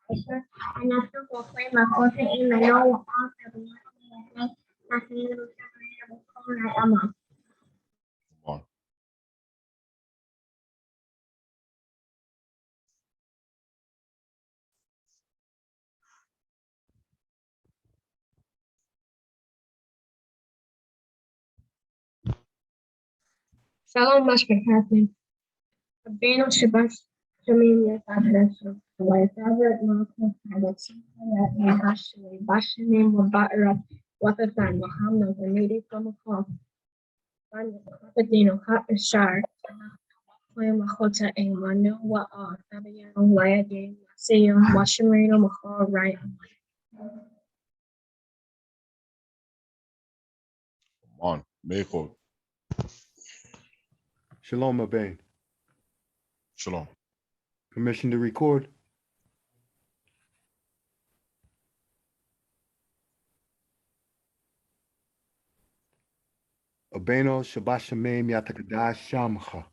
and after proclaim a cosa in the know of all the on. Shalom, Mashka Catherine. Abeno Shabash Shamim Yatasha, the favorite Malcolm Pilot, Yahashua, Bashanim, Wabarat, Watatan, Muhammad, the native from a call, Padino, Shar, Mahota, and Manu, Wa'a, Tabayan, Layadi, Masayon, Washamarino, Mahal, right. On. Meko. Shalom, Abain. Shalom. Permission to record. Abeno Shabashamim Yatakadash Shamcha.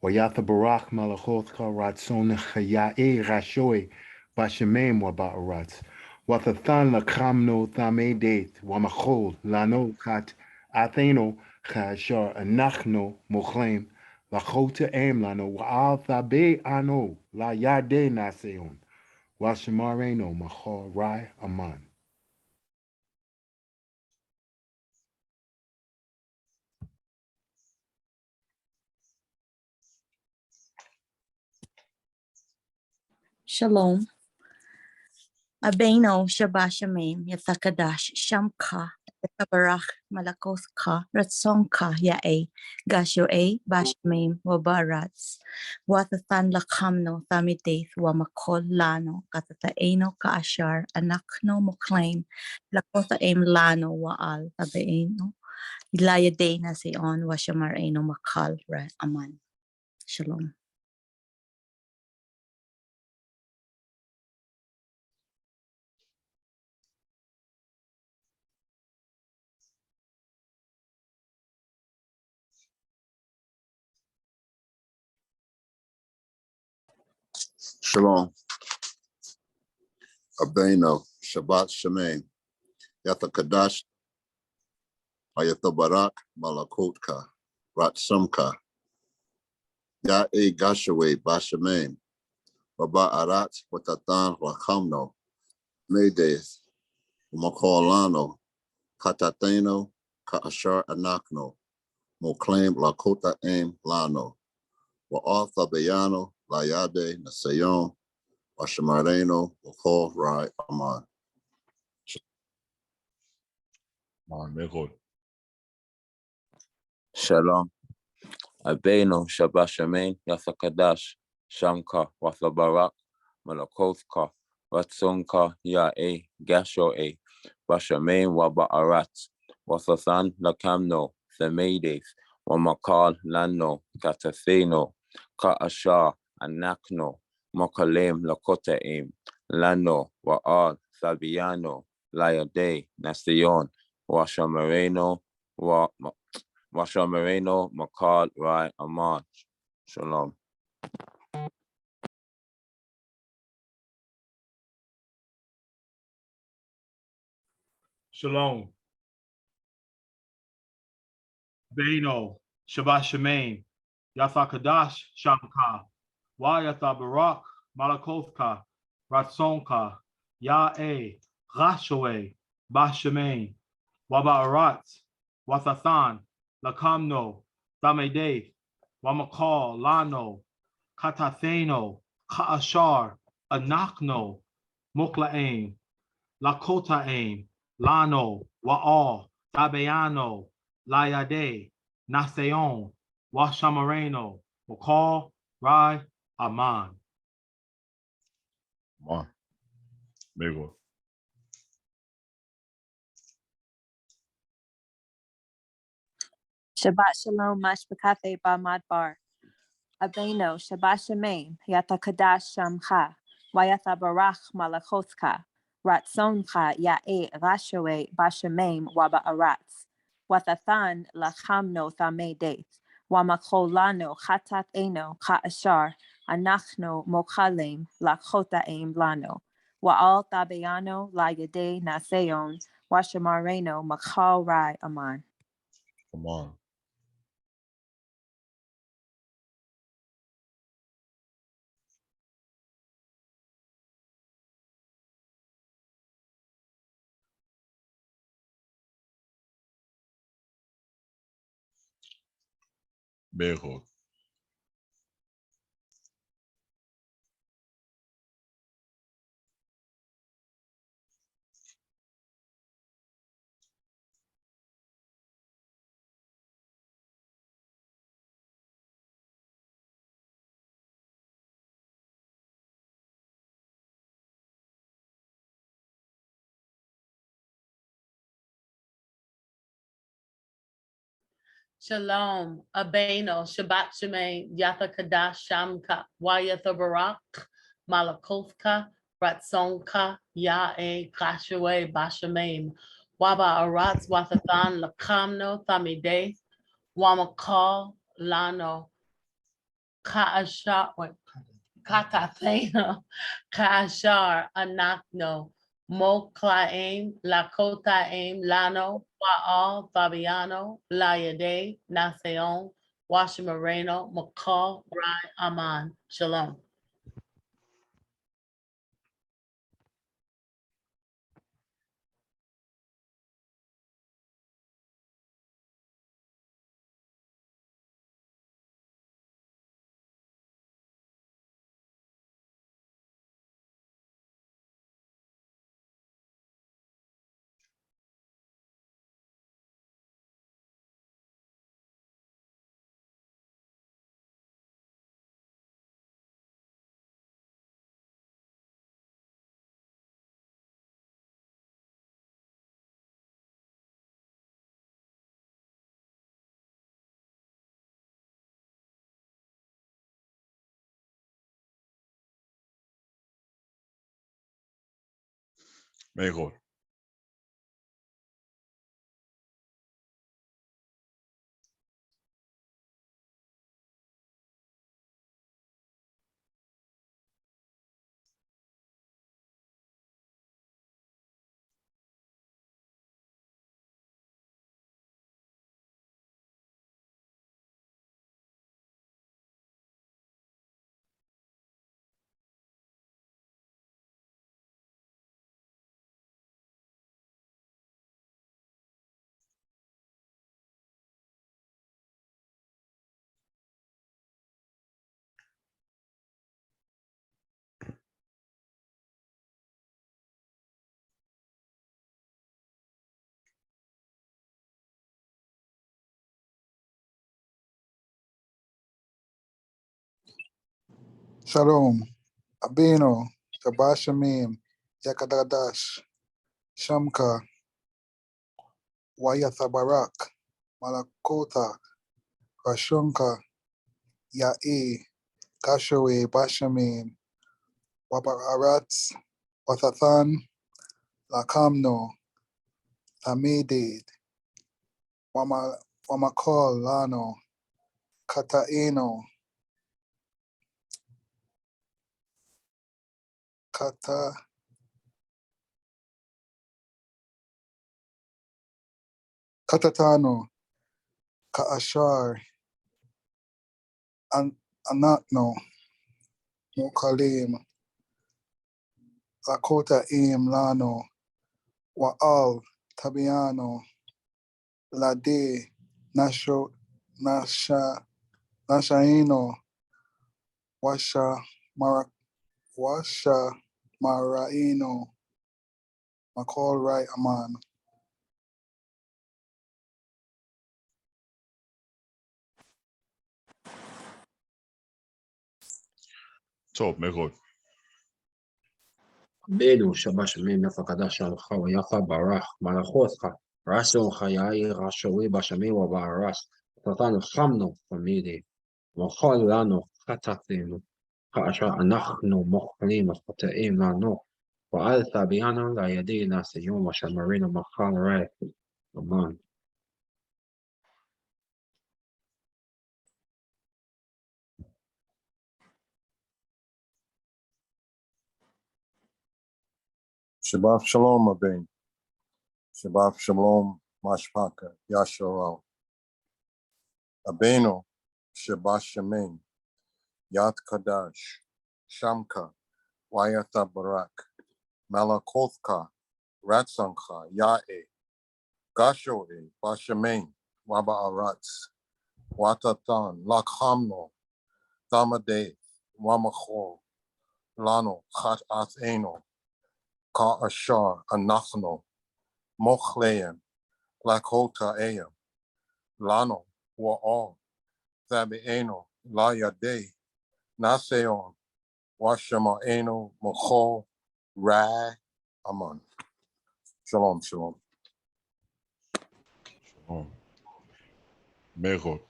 Wayatha Barach Malachotka Ratzon Chayae Rashoe Bashamim Waba'aratz. Watathan Lakamno Thame Date Wamachol Lano Kat Atheno Chashar Anachno Mochlaim Lachota Am Lano Wa'al Thabe Ano La Yade Naseon Washamareno Machor Rai Aman. Shalom. Abeno Shabashamim Yathakadash Shamka Tabarach Malakoska Ratsonka Yae Gashoe Bashamim Wabarats Watathan Lakamno Thamideth Wamakol Lano Katataeno Kaashar Anakno Moclaim Lakota Aim Lano Waal Tabeeno Ilayadena Seon Washamareno Makal Ra Aman. Shalom. Shalom. Abeno, Shabbat Shemaim, Yathakadash, Ayathabarak, Malakotka, Ratsumka, Ya'e Gashawe, Bashemaim, Baba Arat, Watatan, Rakamno, Medeth, Makolano, Katateno, Kaashar Anakno, Moclaim Lakota Aim Lano, Wa'atha Bayano, Layade, Nasayon, Washamareno, Wakol Rai Aman. On. Meko. Shalom. Abeno Shabashamin Yathakadash Shamka Wathabarak Malakothka Ratsonka Yae Gashoe Bashamin Waba'arat Wathathan Lakamno Themedes Wamakal Lano Katatheno Kaashar Anakno Mokalem Lakotaim Lano Wa'al Fabiano Layade Nastayon Washamareno Washamareno Makal Rai Aman. Shalom. Shalom. Beno, Shabbat Shemaim, Yathakadash Shamka, Wayatha Barak, Malakothka, Ratsonka, Ya'e, Rashoe, Bashemaim, Waba'arat, Wathathan, Lakamno, Thamedeth, Wamakal, Lano, Katatheno, Kaashar, Anakno, Moklaim, Lakotaim, Lano, Wa'al, Tabeano, Layade, Naseon, Washamareno, Wakal, Rai, Aman. On. Meko. Shabbat Shalom Mashpakathe Bamad Bar. Abeno Shabbat Shemaim Yatakadash Shamcha Wayatha Barach Malachotka Ratsoncha Yae Rashoe Bashemaim Waba Aratz Wathathan Lachamno Thamedeth Wamakholano Chatat Eno Kaashar Anachno Mokhalem Lachotaim Lano Wa'al Tabayano La Yade Naseon, Washamareno Makal Rai Aman. Aman. Mejor. Shalom, Abeno, Shabbat Shemay, Yatha Kadash Shamka, Wayatha Barak, Malakothka, Ratsonka, Ya'e, Kashawe, Bashameim, Waba Aratz, Wathathan, Lakamno, Thamide, Wamakal, Lano, Kaasha, Katathena, Kaashar, Anakno, Moklaim, Lakotaim, Lano, Wa'al, Fabiano, Layade, Naseon, Washamareno, Makal, Rai, Aman. Shalom. Mejor. Shalom, Abino, Shabashamim, Yakadadash, Shamka, Wayathabarak, Malakota, Rashunka, Ya'i, Gashawe, Bashamim, Wabaratz, Wathathan, Lakamno, Tamidid, Wamakol, Lano, Kataino, Katatano, Kaashar, Anatno, Mukalim, Lakota Im Lano, Wa'al, Tabiano, Lade, Nashaino, Washa Maraino, Makol Rai Aman. טוב, mejor. בנו שבת שמיים יפה קדש שלך ויפה ברח מלאכותך רסו חיי רשוי בשמיים ובארץ נתנו חמנו תמידי וכל לנו חטאתנו כאשר אנחנו מוכנים וחטאים לנו ואל תביאנו לידי נסיון ושמרינו מחל רע אמן. Shabath Shalom Abin. Shabath Shalom Mashpaka Yasharal. Abeno Shabbat Shemin Yat Kadash Shamka Wayatha Barak Malakothka Ratsanka Yae Gashoe Bashamin Waba Aratz Watatan Lakhamno Thamade Wamachol Lano Chat Atheno Ka Ashar Anachno Mochleim Lakota Eam Lano Wa'al Thabieno La Yade Naseon Washama Eno Mochol Ra Aman. Shalom, shalom. Shalom. Mejor.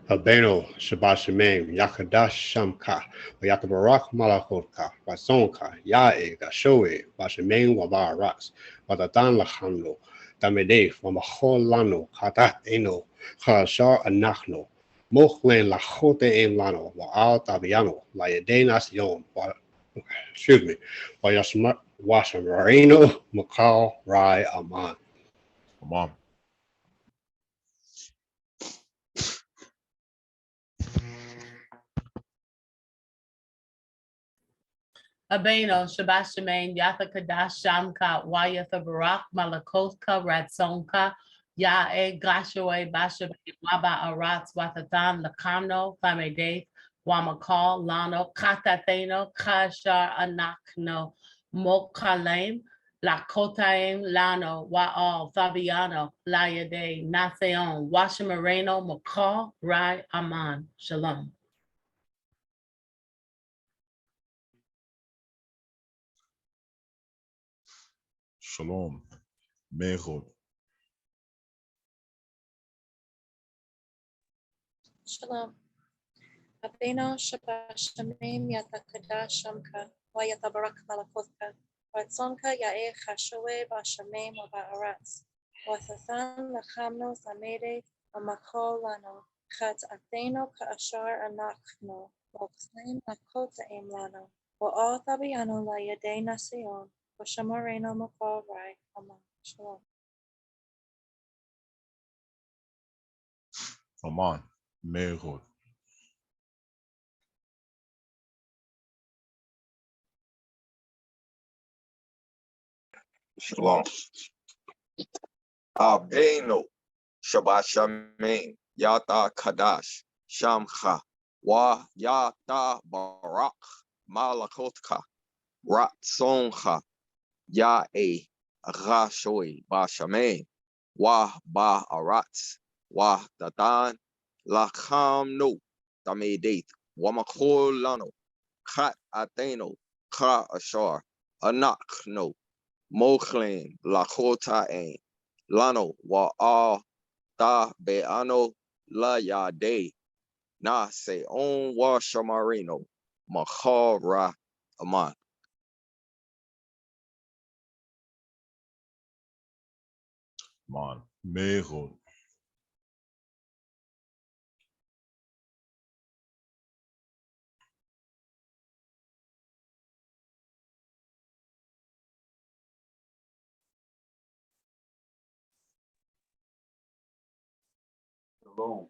Abeno Shabbat Shemem Yakadash Shamka Yakabarak Malachotka Vasonka Yae Gashoe Bashemen Wabaras Watatan Lachamno Damedef Wamachol Lano Katat Eno Khashar Anachno Mochlen Lachote Em Lano Waal Tabiano Layade Nacion excuse me Washamarino Makal Rai Aman. Aman. Abeno, Shabbat Shemain, Yatha Kadash Shamka, Wayatha Barak, Malakotka, Ratsonka, Yae, Gashoe, Bashabe, Waba Aratz, Watatan, Lakamno, Famede, Wamakal, Lano, Katatheno, Kashar, Anakno, Mokalem, Lakotaim, Lano, Waal, Fabiano, Layade, Naseon, Washamareno, Makal, Rai, Aman. Shalom. Shalom. Mejor. Shalom. Abeno Shabbat Shemim Yatakada Shamka Wayatabarak Malakotka Ratzonka Yae Chashoe Bashamim Wabaaratz Wathathan Lachamno Zamede Amakol Lano Chat Atheno Kaashar Anachno Mokslim Lakota Im Lano Wa'al Tabiano La Yade Nasion Washamareno Makol Rai Aman. Shalom. Aman. Mejor. Shalom. Abeno Shabbat Shamin Yata Kadash Shamcha Wa Yata Barak Malakotka Ratsoncha Yae Rashoi Bashamin Wa Ba Aratz Wa Datan Lakamno Tamedate Wamakol Kat Atheno Ka Ashar Anakno Mochlaim Lachotae Lano Wa'al Ta Beano La Yade Na Seon Wa Shamarino Mahara Aman. Aman. Mejor. Shalom.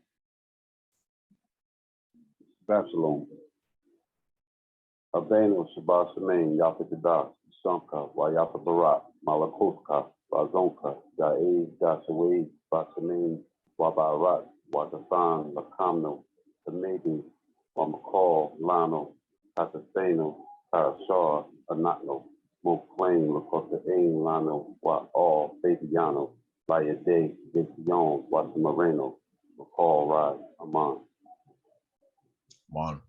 Shalom. Abeno Shabbat Shemain Yata Kadash Shamka Wayata Barak Malakotka Razonka Yae Gashawe Bashamin Wabarat Watafan Lakamno Tamedi Wamakal Lano Kataseno Karashar Anatno Moklaim Lakota Ain Lano Wa'al Fabiano Layade Vision Watamareno Makal Rai Aman. Aman.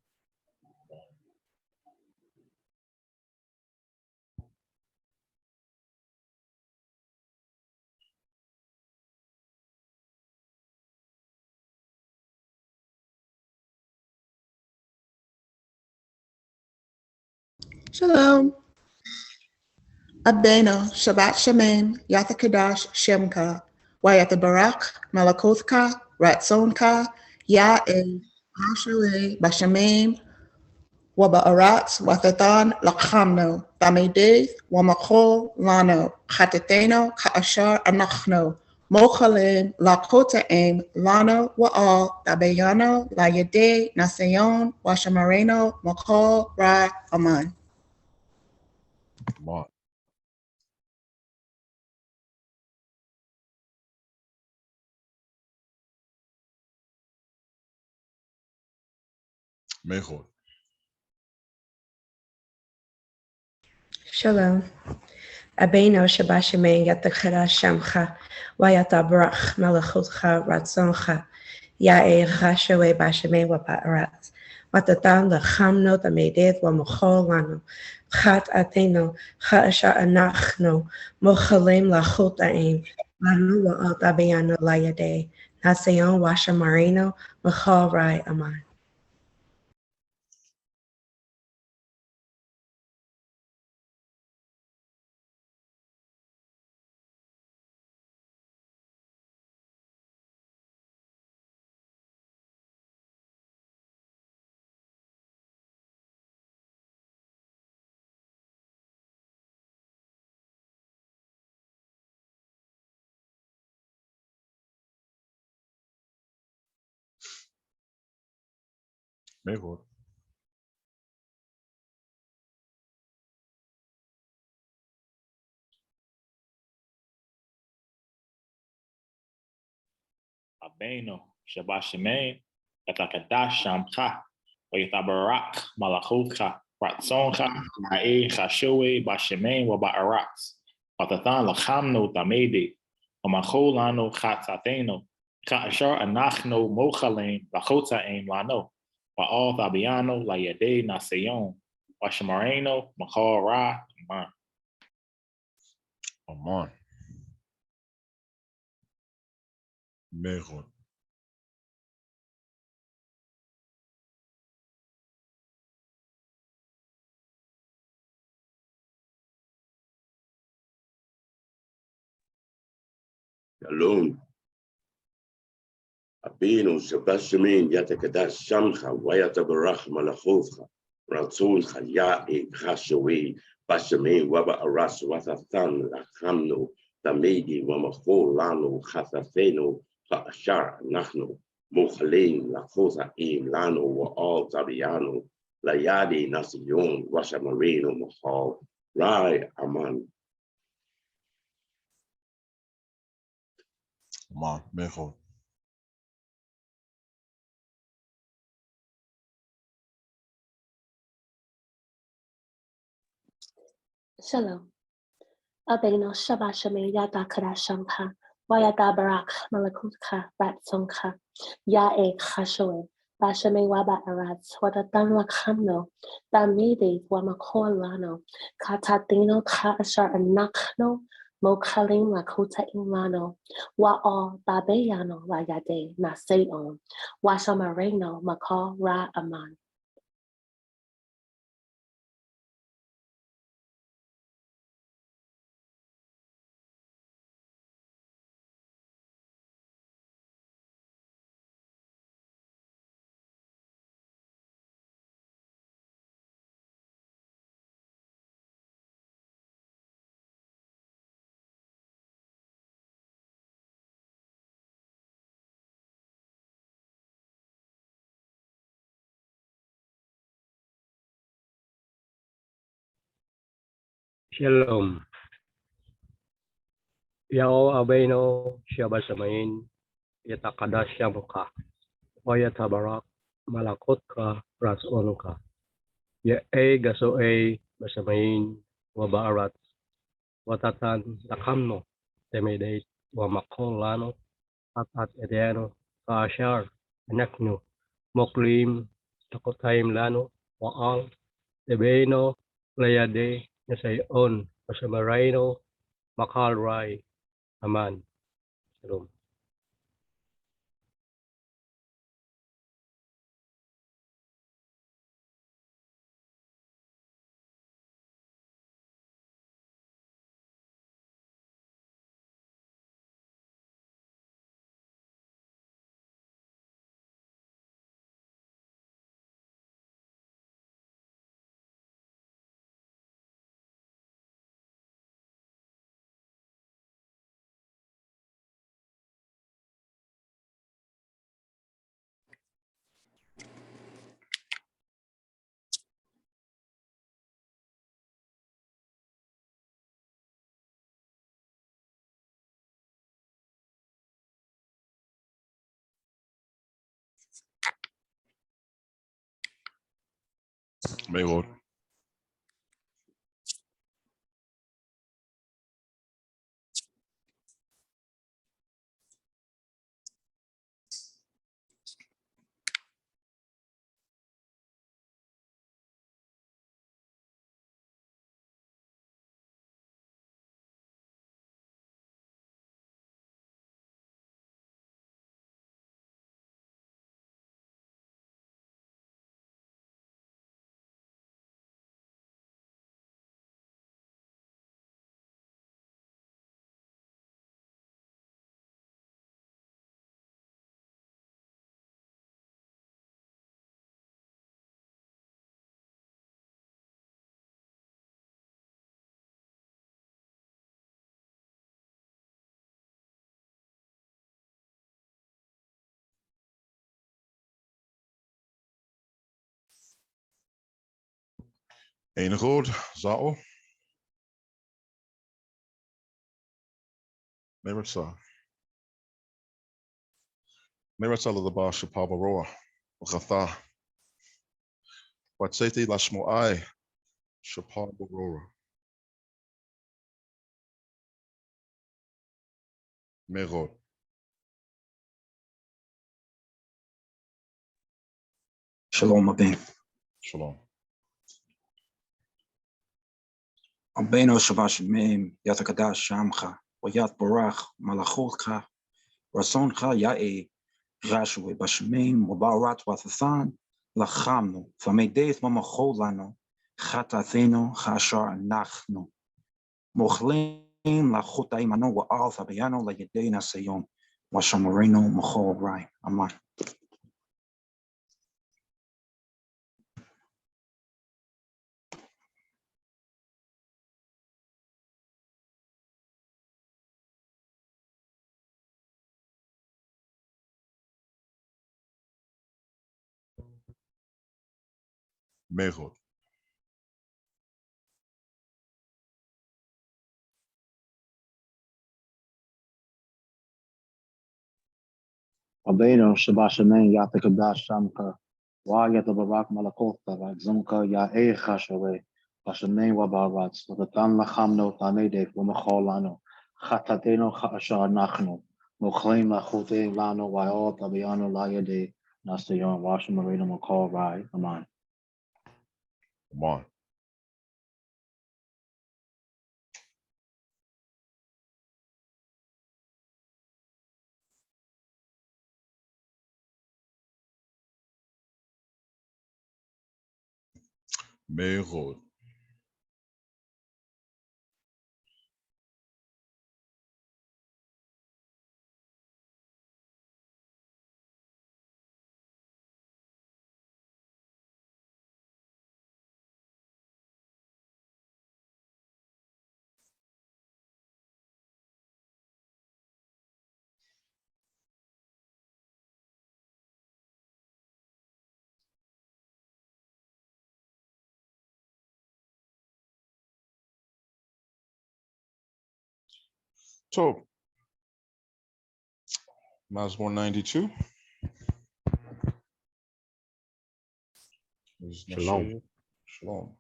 Shalom. Abeno, Shabbat Shemem, Yathakadash Shemka, Wayatha Barak, Malakothka, Ratzonka, Yae, Hashale, Bashamim, Waba'arat, Wathatan, Lakhamno, Bamedith, Wamakol, Lano, Khatateno, Kaashar, Anachno, Mochalim, Lakotaim, Lano, Wa'al, Dabayano, Layade, Nasayon, Washamareno, Makol, Ra, Aman. Aman. Mejor. Shalom. Abeno Shabashime Yatakara Shamcha, Wayata Brach, Malachutcha, Ratzoncha, Yae Rashawe Bashame Wabarat, Watatan Lachamno, the Medeth, Wamochol Lano, Chat Ateno, Chaasha Anachno, Mochalim Lachutaim, Manu Altabiano Layade, Nasayon Washa Marino, Machal Rai Aman. Mejor. Abeno, Shabashime, Yatakadash Shamcha, Waytabarak, Malachucha, Ratzoncha, Ma'e, Chashoe, Bashime, Waba'arat, Watatan Lachamno Tamede, Omacholano Chatzateno, Kashar Anachno Mochalim, Lachotaim Lano, Ba'al Tabiano, Layade Nasayon, Washamareno, Makal Ra, Man. Aman. Mejor. Shalom. Abinu Shabashamin Yatakadash Shamcha, Wayatabarach Malachuvcha, Ratzuncha, Yae, Hashawi, Bashamin, Waba Aras, Watatan, Lakamno, Tamedi, Wamachol, Lano, Hasafeno, Haashar, Nachno, Mochalin, Lakosa, Im, Lano, Wa'al, Tabiano, Layadi, Nasiyon, Washamarino, Mahal, Rai, Aman. Aman. Mejor. Shalom. Abeno Shabashame Yata Kadashamka, Wayata Barak, Malakutka, Ratsonka, Yae Hashoe, Bashame Waba Arats, Watatan Lakamno, Damede, Wamakolano, Katatino Kaashar Anakno, Mokalim Lakuta Imlano, Wa'al Babeyano Layade, Naseon, Washamareno, Makal Ra Aman. Shalom. Yao Abeno Shabasamain Yatakadash Shamuka Wayatabarak Malakotka Rasonuka Ya Gaso Basamain Wabarat Watatan Takamno Temede Wamakolano Atat Ediano Kaashar Anakno Moklim Takotaim Lano Waal Tebeno Layade Nasayon Pasamarino Makal Rai Aman. Shalom. מאוד. Enig woord, Zao. Meritza. Meritza la basha pabaroa. Gatha. Watseti lashmo ai. Shapabarora. Megod. Shalom, Abin. Shalom. Abeno Shabbat Shemim, Yatakadash Shamcha, Wayat Barach, Malachotcha, Rasoncha Yae, Rashwe Bashmim, Wabarat Wathathan, Lachamnu, Famedeth Mamacholano, Chatatheno, Chashar Nachnu, Mochlim, Lachotaimano, Wa Al Fabiano, La Yedena Sayon, Washamarino, Machol Rai. Aman. Megod. Abeno Shabbat Shemen Yatakadash Shamka, Wayata Barak Malakotha, Zonka Yae Chashore, Bashamen Wabarats, Vatatan Lachamno, Tanede, Wamacholano, Chatateno Chashar Nachno, Moclaim Lachote Lano, Wayot, Abiano Layade, Nastayon, Washamarino Makol Rai, Aman. Aman. Megod. So, Mas 192. Shalom. Shalom.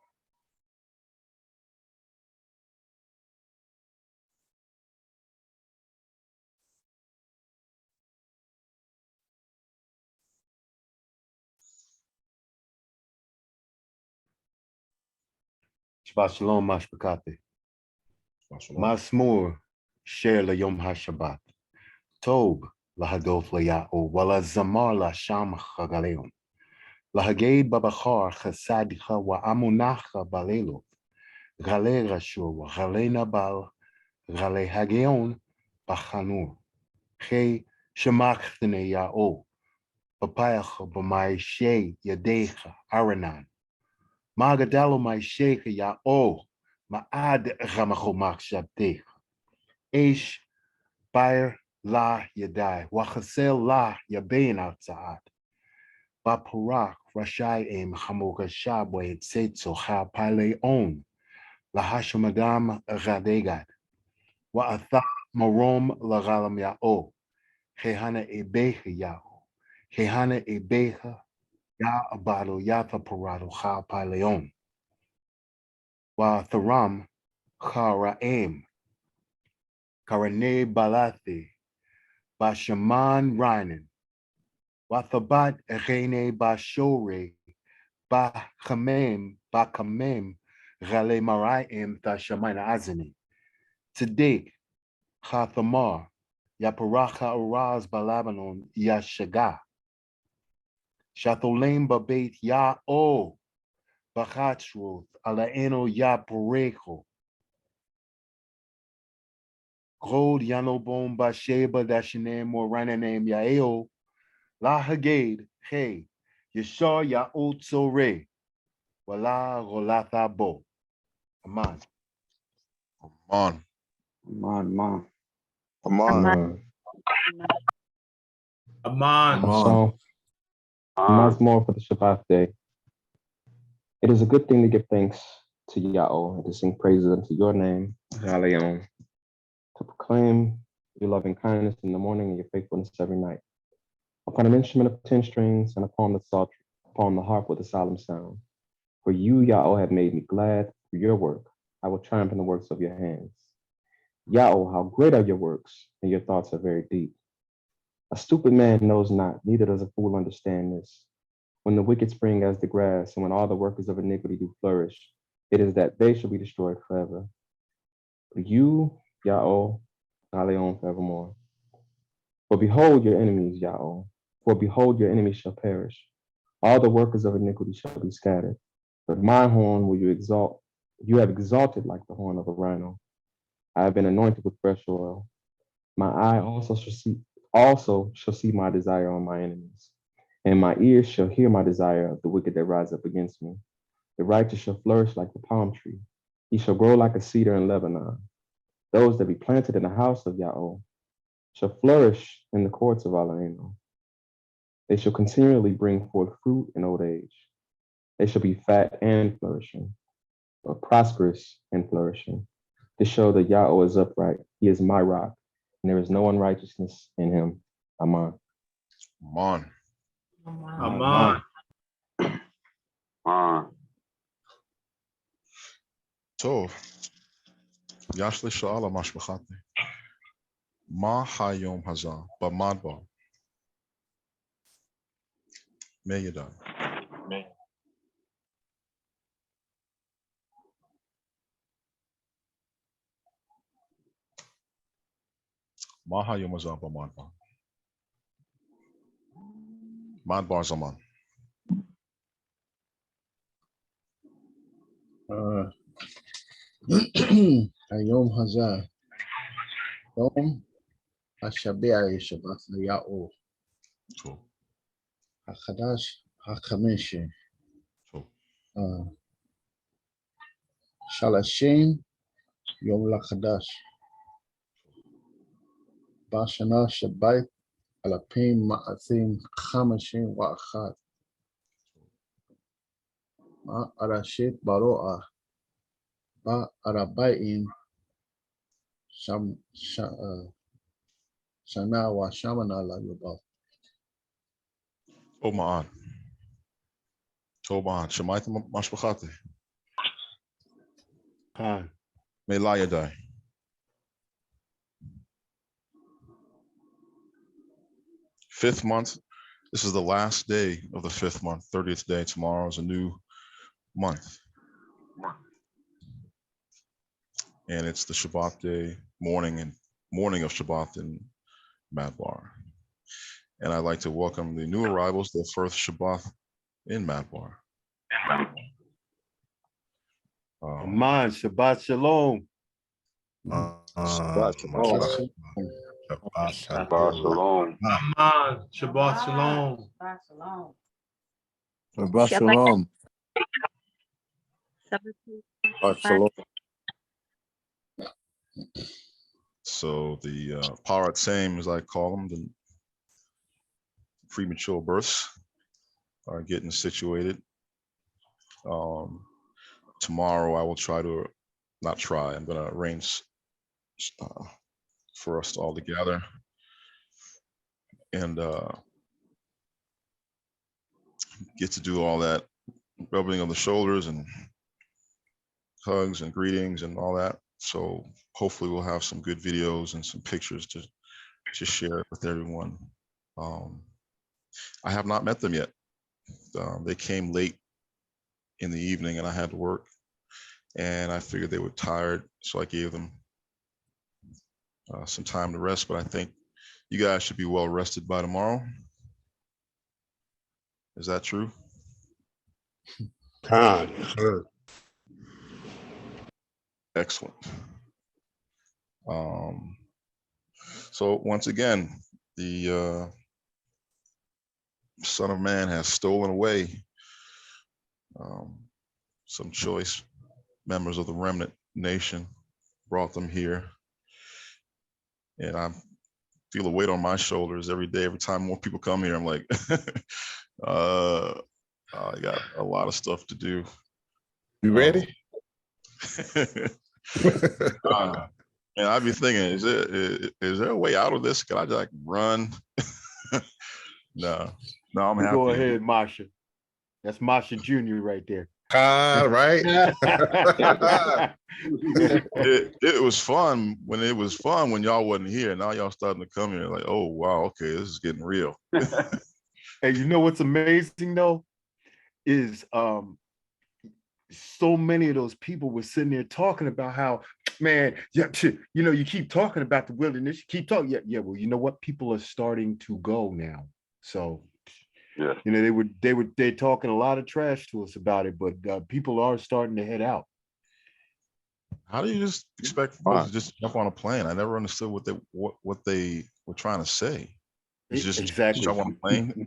Shabbat Shalom, Mashpakati. Masmur, Sher Yom HaShabbat. Tob, Lahadof Layao, Wala Zamar La Sham Chagaleon. Lahaged Babachar, Chasadcha, Wa Amunacha Balelo. Gale Rashur, Gale Nabal, Gale Hageon, Bachanur. Ge Shemachtene Yao. Papayach Bamai She Yadecha, Aranan. Magadalo my Sheikh Yao. Ma'ad Ramachomak Shabtech. Eish Bayer La Yadai. Wachasel La Yabein outside. Bapurak Rashai Em Hamoka Shabwe Tsetso Ha Pale On. La Hashamadam Radegat. Wa'atha Morom La Galam Yao. Hehana Ebeha Yao. Hehana Ebeha Ya Abado Yatha Parado Ha Paleon. Wa Tharam Karaim. Karane Balate. Bashaman Rainan. Wathabat Rene Bashore. Ba Kamem Rale Maraim Tashamana Azani. Today, Hathamar, Yaparacha Uraz Balabanon Yashaga. Shatolem Babet Ya O Bachatruth Alaeno Ya Porecho. Grod Yanobon Basheba Dashinem Morananem Yaeo La Hagade He Yashar Ya Otsore Wala Rolatha Bo. Aman. Aman. Aman. Aman. Aman. So, once more for the Shabbat day. It is a good thing to give thanks to Yahweh and to sing praises unto your name, Yahweh, to proclaim your loving kindness in the morning and your faithfulness every night. Upon an instrument of 10 strings and upon the psaltery, upon the harp with a solemn sound. For you, Yahweh, have made me glad through your work. I will triumph in the works of your hands. Yahweh, how great are your works, and your thoughts are very deep. A stupid man knows not, neither does a fool understand this. When the wicked spring as the grass, and when all the workers of iniquity do flourish, it is that they shall be destroyed forever. But you, Yahweh,Aleon forevermore. For behold your enemies, Yahweh. For behold your enemies shall perish. All the workers of iniquity shall be scattered. But my horn will you exalt. You have exalted like the horn of a rhino. I have been anointed with fresh oil. My eye also shall see my desire on my enemies, and my ears shall hear my desire of the wicked that rise up against me. The righteous shall flourish like the palm tree. He shall grow like a cedar in Lebanon. Those that be planted in the house of Yahweh shall flourish in the courts of Alaino. They shall continually bring forth fruit in old age. They shall be fat and flourishing, or prosperous and flourishing, to show that Yahweh is upright. He is my rock, and there is no unrighteousness in him. Amen. Aman. Aman. טוב, יש לי שאלה משפחתי. מה היום הזה במדבר? מי ידע? מה היום הזה במדבר? מדבר זמן. היום הזה, יום השביע שבת ליהו, החדש החמישי, שלושים יום לחדש, בשנה שבת 2051, הראשית ברוע, ב-40 שנה ושמנה ליובל. טוב מאוד. טוב מאוד. שמעתם משפחתי? מילה ידיי. Fifth month. This is the last day of the 5th month, 30th day. Tomorrow is a new month. And it's the Shabbat day, morning of Shabbat in Madbar. And I'd like to welcome the new arrivals, the first Shabbat in Madbar. Aman, Shabbat Shalom. Shabbat Shalom. Shabbat Shalom. Aman. Shabbat Shalom. Shabbat Shalom. Shabbat Shalom. So the Parat Same, as I call them, the premature births are getting situated. Tomorrow I will I'm going to arrange for us all to gather and get to do all that rubbing of the shoulders and hugs and greetings and all that. So hopefully we'll have some good videos and some pictures to share with everyone. I have not met them yet. They came late in the evening and I had to work, and I figured they were tired, so I gave them some time to rest, but I think you guys should be well rested by tomorrow. Is that true? Excellent. So once again, the Son of Man has stolen away some choice members of the remnant nation, brought them here. And I feel a weight on my shoulders every day. Every time more people come here, I'm like, I got a lot of stuff to do. You ready? And I'd be thinking, is there a way out of this? Can I just like run? No, I'm happy. Go ahead, Masha. That's Masha Jr. right there. Right. It was fun when y'all wasn't here. Now y'all starting to come here like, oh wow, okay, this is getting real. Hey, you know what's amazing though is so many of those people were sitting there talking about how, man, yeah, you know, you keep talking about the wilderness, you keep talking, yeah. Well, you know what? People are starting to go now. So, yeah, you know, they're talking a lot of trash to us about it, but people are starting to head out. How do you just expect folks to just jump on a plane? I never understood what they were trying to say. It's just exactly jump on a plane.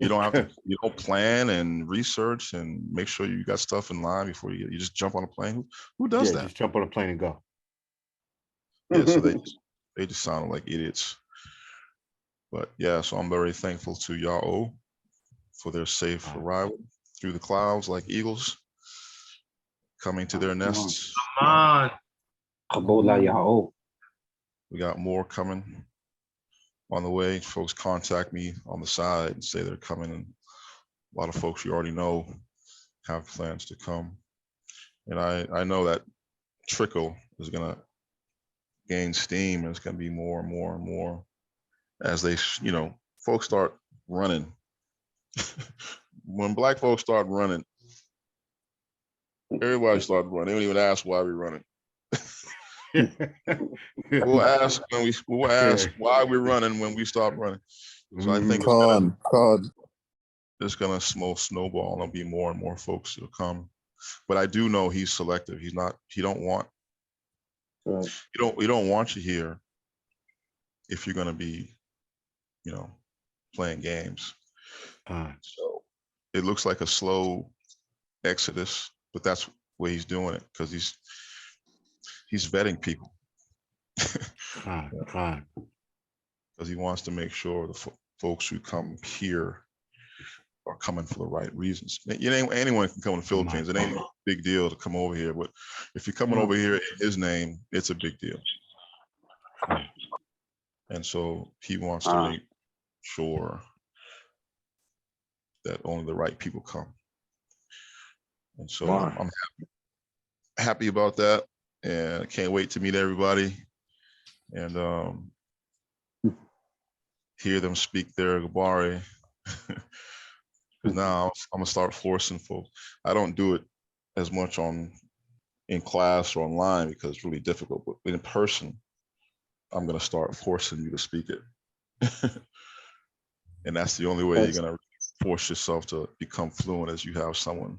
You don't have to, plan and research and make sure you got stuff in line before you just jump on a plane. Who does that? Just jump on a plane and go. Yeah, so they just sounded like idiots. But yeah, so I'm very thankful to Ya'o for their safe arrival through the clouds like eagles coming to their nests. Lamad. We got more coming on the way. Folks contact me on the side and say they're coming, and a lot of folks you already know have plans to come. And I know that trickle is gonna gain steam, and it's gonna be more and more and more as they, folks start running. When Black folks start running, everybody starts running. They don't even ask why we're running. We'll ask why we're running when we stop running. So I think it's gonna snowball, and there'll be more and more folks that'll come. But I do know he's selective. He don't want you here if you're gonna be, playing games. So it looks like a slow exodus, but that's where he's doing it, because he's vetting people. Because he wants to make sure the folks who come here are coming for the right reasons. Anyone can come to the Philippines. It ain't a big deal to come over here, but if you're coming over here in his name, it's a big deal. And so he wants to make sure that only the right people come. And so I'm happy about that, and I can't wait to meet everybody and hear them speak their Gabari. Because now I'm gonna start forcing folks. I don't do it as much in class or online because it's really difficult, but in person, I'm gonna start forcing you to speak it. And that's the only way you're gonna force yourself to become fluent, as you have someone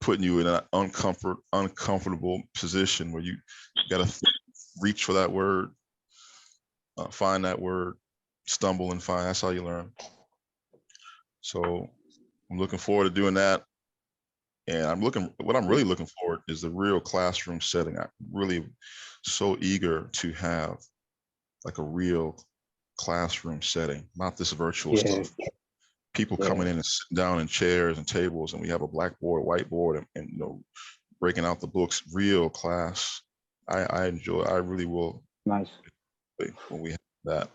putting you in an uncomfortable position where you gotta reach for that word, find that word, stumble and find. That's how you learn. So I'm looking forward to doing that. And what I'm really looking forward is the real classroom setting. I'm really so eager to have like a real classroom setting, not this virtual stuff. People coming in and sitting down in chairs and tables, and we have a blackboard, whiteboard, and breaking out the books. Real class. I really will. Nice. When we have that,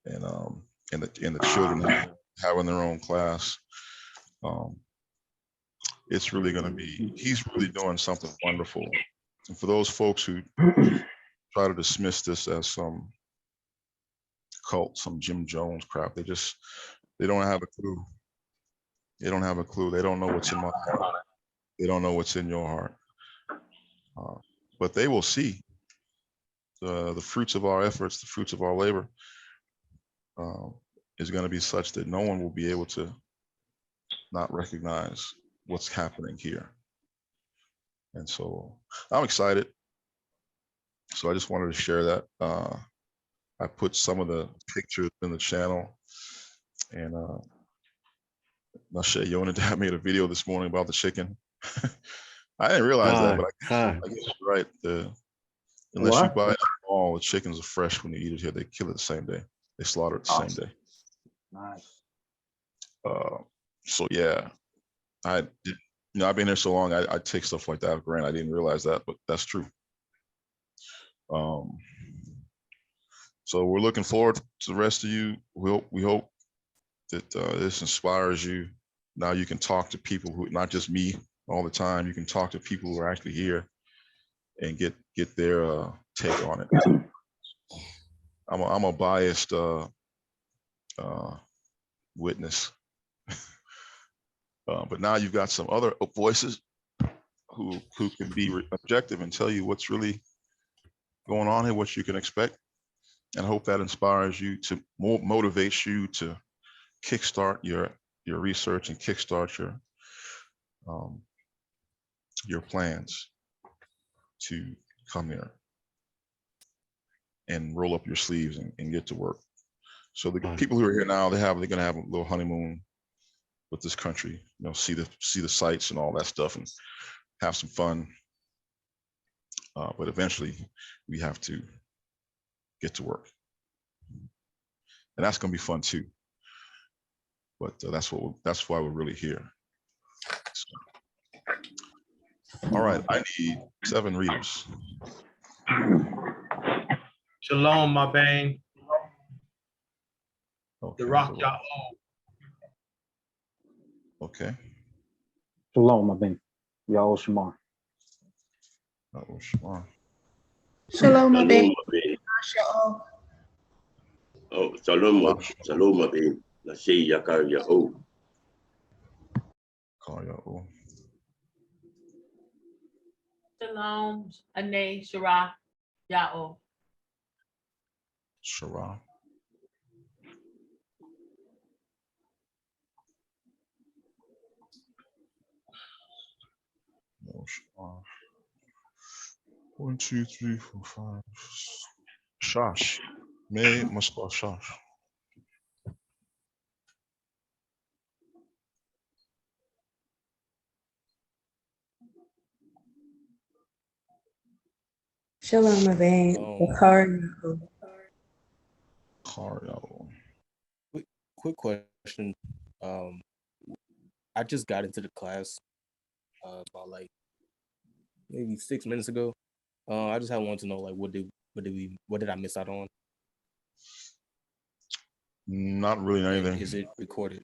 and the children have having their own class. It's really going to be, he's really doing something wonderful. And for those folks who try to dismiss this as some cult, some Jim Jones crap, they don't have a clue. They don't have a clue. They don't know what's in my heart. They don't know what's in your heart. But they will see the fruits of our efforts, the fruits of our labor is going to be such that no one will be able to not recognize what's happening here. And so I'm excited. So I just wanted to share that. I put some of the pictures in the channel, and Nashe Yonadab made a video this morning about the chicken. I didn't realize that, but I guess you're right. Unless you buy it all, the chickens are fresh when you eat it here. They kill it the same day. They slaughter it the same day. Nice. So yeah, I've been here so long. I take stuff like that for granted. I didn't realize that, but that's true. So we're looking forward to the rest of you. We hope that this inspires you. Now you can talk to people who, not just me all the time. You can talk to people who are actually here and get their take on it. I'm a biased witness, but now you've got some other voices who can be objective and tell you what's really going on here, what you can expect, and I hope that inspires you to motivates you to kickstart your research and kickstart your plans to come here and roll up your sleeves and get to work. So the people who are here now, they're going to have a little honeymoon with this country, see the sights and all that stuff and have some fun. But eventually we have to get to work. And that's going to be fun too. But that's why we're really here. So, all right, I need 7 readers. Shalom, my bang. Okay, The rock y'all. Okay. Shalom, my ben. Yahweh Shemar. Shemar. Shalom, my baby. Oh, shalom, my baby. Nashe yakar yao. Shalom, Ane, Shara, Ya'o. Shara. No, Shara. 1, 2, 3, 4, 5. Shash. Me Muspar Shash. Shalom, Abe. Quick question. I just got into the class about like maybe 6 minutes ago. I just wanted to know like what did I miss out on? Not really anything. Is it recorded?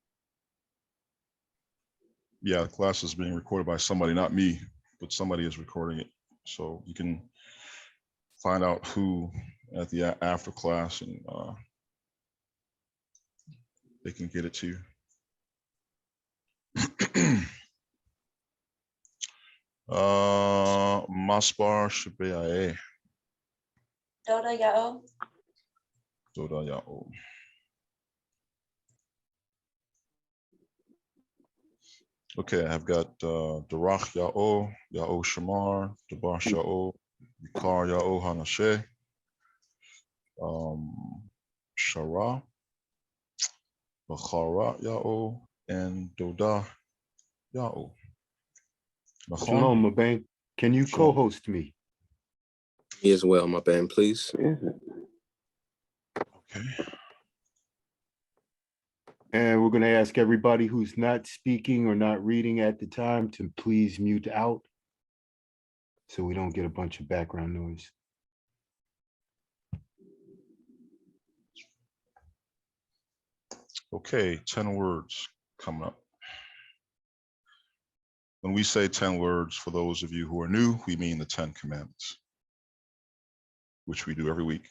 Yeah, the class is being recorded by somebody, not me, but somebody is recording it. So you can find out who at the after class, and they can get it to you. Maspar Shabath. Doda Ya'o. Doda Ya'o. Okay, I've got Darach Ya'o, Ya'o Shamar, Dabash Ya'o, Yikar Ya'o Hanashe, Shara, Bachara Ya'o, and Doda Ya'o. Shalom, my bang. Can you co-host me? Me as well, my band, please. Okay. And we're going to ask everybody who's not speaking or not reading at the time to please mute out so we don't get a bunch of background noise. Okay, 10 words coming up. When we say 10 words, for those of you who are new, we mean the 10 commandments, which we do every week.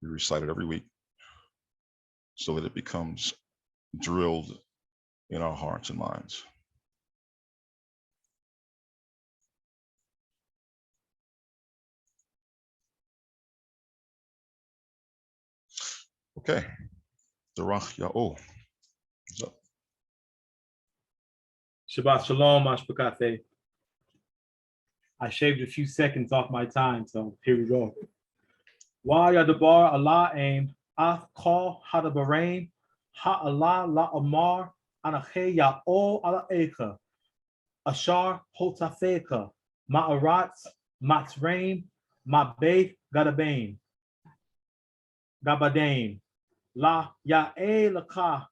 We recite it every week so that it becomes drilled in our hearts and minds. Okay, Darach Ya'o. What's up? Shabbat Shalom, Mashpakate. I shaved a few seconds off my time, so here we go. Wa Yadabar Allah aim, Ath Kal Hadabarain, Ha Allah La Amar, Anache Ya'o Ala Eka, Ashar Hotafeka, Ma'aratz, Matzrain, Ma'beth Gadabain, Gabadain, La Ya'e Laka,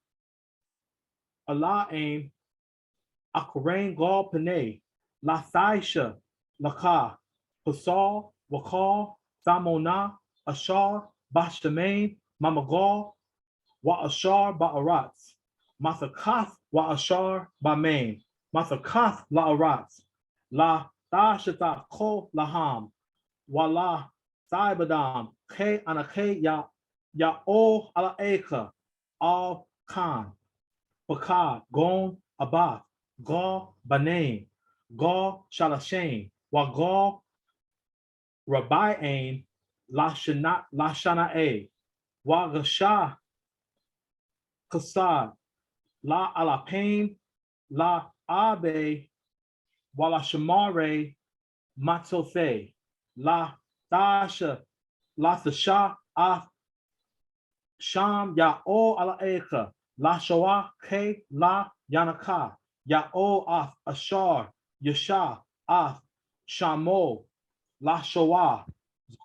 Allah aim, Akurain Gal Panay, La Thaisha, Laka, Pasal, Wakal, Thamona, Ashar, Bashamain, Mamagal, Wa Ashar Ba'aratz, Mathakath Wa Ashar Bamain, Mathakath La Aratz, La Thashata Ko Laham, Wala Saibadam, Ke Anake Ya O Ala Eka, Al Khan, Bakar, Gon, Abath, Ga Banain, Ga Shalashain, Wagal Rabbi'ain, Lashanae, Wagasha Kasad, La Alapain, La Abe, Wala Shamare, Matothe, La Tasha, La Thasha, Af Sham, Ya O Ala Eka, La Shoah, Ke, La Yanaka, Ya O Af Ashar, Yasha, Af Shamo, La Shoah,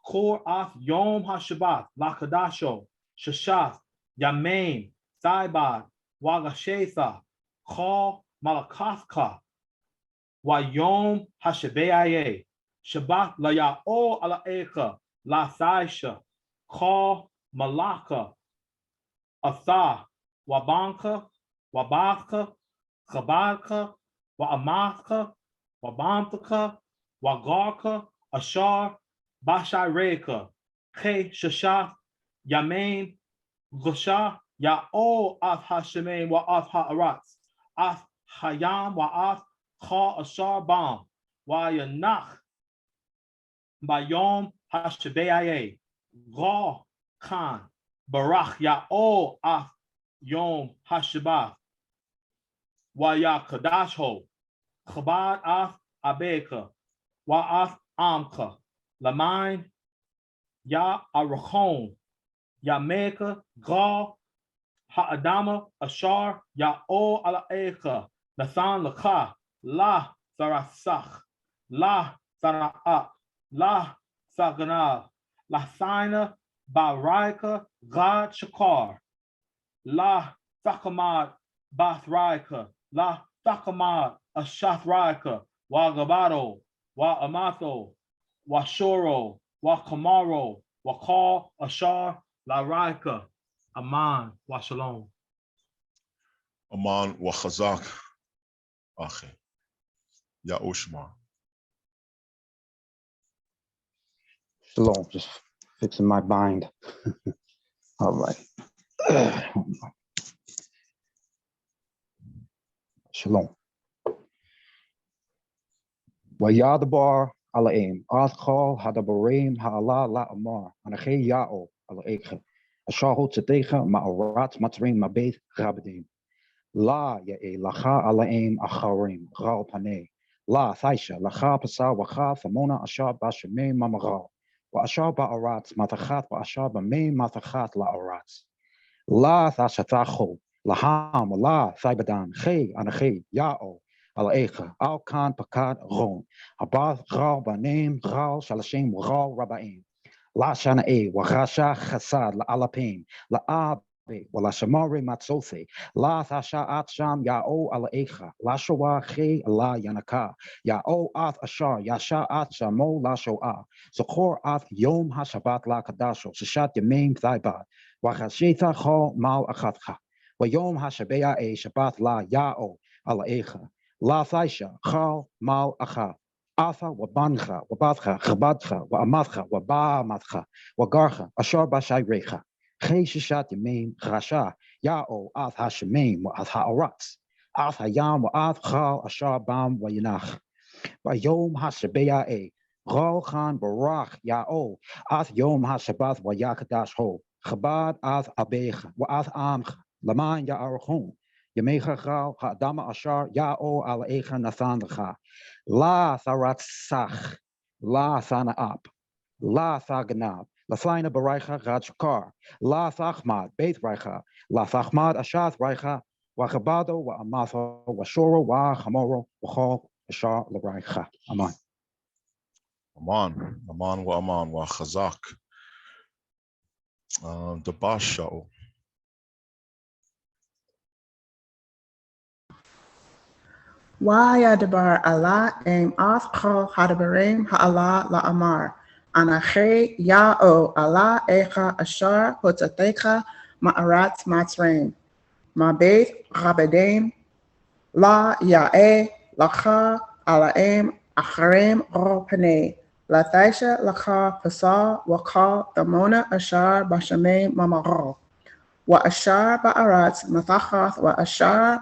Kor Af Yom HaShabbat, La Kadasho, Shashath, Yamain, Saibad, Wagashetha, Kal Malakathka, Wayom HaShabeaye, Shabbat La Ya'o Ala Eka, La Thaisha, Kal Malaka, Atha, Wabanka, Wabaka, Chabadka, Wa'amathka, Wabamthaka, Wagarka, Ashar, Bashareka, Ke Shashaf, Yamain, Gusha, Ya'o Af Hashemain wa Af Ha'aratz, Af Hayam wa Af Ka Ashar Bam, wa Yanach, Bayom Hashabeaye, Ga Khan, Barach Ya'o Af Yom HaShabbat, wa Ya Kadasho, Chabad Af Abeka, wa Af Amka, Lamain, Ya Arachon, Ya Meka, Ga, Ha'adama, Ashar, Ya O Ala Eka, Nathan Laka, La Sarasach, La Sara'at, La Saganav, La Sina, Baraika, Gad Shakar, La Thakamad, Bathraika, La Thakamad, Ashathraika, Wa Gabado, Wa Amatho, Wa Shoro, Wa Kamaro, Wa Kal, Ashar, La Raika, Aman, Wa Shalom. Aman wa Chazak, Ache. Ya Ushma. Shalom, just fixing my bind. All right. Shalom. Wayadabar alaim. Adchal hadabarim ha'ala la amar. Anache ya'o ala ekhe. Ashahu tzedeka ma'arat matrim mabeth rabadim. La ya'e lacha alaim acharim. Ral paneh. La thaisha lacha pasa wacha famona ashar bashemei mamaral. Wa ashar ba'arat matachat wa ashar b'mei matachat la'arat. La thashatacho. Laham la thaibadan. Che anache ya'o. Al Echa, Al Khan Pakad Ron, Abath Ral Banim, Ral Shalashim, Ral Rabbaim, La Shana E, Warasha Chasad, La Alapim, La Abe, Wala Shamari Matsofe, La Thasha Atsham, Ya'o Al Echa, La Shoah Che, La Yanaka, Ya'o Ath Ashar, Yasha Atshamo, La Shoah, Zokor Ath Yom HaShabbat La Kadasho, Shishat Yemim Thaibat, وخشيت خو مال أخذها ويوم هشبيع شبات لا ياو على إيخا لا ثايشة خال مال أخذ آثا وبانخا وباثخا خبادخا وأماثخا وباماثخا وغارخا أشار باشايريخا خيششات يمين خراشا ياو آث هاشمين وآث هاوراتس آث هيام وآث خال أشار بام ويناخ ويوم هشبيع غال خان براخ ياو آث يوم هشباث وياكداش هو خباد آث أبيخ وآث آمخ لمان يا أرخون يميخ خال هادام أشار ياو على إيخا نثان لخا لا ثرات ساخ لا ثانا أب لا ثاغناب لثاينا برايخا غاد شكار لا ثاخماد بيت رايخا لا ثاخماد أشاث رايخا وخبادو وأماثو وشورو وخمورو وخال أشار لرايخا أمان Aman, Aman wa Aman wa Chazak. The Bashao. Wayadabar Allah aim Athkal Hadabarim Ha'Allah La Amar. Anache Ya'o Allah Echa Ashar Hotatecha Ma'arat Matzrein. Mabeth Rabadim La Ya'e Lacha Alaim Acharim Ro Panei. Lataisha Lacha Pasal Wakal Damona Ashar Bashamay Mamaro. Wa Ashar Ba'arat Mathachath Wa Ashar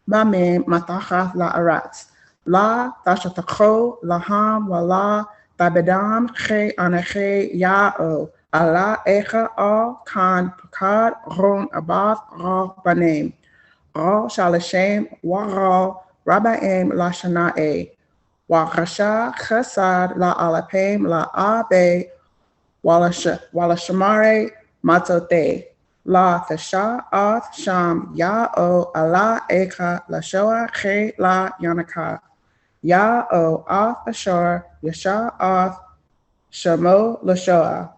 Mamim Matachath La Aratz. La Tashatakho Laham Wala Tabedam Che Anache Ya'o Allah Echa Al Khan Pakad Ron Abath Ra Banim. Ra Shalashem Wa Ra Rabbaim La Shana'e. Wa Chasha Chesad La Alapim La Abe Wala Shamare Matote. La Tasha Ath Sham Ya'o Allah Echa La Shoa Che La Yanaka. Ya'o Ath Ashar Yasha Ath Shamo La Shoa.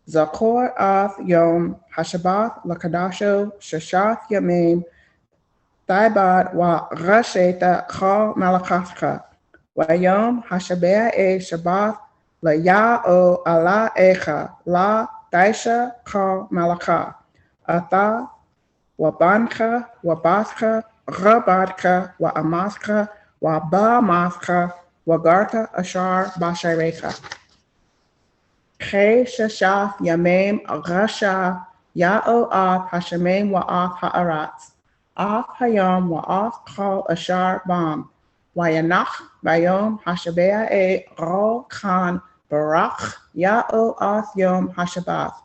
Zakor Ath Yom Hashabath La Kadasho Shashath Yamim Taibad Wa Rasheta Chal Malakathka. Wa Yom Hashabea Shabath La Ya'o Allah Echa La Daisha Chal Malakah. Ata wa bancha wa bathcha rabadcha wa amathcha wa ba'amathcha wa garta ashar basharecha. Che shashaf yamim rasha ya'o af hashamim wa af ha'aratz. Af hayom wa af chal ashar bam. Wa yanach bayom hashabea ro khan barach ya'o af yom hashabath.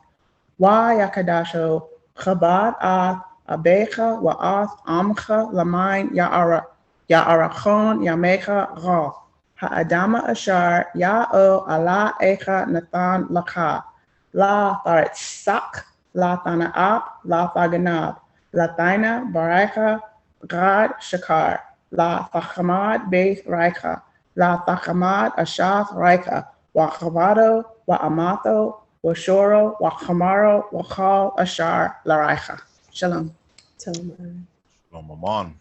Wa yakadasho Chabad Ath Abecha Wa'ath Amcha Lamain Ya'arachon Yamecha Ra Ha'adama Ashar Ya'o Allah Echa Nathan Lacha La Taritzak La Tana'ap La Faganab La Taina Barecha Gad Shakar La Tachamad Beit Raika La Tachamad Ashath Raika Wa Chavado Wa Amato Washoro, Wakamaro, Wakal, Ashar, Laraicha. Shalom. Shalom Aman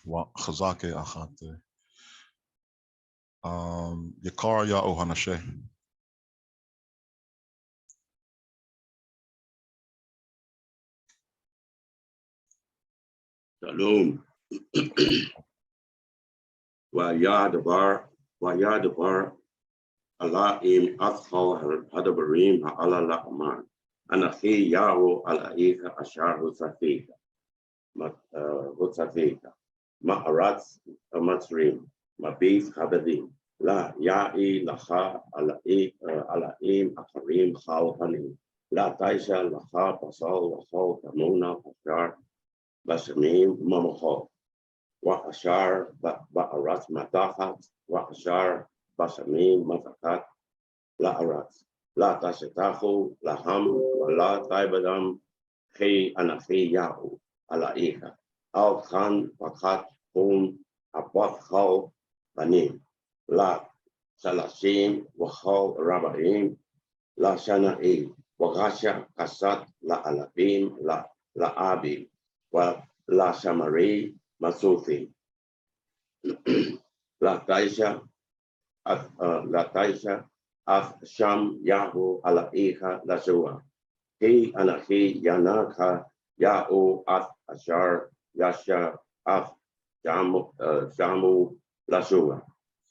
wa Chazake Achate. Yakar Ya'o Hanashe. Shalom. Wa Yadabar Allah im Athal Hadabarim Ha'ala La Aman. Anachi Yahu Ala Eka Ashar Hutzafeka. Ma'aratz Matzrim. Mabith Habadim. La Ya'i Lacha Alaim Acharim Chal Hanim. La Taisha Lacha Pasal Wachal Tamona Ashar Bashamim Mamachal. Wa Ashar Ba'aratz Matachat. Wa Ashar Bashamim Matakat La Aratz. La Tashetahu Laham Wala Taibadam He Anafi Yahu Ala Eka. Al Khan Pakat Hum Abat Chal Banim. La Salashim Wachal Rabbaim. La Shana'i Wagasha Kasat La Alabim La Abi Wa La Shamari Masufi. La Taisha Af Sham Yahu Ala Echa La Shua. He anahi yanaka ya'o at ashar yasha af jamu lashua.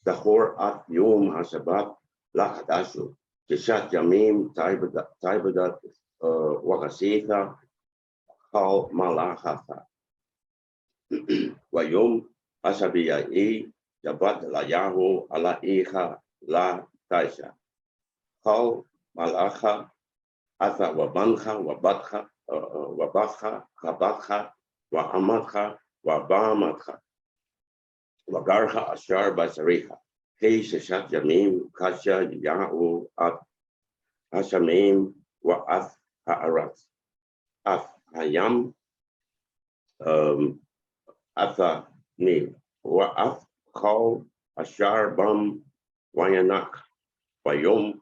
Zahor at yom hashabat lakadashu. Kishat yamim taibadat wakasita kal malachata. Wayom asabiyai jabat la yahu ala iha la taisha. Kal malacha asa wabancha wabatcha wabatcha kabatcha wa amatcha wa bamatcha wagarcha ashar basaricha. Hey sheshat yamim kasha yahu at hashamim wa af ha'arat. Af hayam Atha Nim wa Af Kal Ashar Bam Wayanak Bayom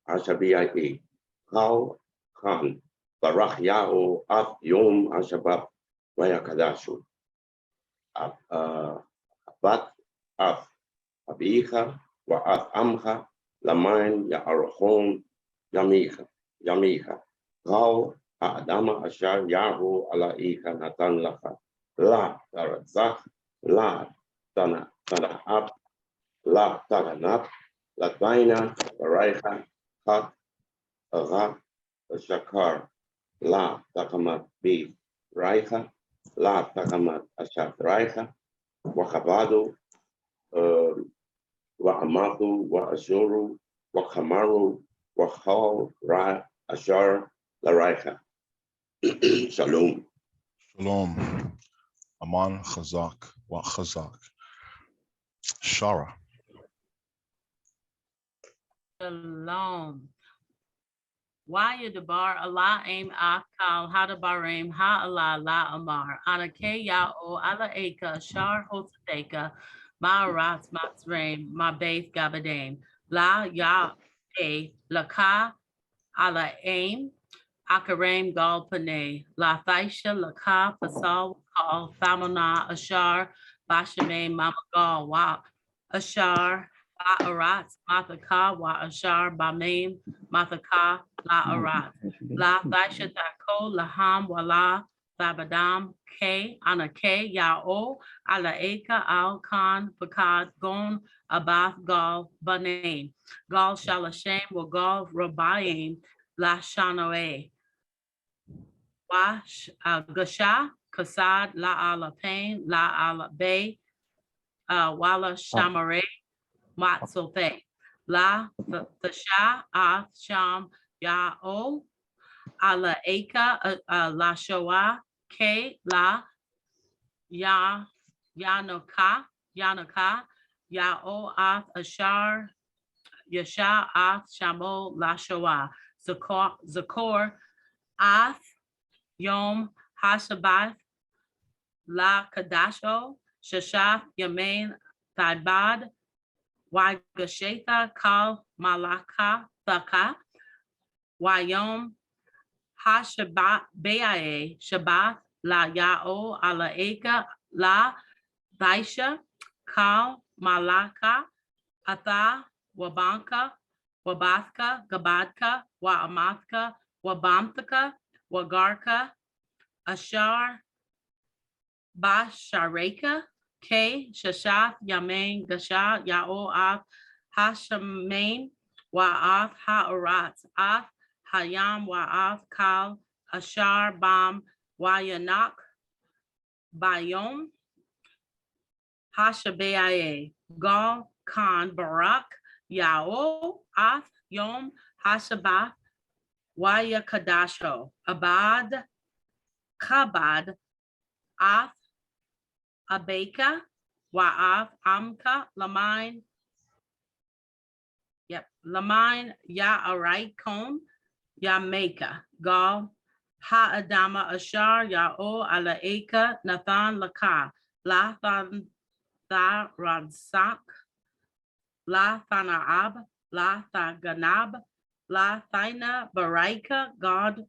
Hashabi Kal Khan Barach Yao Af Yom Hashabab Wayakadashu Bat Af Abicha wa Af Amcha Lamain Ya'archon Yamicha Kal Adama Ashar Yahu ala Ika Natan Lacha La Tarazach La Tanahab La Taranap La Taina Baraicha Hat Agha Shakar La Takamat Bi Raicha La Takamat Ashar Raicha Wakabadu Wa Amatu Wa Ashuru Wa Kamaru Wa Hal Ra Ashar La Raicha. Shalom. Shalom. Aman Chazak wa Chazak. Shara. Shalom. Waya debar Allah aim akal hadabarim ha Allah la amar anake ya o ala eka shar hoteka ma'arat matzreim ma beith gabadame la ya a laka ala aim Akarem gal pane la thaisha laka pasal kal famana ashar bashame mamagal wa ashar ba'arat mathaka wa ashar bamim mathaka la arat la thaisha tako laham wala babadam ke anake yao ala eka al khan pakad gon abath gal banem gal shalashem wa gal rabayim la shanoe Wash Gasha, Kasad, La Ala Pain, La Ala Bay, Wala Shamare, Matsote, La Thasha, Ah Sham, Ya O, Ala Eka, La Shoa, K, La, Ya, Yanoka, Ya O, Ath Ashar, Yasha, Ath Shamo, La Shoa, Zakor, Ath, Yom Hashabath La Kadasho Shashath Yamain Taibad Wagashetha Kal Malaka Thaka Wayom Hashabat Beae Shabath La Yao Ala Eka La Daisha Kal Malaka Atha Wabanka Wabathka Gabadka Waamathka Wabamthaka Wagarka, Ashar, Bashareka, K, Shashath, Yamain, Gasha, Yao, Af, Hashamain, Wa'af, Ha'arat, Af, Hayam, Wa'af, Kal, Ashar, Bam, Wayanak, Bayom, Hashabeaye, Gal, Khan, Barak, Yao, Af, Yom, Hashabath, Waya Kadasho, Abad, Kabad, Ath, Abeka, Wa'af, Amka, Lamain, Lamain, Ya'arai Kom, Yameka, Gal, Ha'adama Ashar, Ya'o, Alaeka, Nathan Laka, Lathan Tharansak, Lathanaab, Lathaganab, La Thaina Baraika, God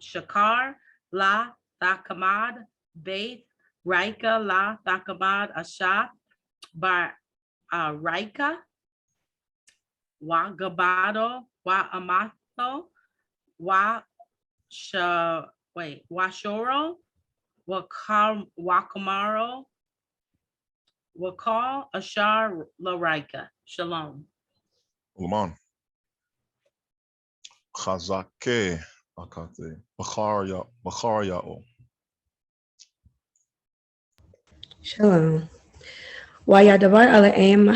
Shakar, La Thakamad, Beth, Raika, La Thakamad, Asha, Bar Raika, Wa Gabado, Wa Amato, Washoro, Wakamaro, Wakal, Ashar, Larika. Shalom. Lamad. Chazake akate. Bachar ya'o. Shalom. Wayadabar alaim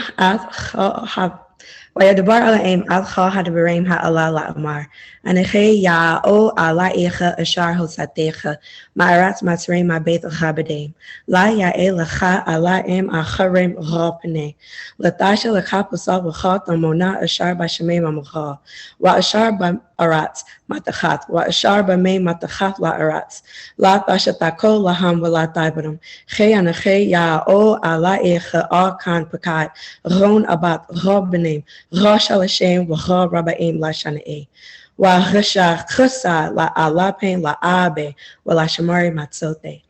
Wayadabar alaim adcha hadabarim ha'ala la'amar. Anache ya'o ala echa ashar hosatecha. Ma'arat matrim ma'beit chabadem. La ya'e lecha alaim acharim rapane. Latasha lecha pasal v'chat amona ashar b'shamei mamucha. Wa ashar ba'arat matachat. Wa ashar b'mei matachat la'arat. La tasha tako laham v'la taibadam. Che anache ya'o ala echa kan pakat. Ron abat robanim. Rosh Hashem v'cha rabbaim lashanae. Wa rasha chusa la alapein la abe wa la shamari matzote.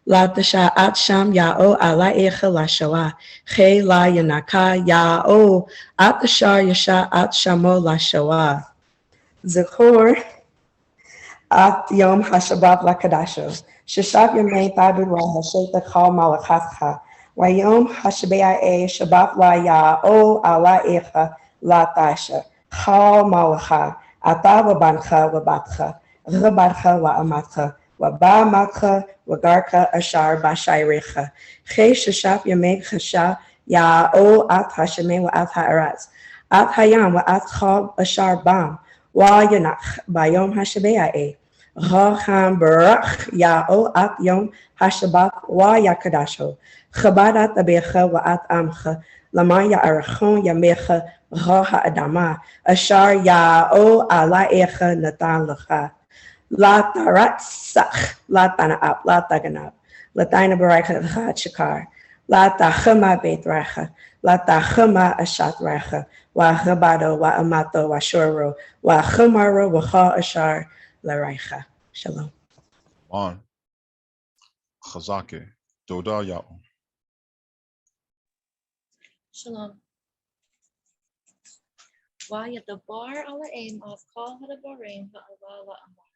La tasha at sham ya'o ala echa la shoah. Che la yanaka ya'o at tashar yasha at shamo la shoah. Zechor at yom hashabat la kadasho. Sheshav yamei tabid wa hasheta chal malachatcha. Wa yom hashabe'e shabat la ya'o ala echa la tasha. Chal malacha. Ata wa bancha wa batcha. Rabatcha wa amatcha. Wa ba matcha wa garka ashar bashayrecha. Che sheshav yamei chasha ya'o at hashamei wa at ha'aratz. At hayam wa at chal ashar bam. Wa yanach bayom hashabe'e. Racham barach ya'o at yom hashabat wa yakadasho. Chabadat abecha wa at amcha. Lama ya'arachon yamecha ra ha'adama. Ashar ya'o ala echa natan lecha. La tarat sach. La tana'ap. La taganab. La taina baraka chat shakar. La tachama beit racha. La tachama ashat racha. Wa chabado wa amato wa shoro. Wa chamaro wa cha ashar. Laraicha. Shalom. On. Chazake. Doda ya'o. Shalom. Wayadabar alaim of kol hadabarim ha'ala la'amar.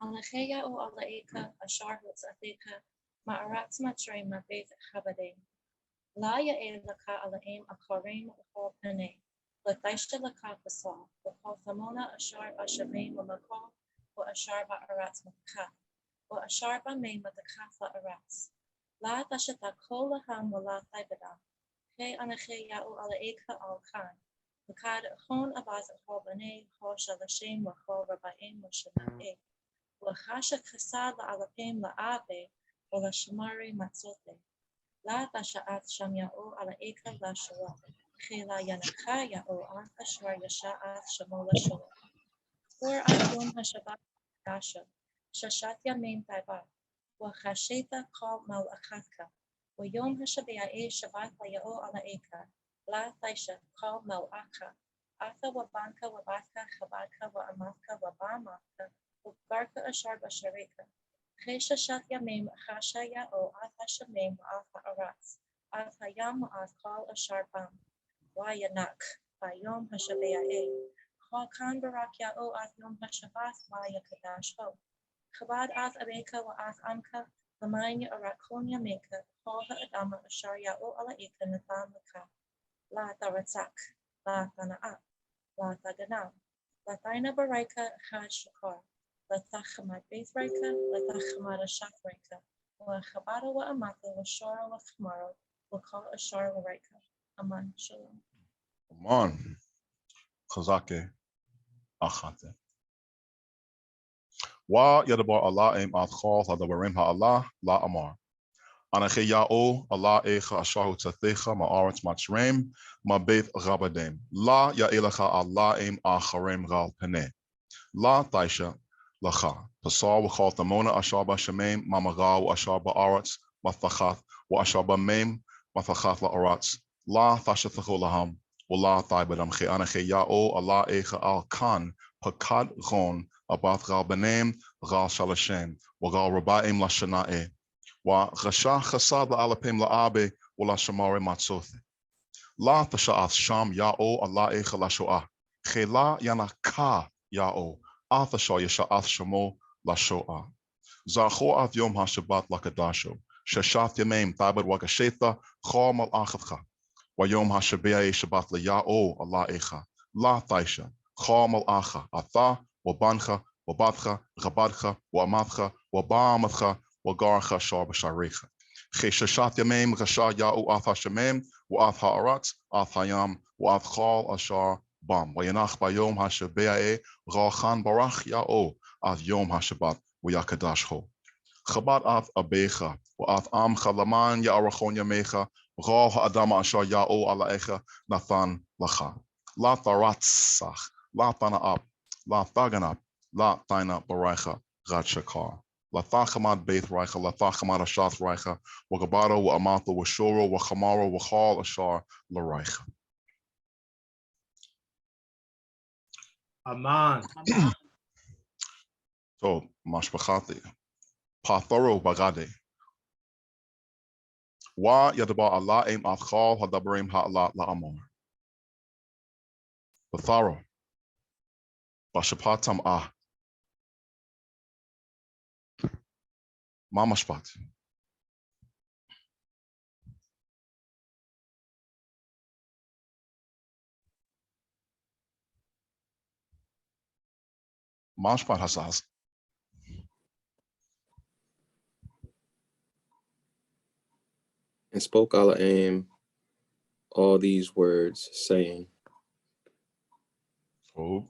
Alacheya o alaika ashar hutzatheka ma'aratz matrim ma'beit chabadem. La ya'e laka alaim akarim l'chol panei. L'taisha laka pasal. L'chol thamona ashar b'shavim l'makol وأشار بأرات متكا وأشار بمي متكافة أرات لا تشتا كلهم ولا طيبدا خي أنا خي يأو على إيكا أو كان وكاد أخون أباز أخو بني خوش لشيم وخو ربعين وشنائي وخاشا كساد على بيم لآبي ولشماري متزوتي لا تشاءت شم يأو على إيكا لا شوا خي لا ينكا يأو عن أشار يشاءت شمو لشوا For Yom HaShabbat Dasha, Shashat Yamin Taiba, Wa Chasheta Kal Mal Achatka, Wa Yom HaShabbat Shabbat Layao Ala Eka, La Taisha Kal Mal Aka, Aka Wa Banka Wa Batka Chabaka Wa Amatka Wa Bamaka, Wa Garka Ashar Bashareka, Che Shashat Yamin Chasha Yao At Hashamim Wa Aka Aratz, At Hayam Wa At Kal Ashar Bam, Wa Yanak, Ba Yom HaShabbat Khan Barak Ya'o at Yom HaShabbat Maya Kadash Ho. Chabad at Abeka wa at Amka, Lamanya Arakonia Meka, Hol Ha'adama Ashar Ya'o ala Eka Nathan Laka. La Taratzak, La Tana'at, La Taganam, La Taina Baraika Chad Shakar, La Tachamad Beit Raika, La Tachamad Ashat Raika, Wa Chabada wa Amaka wa Shara wa Chamaro, wa Kal Ashar wa Raika. Aman Shalom. Aman. Chazake. Achate. Wa yadabar Allah aim at chol hadabarim ha'Allah la amar. Anache ya'o Allah echa ashahu tzathecha ma'aretz matzreim ma'beit rabadem. La ya'elecha Allah aim acharem gal peneh. La taisha lacha. Pasal v'chol tamona ashar b'shamim ma'magal ashar ba'aretz mathachat wa ashar b'meim mathachat la'aretz. La tasha tachol laham. Wala taibadam che anache ya'o Allah echa al kan pakad ron abat gal benem gal shalashem wa gal rabaim lashana'e wa rasha chasad la'alapim la'abe wa lashamare matzothe la tasha'at sham ya'o Allah echa lasho'ah che la yanaka ya'o Atha Shah Yasha Ath Shamo La Shoah. Zacho Ath Yom HaShabbat Lakadasho. Shashat Yamim Tabad Wakasheta Chom Al Achatcha. Wayom HaShabea Shabbat Liyao Allah Echa. La Taisha. Chom Al Acha. Atha Wabancha Wabatcha Rabadcha Wamatcha Wabamatcha Wagarcha Shar Basharecha. Shashat Yamim Rasha Ya'u Ath HaShamim Wa'ath Ha'aratz Ath Hayam Wa'ath Chal Ashar Bam. Wayanach Bayom HaShabea Rachan Barach Ya'o Ath Yom HaShabbat Wayakadash Ho. Chabad Ath Abecha Wa'ath Amcha Laman Ya'arachon Yamecha Ra Ha'adama Ashar Ya'o Ala Echa Nathan Lacha. La Taratzach La Tana'ab La Taganab La Taina Barecha Rad Shakar. La Tachamad Beit Reicha La Tachamad Ashath Reicha Wagabaro Wa'amato Washoro Wachamaro Wachal Ashar La Reicha. Aman. So Mashpachati Pathoro Bagade. Wa Yadaba Allah Aim Athchal Hadabarim Ha'ala La'amor. Patharo Bashapatam Ah. Mamashpat. Mashpat Hasaz. And spoke Elohim all these words, saying, So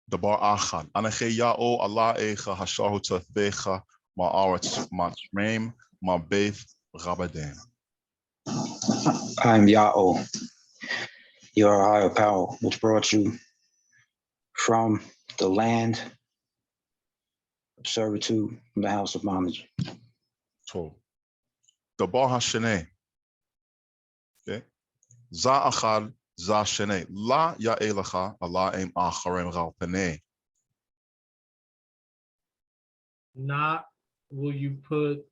Dabar Achad. Anache Ya'o Allah Echa Hashahu Tathecha Ma'aretz Matreim Ma'beth Rabadem. I am Yahweh, your higher power, which brought you from the land of servitude, from the house of bondage. So Dabar Hashene. Okay. Za Achad Za Shene. La Ya'elecha Allah Aim Acharem Ral Peneh. Not will you put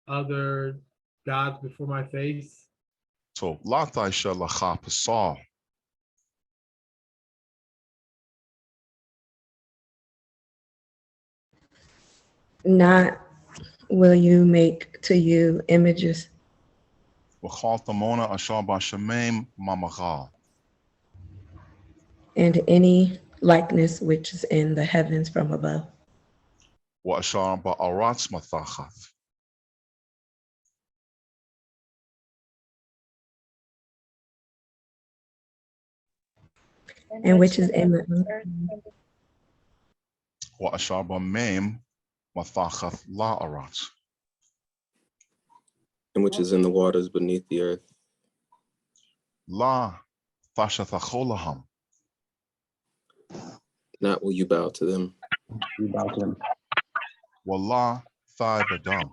other gods before my face. So La Taisha Lacha Pasal. Not will you make to you images. Wachal Tamona Ashar Bashamim Mamachal. And any likeness which is in the heavens from above. Wa Ashar Ba'aratz Mathachat. And which is in the earth and the Wa Ashar Ba'Mem Mathachat La Aratz. and which is in the waters beneath the earth. La Tashathacholaham. Not will you bow to them. You bow to them. Wallah Thai Badam.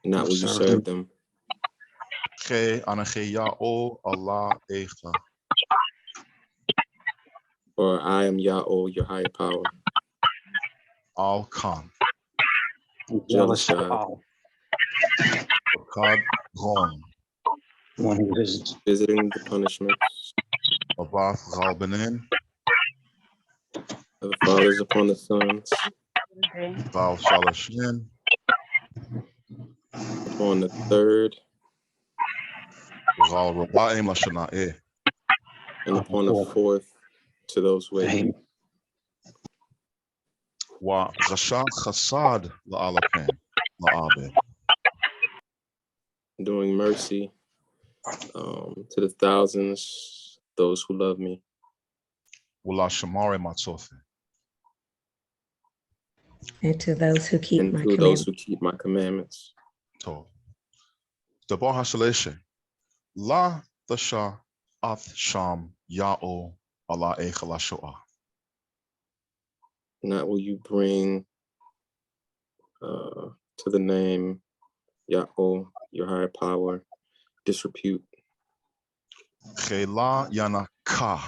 Not will you serve them. Che Anache Ya'o Allah Echa. For I am Yahweh, your higher power. Al Khan. Jealous God. Kad Ron. One who visits. Visiting the punishments Abath Galbanin. of the fathers upon the sons, Val Shalashin. upon the third, Gal Rabaim Lashanae. and upon the fourth to those waiting. Wa Rashat Chasad La'alapen La'abe. Doing mercy to the thousands, those who love me. Wula Shamari Matsofe. And to those who keep And my to commandments. those who keep my commandments. To. Dabar Hashaleshe. La Tasha Ath Sham Ya'o Allah Echala Shoah. Not will you bring to the name Yahweh, your higher power, disrepute. Chela Yanaka.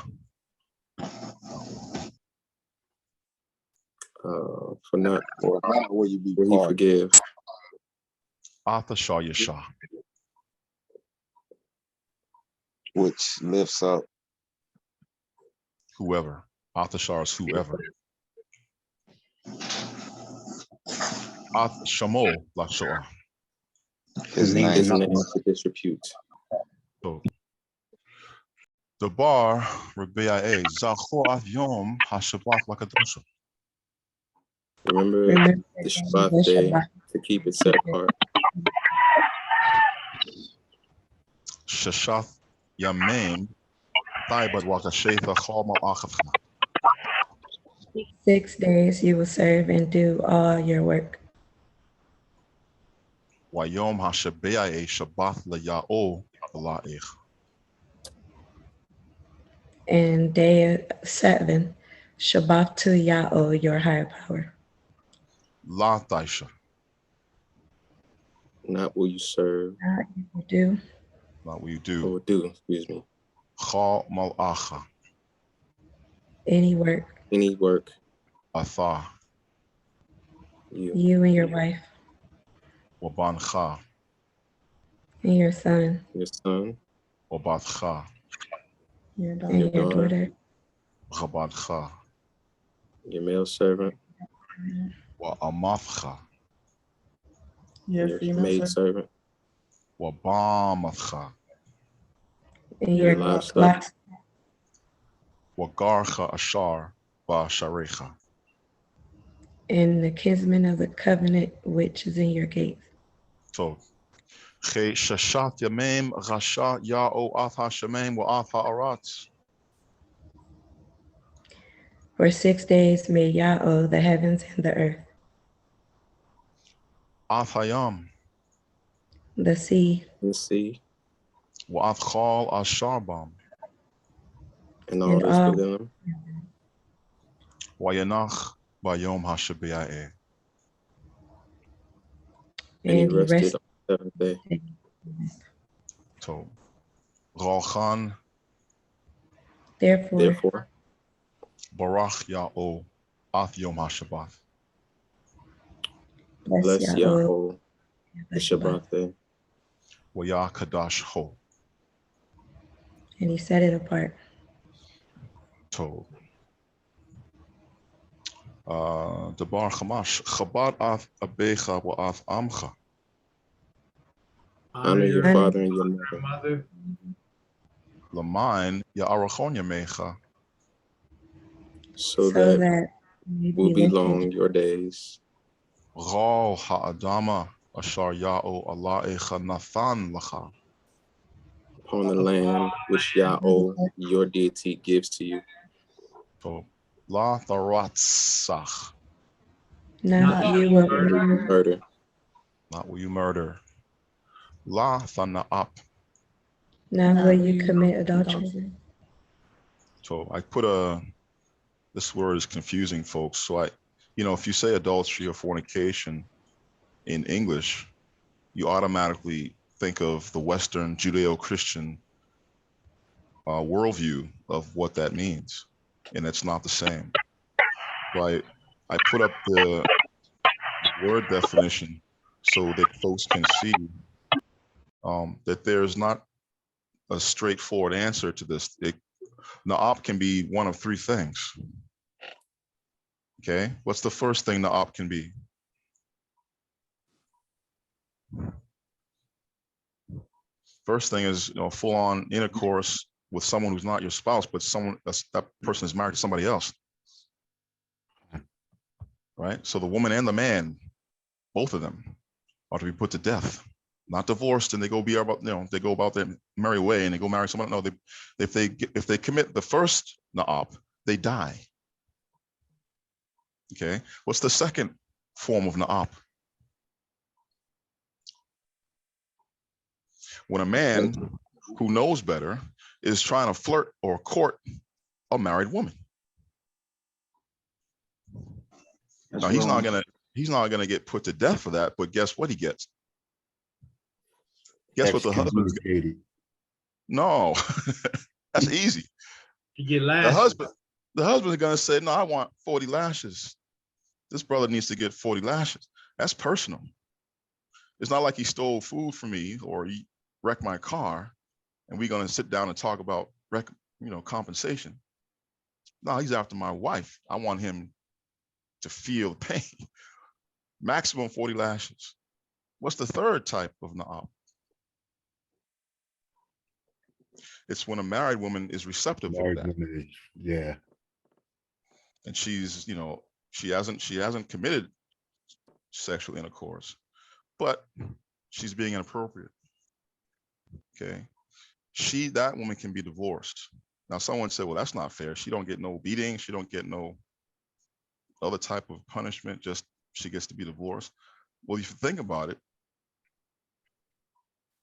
For not will you be will he forgive. Atha Shah Yasha. which lifts up whoever. Athashar is whoever. Ath Shamo Lashoah. his name for disrepute. So the bar Rabbi'ah Zachoath Yom HaShabbat Lakadosha. Remember the Shabbat day to keep it set apart. Shashath Yamim Taibad Wakashetha Chomal Achavcha. 6 days you will serve and do all your work. Wayom HaShabbe'ah Shabbat Laya'o La'ech. And day 7, Shabath to Ya'o, your higher power. La Taisha. Not will you serve. Not you will do. Not will you do. Or do, excuse me. Cha Mal'acha. Any work. Any work. Atha. You and your wife. Wabancha. And your son. Your son. Wabatcha. And your daughter. Chabadcha. Your male servant. Wa Amatcha. Your maid servant. Wa Bamatcha. And your livestock. Wa Garcha Ashar Ba Sharecha. And the kinsman of the covenant which is in your gates. So, Che Shashat Yamim Rasha Ya'o Ath HaShemeim Wa Ath HaAratz. For 6 days made Ya'o the heavens and the earth. Ath Hayam. The sea. The sea. Wa Ath Chal Ashar Bam. And all that's within them. Wa Yanach Bayom HaShabbe'ah. And he rested on the 7th day. So, Ralchan. Therefore. Barach Ya'o Ath Yom HaShabbat. Bless Ya'o the Shabbat day. Wa Ya Kadash Ho. And he set it apart. So, the Bar Chamash, Chabad Ath Abecha Wa Ath Amcha. Honor your father and your mother. Lamine Ya'arachon Yamecha. So that will be long your days. Gal Ha'adama Ashar Ya'o Allah Echa Nathan Lacha. Upon the land which Ya'o, your deity, gives to you. So, La Tharatzach. Not you will murder. Not will you murder. La Thana'ap. Not will you commit adultery. So I put this word is confusing, folks. So if you say adultery or fornication in English, you automatically think of the Western Judeo-Christian worldview of what that means. And it's not the same. So I put up the word definition so that folks can see that there's not a straightforward answer to this. Na'ap can be one of 3 things. Okay, what's the first thing Na'ap can be? First thing is full-on intercourse with someone who's not your spouse, but that person is married to somebody else. Right? So the woman and the man, both of them, are to be put to death. Not divorced and they go about their merry way and they go marry someone. No, if they commit the first Na'ap, they die. Okay, what's the second form of Na'ap? When a man who knows better is trying to flirt or court a married woman. Now he's not gonna get put to death for that, but guess what he gets? Guess what the husband's getting? No, that's easy. You get lashes. The husband is gonna say, no, I want 40 lashes. This brother needs to get 40 lashes. That's personal. It's not like he stole food from me or he wrecked my car. and we're going to sit down and talk about compensation. No, he's after my wife. I want him to feel the pain. Maximum 40 lashes. What's the third type of na'ab? It's when a married woman is receptive of that. Yeah. And she's, she hasn't committed sexual intercourse, but she's being inappropriate. Okay. That woman can be divorced. Now someone said, well, that's not fair. She don't get no beating. She don't get no other type of punishment. Just she gets to be divorced. Well, if you think about it,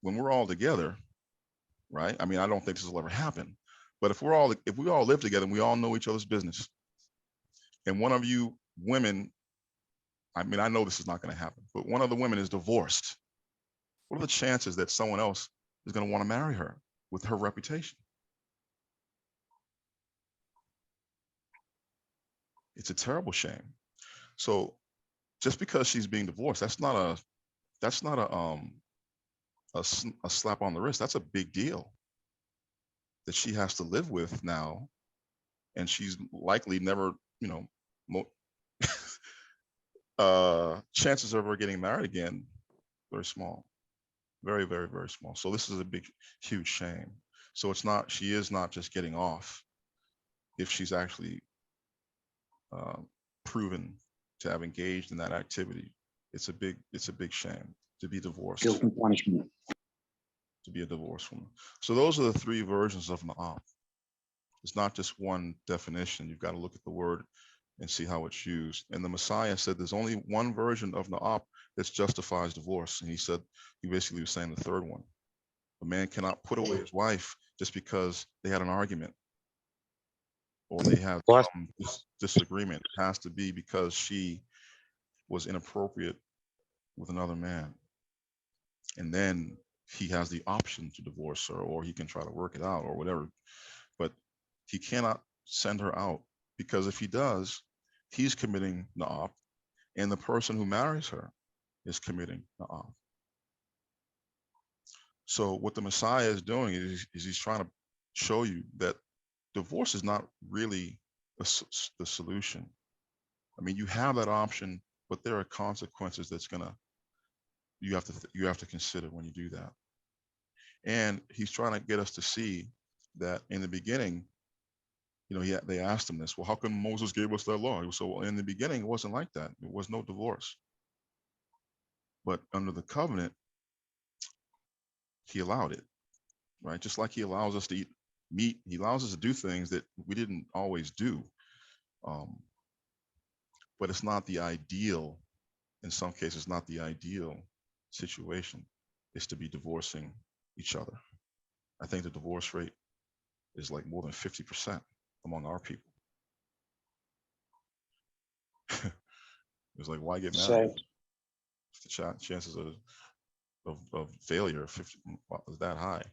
when we're all together, right? I mean, I don't think this will ever happen, but if we all live together and we all know each other's business, and one of you women, I mean, I know this is not going to happen, but one of the women is divorced, what are the chances that someone else is going to want to marry her with her reputation? It's a terrible shame. So just because she's being divorced, that's not a slap on the wrist. That's a big deal that she has to live with now, and she's likely never, chances of her getting married again, very small, very, very, very small. So this is a big, huge shame. So she is not just getting off if she's actually proven to have engaged in that activity. It's a big shame to be divorced. Guilt and punishment. To be a divorced woman. So those are the three versions of na'ab. It's not just one definition. You've got to look at the word and see how it's used. And the Messiah said there's only one version of na'ab that justifies divorce. And he basically was saying the third one. A man cannot put away his wife just because they had an argument or they have some disagreement. It has to be because she was inappropriate with another man. And then he has the option to divorce her, or he can try to work it out or whatever. But he cannot send her out, because if he does, he's committing na'ab, and the person who marries her is committing na'ab. So what the Messiah is doing is he's trying to show you that divorce is not really the solution. I mean, you have that option, but there are consequences you have to consider when you do that. And he's trying to get us to see that in the beginning, they asked him this, well, how come Moses gave us that law? So well, in the beginning, it wasn't like that. There was no divorce. But under the covenant, he allowed it, right? Just like he allows us to eat meat, he allows us to do things that we didn't always do. But it's not the ideal, in some cases, not the ideal situation is to be divorcing each other. I think the divorce rate is like more than 50% among our people. It's like, why get married? The chances of failure is that high.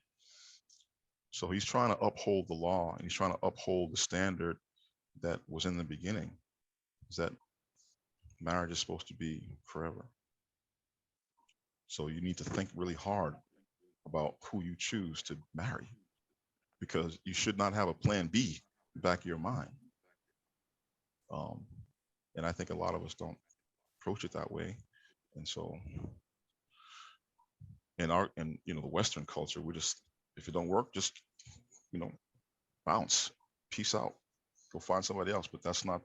So he's trying to uphold the law, and he's trying to uphold the standard that was in the beginning, is that marriage is supposed to be forever. So you need to think really hard about who you choose to marry, because you should not have a plan B in the back of your mind. And I think a lot of us don't approach it that way. And so in the Western culture, we just, if it don't work, just, bounce, peace out, go find somebody else. But that's not,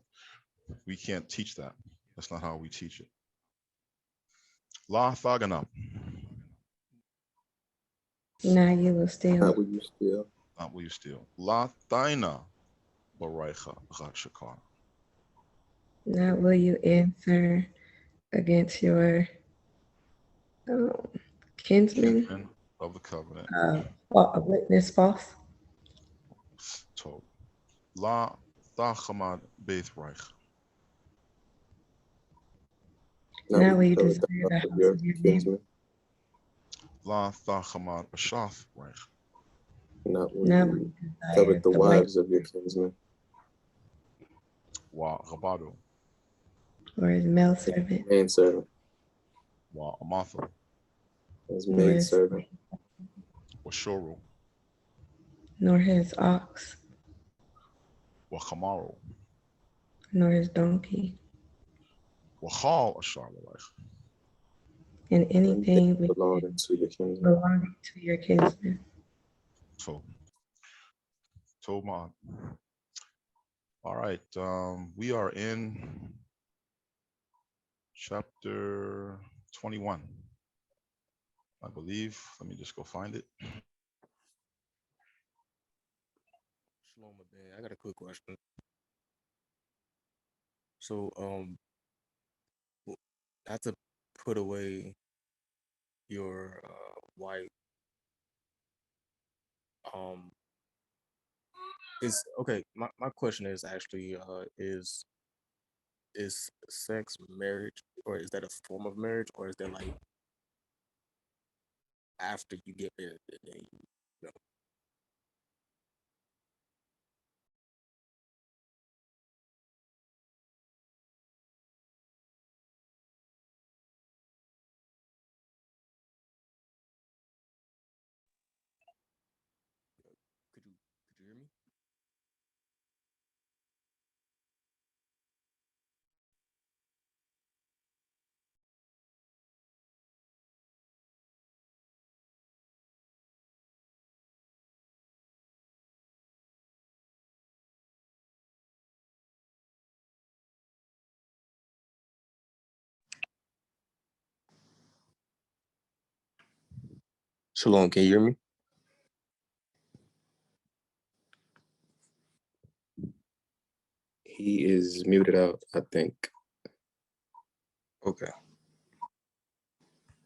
we can't teach that. That's not how we teach it. La thagana. Now you will steal. Not will you steal. Not will you steal. La taina baraicha shakar. Not will you answer against your kinsman of the covenant. A witness false. Told. La tachamad beit reich. Now will you desire the house of your kinsman? La tachamad ashath reich. Not will you covet the wives of your kinsmen. Wa rabado. Or his male servant. Manservant. Wa amatha. His maidservant. Wa shoro. nor his ox, Wachamaru. nor his donkey, Wachal ashar l'lecha. and anything belonging to your kinsman. belonging to your kinsman. So, Tomad. All right, we are in chapter 21, I believe. Let me just go find it. Shalom, man. I got a quick question. So, not to put away your wife. Is okay. My question is actually is sex marriage, or is that a form of marriage, or is that like after you get married, and then you know? Could you hear me? Shalom, can you hear me? He is muted out, I think. Okay. I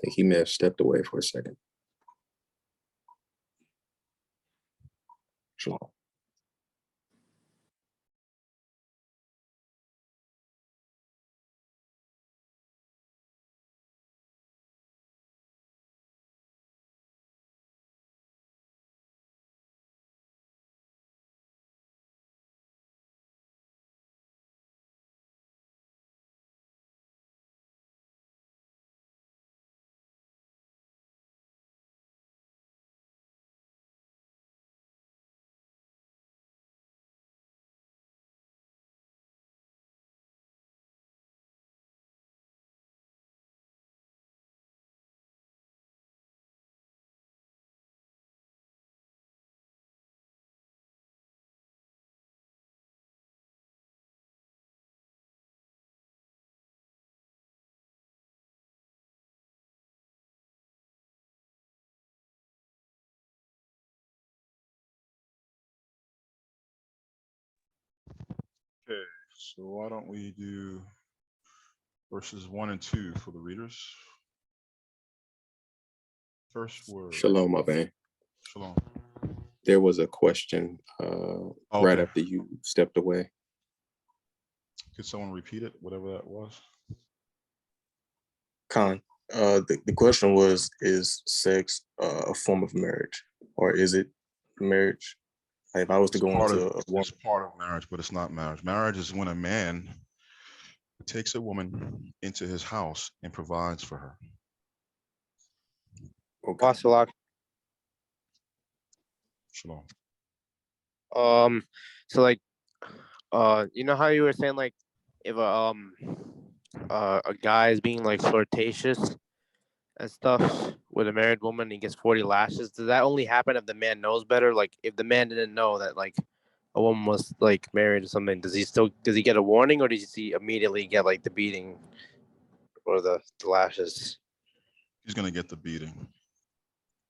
think he may have stepped away for a second. Shalom. Okay, so why don't we do verses 1 and 2 for the readers? First word. Shalom, my man. Shalom. There was a question right Okay. after you stepped away. Could someone repeat it, whatever that was? Khan, the question was, is sex a form of marriage, or is it marriage? Like, if I was to go into a woman, It's part of marriage, but it's not marriage. Marriage is when a man takes a woman into his house and provides for her. Okay. Shalom. So like, you know how you were saying like, if a guy is being like flirtatious and stuff with a married woman, he gets 40 lashes. Does that only happen if the man knows better? Like, if the man didn't know that like a woman was like married or something, does he get a warning, or does he immediately get like the beating or the lashes? He's gonna get the beating.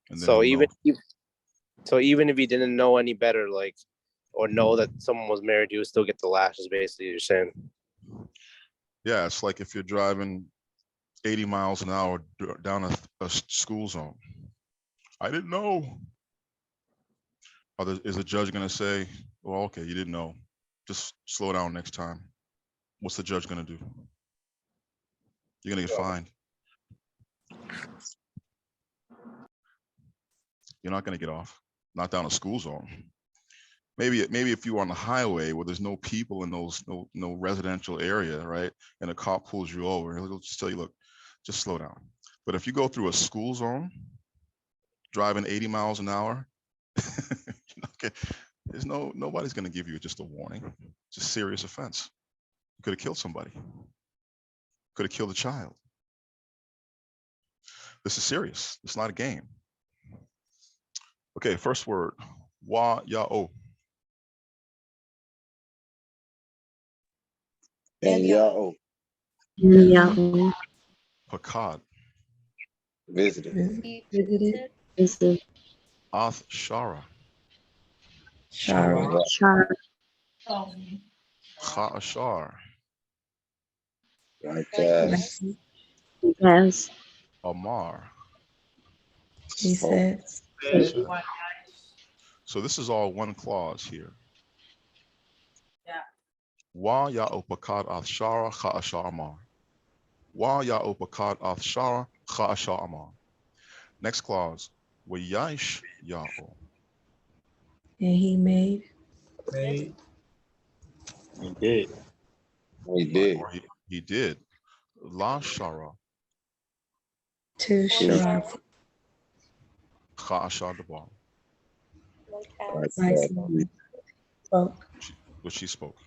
And then So he'll know. even if he didn't know any better, like, or know that someone was married, he would still get the lashes. Basically, you're saying. Yeah, it's like if you're driving 80 miles an hour down a school zone. I didn't know. Is the judge going to say, well, okay, you didn't know. Just slow down next time. What's the judge going to do? You're going to get fined. You're not going to get off. Not down a school zone. Maybe if you're on the highway where there's no people in those no residential area, right? And a cop pulls you over, he'll just tell you, look, just slow down. But if you go through a school zone, driving 80 miles an hour, you're not Okay, nobody's going to give you just a warning. It's a serious offense. You could have killed somebody. Could have killed a child. This is serious. It's not a game. Okay, first word, wa ya o. Ya'o. Pakad. Visited. Visited. Ath Shara. Shara. Kha'ashar. Right. Yes. Amar. He said. So this is all one clause here. Wa ya opakad ath shara kha'ashar amar. Wa ya opakad ath shara kha'ashar amar. Next clause. Wa yaish ya'o. And he made. Made. He did. He did. Or he did. La shara. To Shara. Kha'ashar dabar. Spoke. Which she spoke.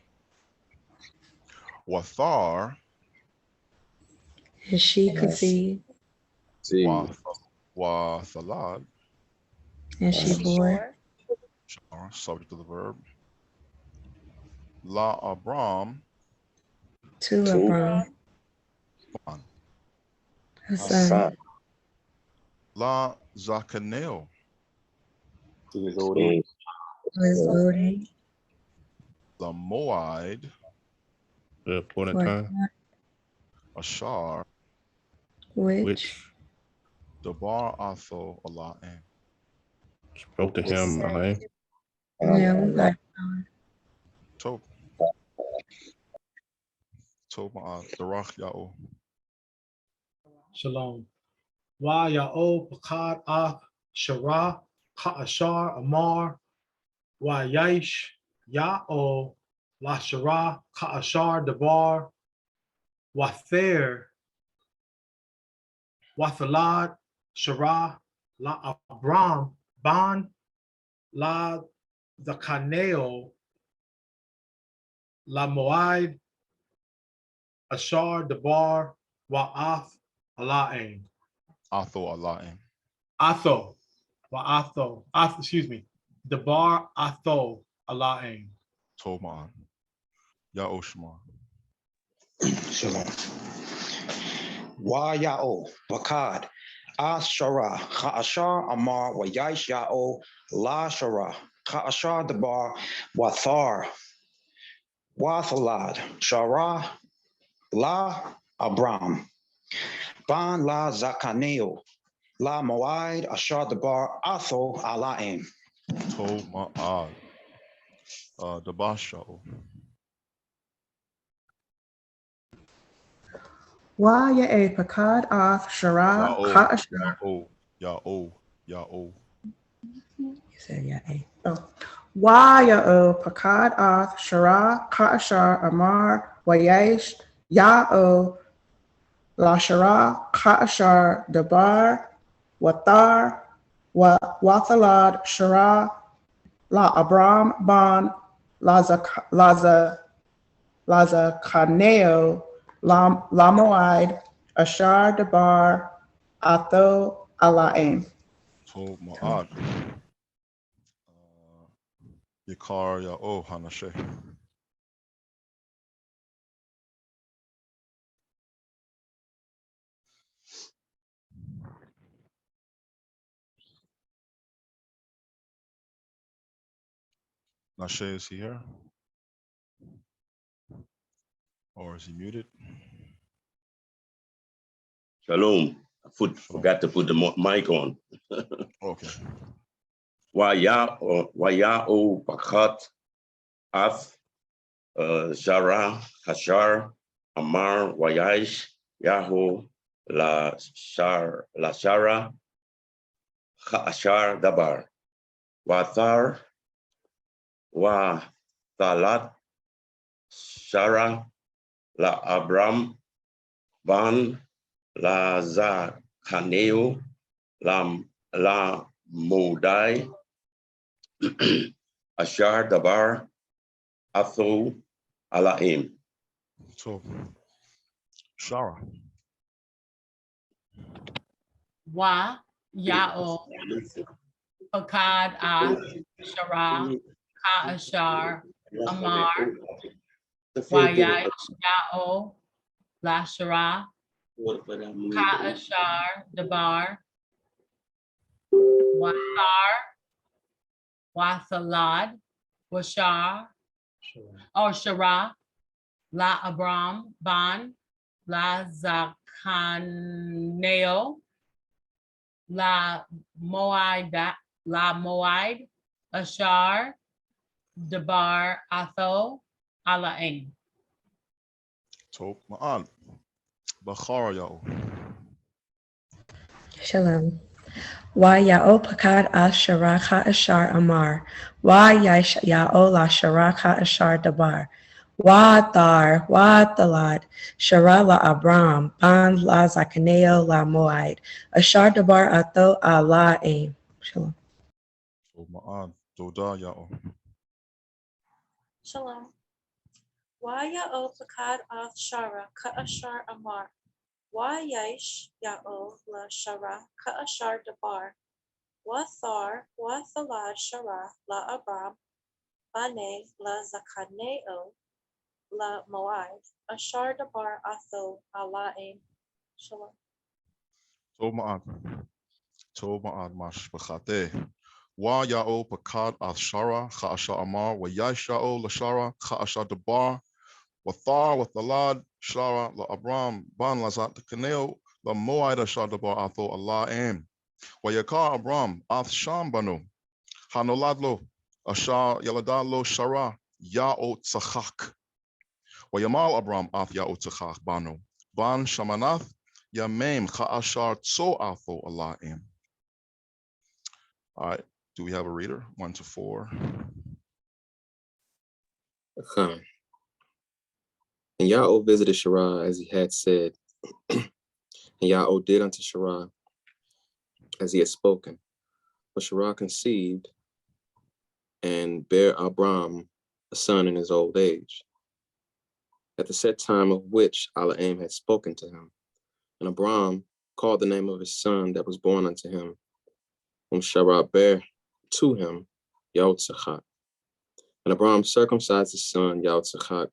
Wathar. And she conceived. Wa thalad. And she bore. Subject to the verb. La Abram. To Abram. Her son. La Zakaneo. To his old age. His old age. La Moide. The appointed time. Ashar. Which. Dabar Atho Ala'im. Spoke to him, Alain. Yeah, we got Tob. Tob Darach Ya'o. Shalom. Wa Ya'o Pakad Af Shara Ka'ashar Amar Wa Yaish Ya'o La Shara Ka'ashar Dabar Wather Wathalad Shara La Abram Ban La Zakaneo La Moide Ashar Dabar Wa'ath Ala'im. Atho Ala'im. Atho. Wa'atho. Excuse me. Dabar Atho Ala'im. Tob Ma'an. Ya'o Shema. Shalom. Wa ya'o, Bakad, Ashara, Kha'ashar, Amar, Wa Yaish ya'o, La Shara, Kha'ashar Dabar, Wathar, Wathalad, Shara, La Abram, Ban La Zakaneo, La Moide, Ashar Dabar, Atho Alaim. Tob Ma'ad. Dabashao. Wa ya'e pakad ath shara ka'ashar. Ya'o. You said ya'e. Oh. Wa ya'o pakad ath shara ka'ashar amar wa ya'ish ya'o la shara ka'ashar dabar wathar wa wathalad shara la abram ban laza kaneo la moide ashar dabar atho alaim. Tob Ma'ad. Yakar Ya'o Hanashe. Nashe, is he here? Or is he muted? Shalom. Forgot to put the mic on. Okay. Waya'o Bakat Ath Shara Hashar Amar Wayash Yahu La Shara Hashar Dabar Wathar Wa Thalat Shara La Abram Ban La Zakaneo La Modai Ashar Dabar Athu Alaim. So, Shara. Wa Ya'o Fakad Ath Shara Ka Ashar Amar Wa Ya'o La Shara Ka Ashar Dabar Wathar Wathalad Washar or Shara La Abram Ban La Zakaneo La Moide Ashar Dabar Atho Alain. So, Ma'an. Bachara Ya'o. Shalom. Wa ya'o pakad al sharaka ashar amar. Wa yash ya'o la sharaka ashar dabar. Wa thar, wa thalad, shara la abram, ban la zakaneo la moed. Ashar dabar atho ala aim. Shalom. So, Ma'an. Doda Ya'o. Shalom. Wa ya'o pakad al shara ka'ashar amar. Wa yaish ya'o la shara ka'ashar dabar. Wa thar wa thalad shara la abram. Bane la zakaneo la moed. Ashar dabar atho alaim. Shalom. So, Ma'an. So, Ma'an Mash Bachate. Wa Ya'o Pakad Al Shara Cha'asha Amar Wa Yash Ya'o La Shara Cha'asha Dabar Wa Thar Wa Thalad Shara La Abram Ban Lazat Kaneo La Moed Ashar Dabar Atho Allah Am Wa Yakar Abram Ath Sham Banu Hanoladlo Ashar Yaladalo Shara Ya'o Tzachak Wa Yamal Abram Ath Ya'o Tzachak Banu Ban Shamanath Yamem Cha'ashar Tso Atho Allah Am. All right. Do we have a reader? 1 to 4. And Ya'o visited Shara as he had said, and Ya'o did unto Shara as he had spoken. But Shara conceived and bare Abram a son in his old age, at the set time of which Alaim had spoken to him. And Abram called the name of his son that was born unto him, whom Shara bare to him, Yahutzachak. And Abram circumcised his son, Yahutzachak,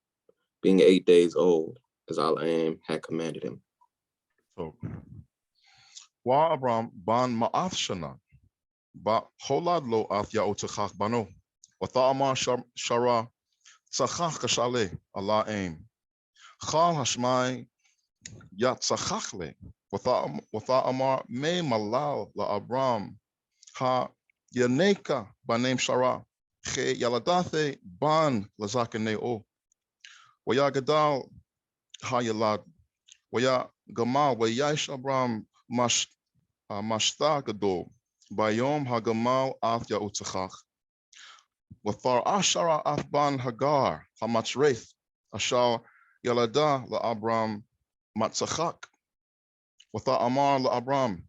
being 8 days old, as Alaim had commanded him. So, Wa Abram ban Ma'ath Shana, Ba Holad lo Ath Yahutzachak Bano, Wa Ta'amar Shara, Tzachach Kashale, Allah Aim. Chal Hashmai Yatzachach le, Wa Ta'amar Me Malal la Abram, Ha Yaneka Banem Shara, Che Yaladate Ban Lazakaneo, Wa Yagadal Ha Yalad, Waya Gamal, Wayash Abram Mashta Gadol, Bayom Hagamal Ath Yautzachach, Wathar Ashara Athban Hagar, Hamatzreth, Ashar Yalada La Abram Matzachak, Wathar Amar La Abram,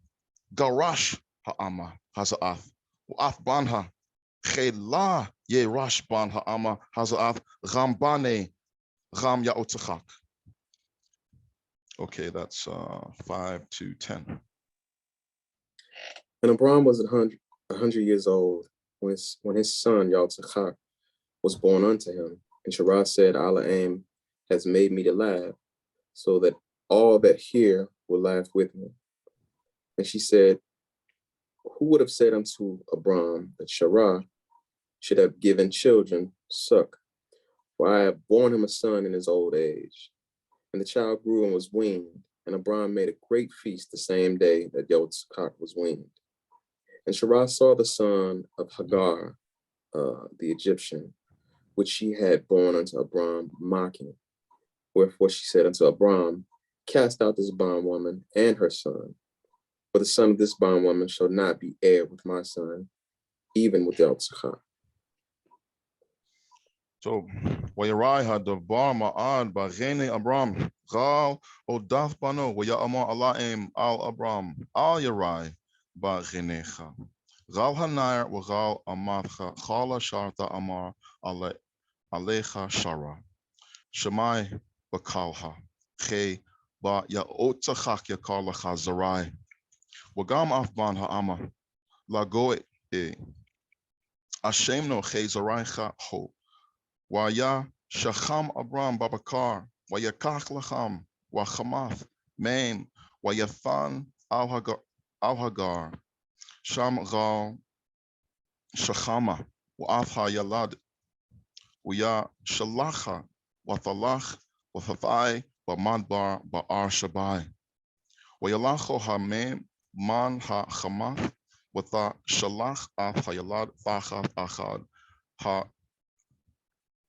Garash Ha'ama Hazaath, Athbanha, Chela Ye Rashban Ha'ama Hazaath, Rambane Ram Yautzachak. Okay, that's 5 to 10. And Abram was 100 years old when his son Yahutzachak was born unto him. And Shara said, Alaim has made me to laugh, so that all that hear will laugh with me. And she said, who would have said unto Abram that Shara should have given children suck? For I have borne him a son in his old age. And the child grew and was weaned, and Abram made a great feast the same day that Yahutzachak was weaned. And Shara saw the son of Hagar, the Egyptian, which she had borne unto Abram, mocking. Wherefore she said unto Abram, cast out this bondwoman and her son, for the son of this bondwoman shall not be heir with my son, even with Yahutzachak. So, Wayarai had the bar ma'ad bagene Abram, Gal Odath Bano, Waya Amar Alaim al Abram, al Yarai bagenecha. Gal Hanair Wagal Amadcha Khala Sharta Amar Alecha Shara. Shemai Bakalha. Che Ba Ya Otsachak Yakalacha Zarai. Wagam Afban Ha'ama. Lagoe E. Ashem no Che Zaraicha Ho. Waya Shacham Abram Babakar. Wayakach Lacham. Wachamath. Maim. Wayathan Al Hagar. Sham Gal Shachama. Wa'afha Yalad. Waya Shalacha. Wathalach. Wathathai. Bamadbar Ba'ar Shabai. Wayalacho Hamem Man Ha-Chamath. Watha Shalach Af Hayalad Thachaf Achad.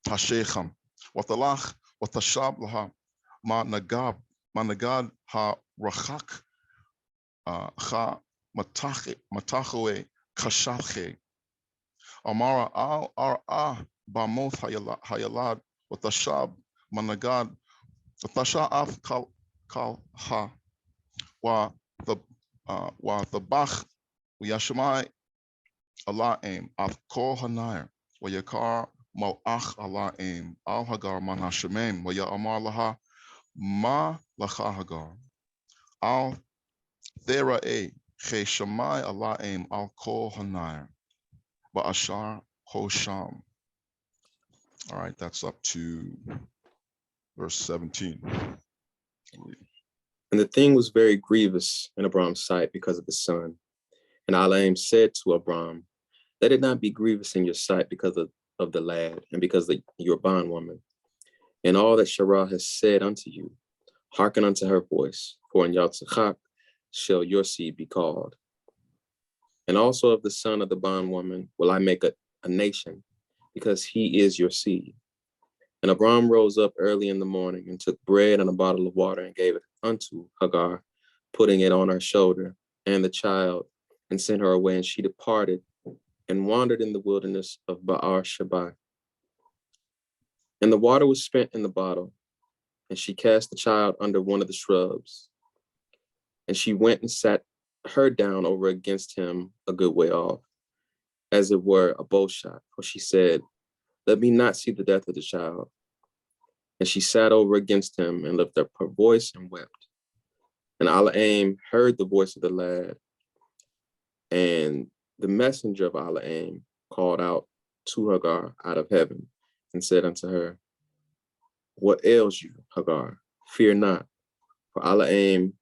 Ha-Shecham. Wathalach. Wathashab Laha. Managad Ha-Rachak. Ha Matachoe Kashache. Amara Al Ar'a Bamoth Hayalad Wathashab Managad Wathasha Af Kal Ha Wa the Bach Yashmai Allah Aim Af Kol Hanair Wa Yakar Mo'ach Allah Aim Al Hagar Man Hashemem Wa Ya Amar Laha Ma Lacha Hagar Al Thera A Che Shemai Allah Aim Al Kol Hanair Ba'ashar Hosham. All right, that's up to verse 17. And the thing was very grievous in Abram's sight because of his son. And Alaim said to Abram, let it not be grievous in your sight because of the lad and because of your bondwoman. And all that Sarah has said unto you, hearken unto her voice, for in Yatzachak shall your seed be called. And also of the son of the bondwoman will I make a nation, because he is your seed. And Abram rose up early in the morning and took bread and a bottle of water and gave it unto Hagar, putting it on her shoulder and the child, and sent her away. And she departed and wandered in the wilderness of Ba'ar Shabai. And the water was spent in the bottle, and she cast the child under one of the shrubs. And she went and sat her down over against him a good way off, as it were a bow shot. For she said, let me not see the death of the child. And she sat over against him and lifted up her voice and wept. And Alaim heard the voice of the lad. And the messenger of Alaim called out to Hagar out of heaven and said unto her, what ails you, Hagar? Fear not, for Alaim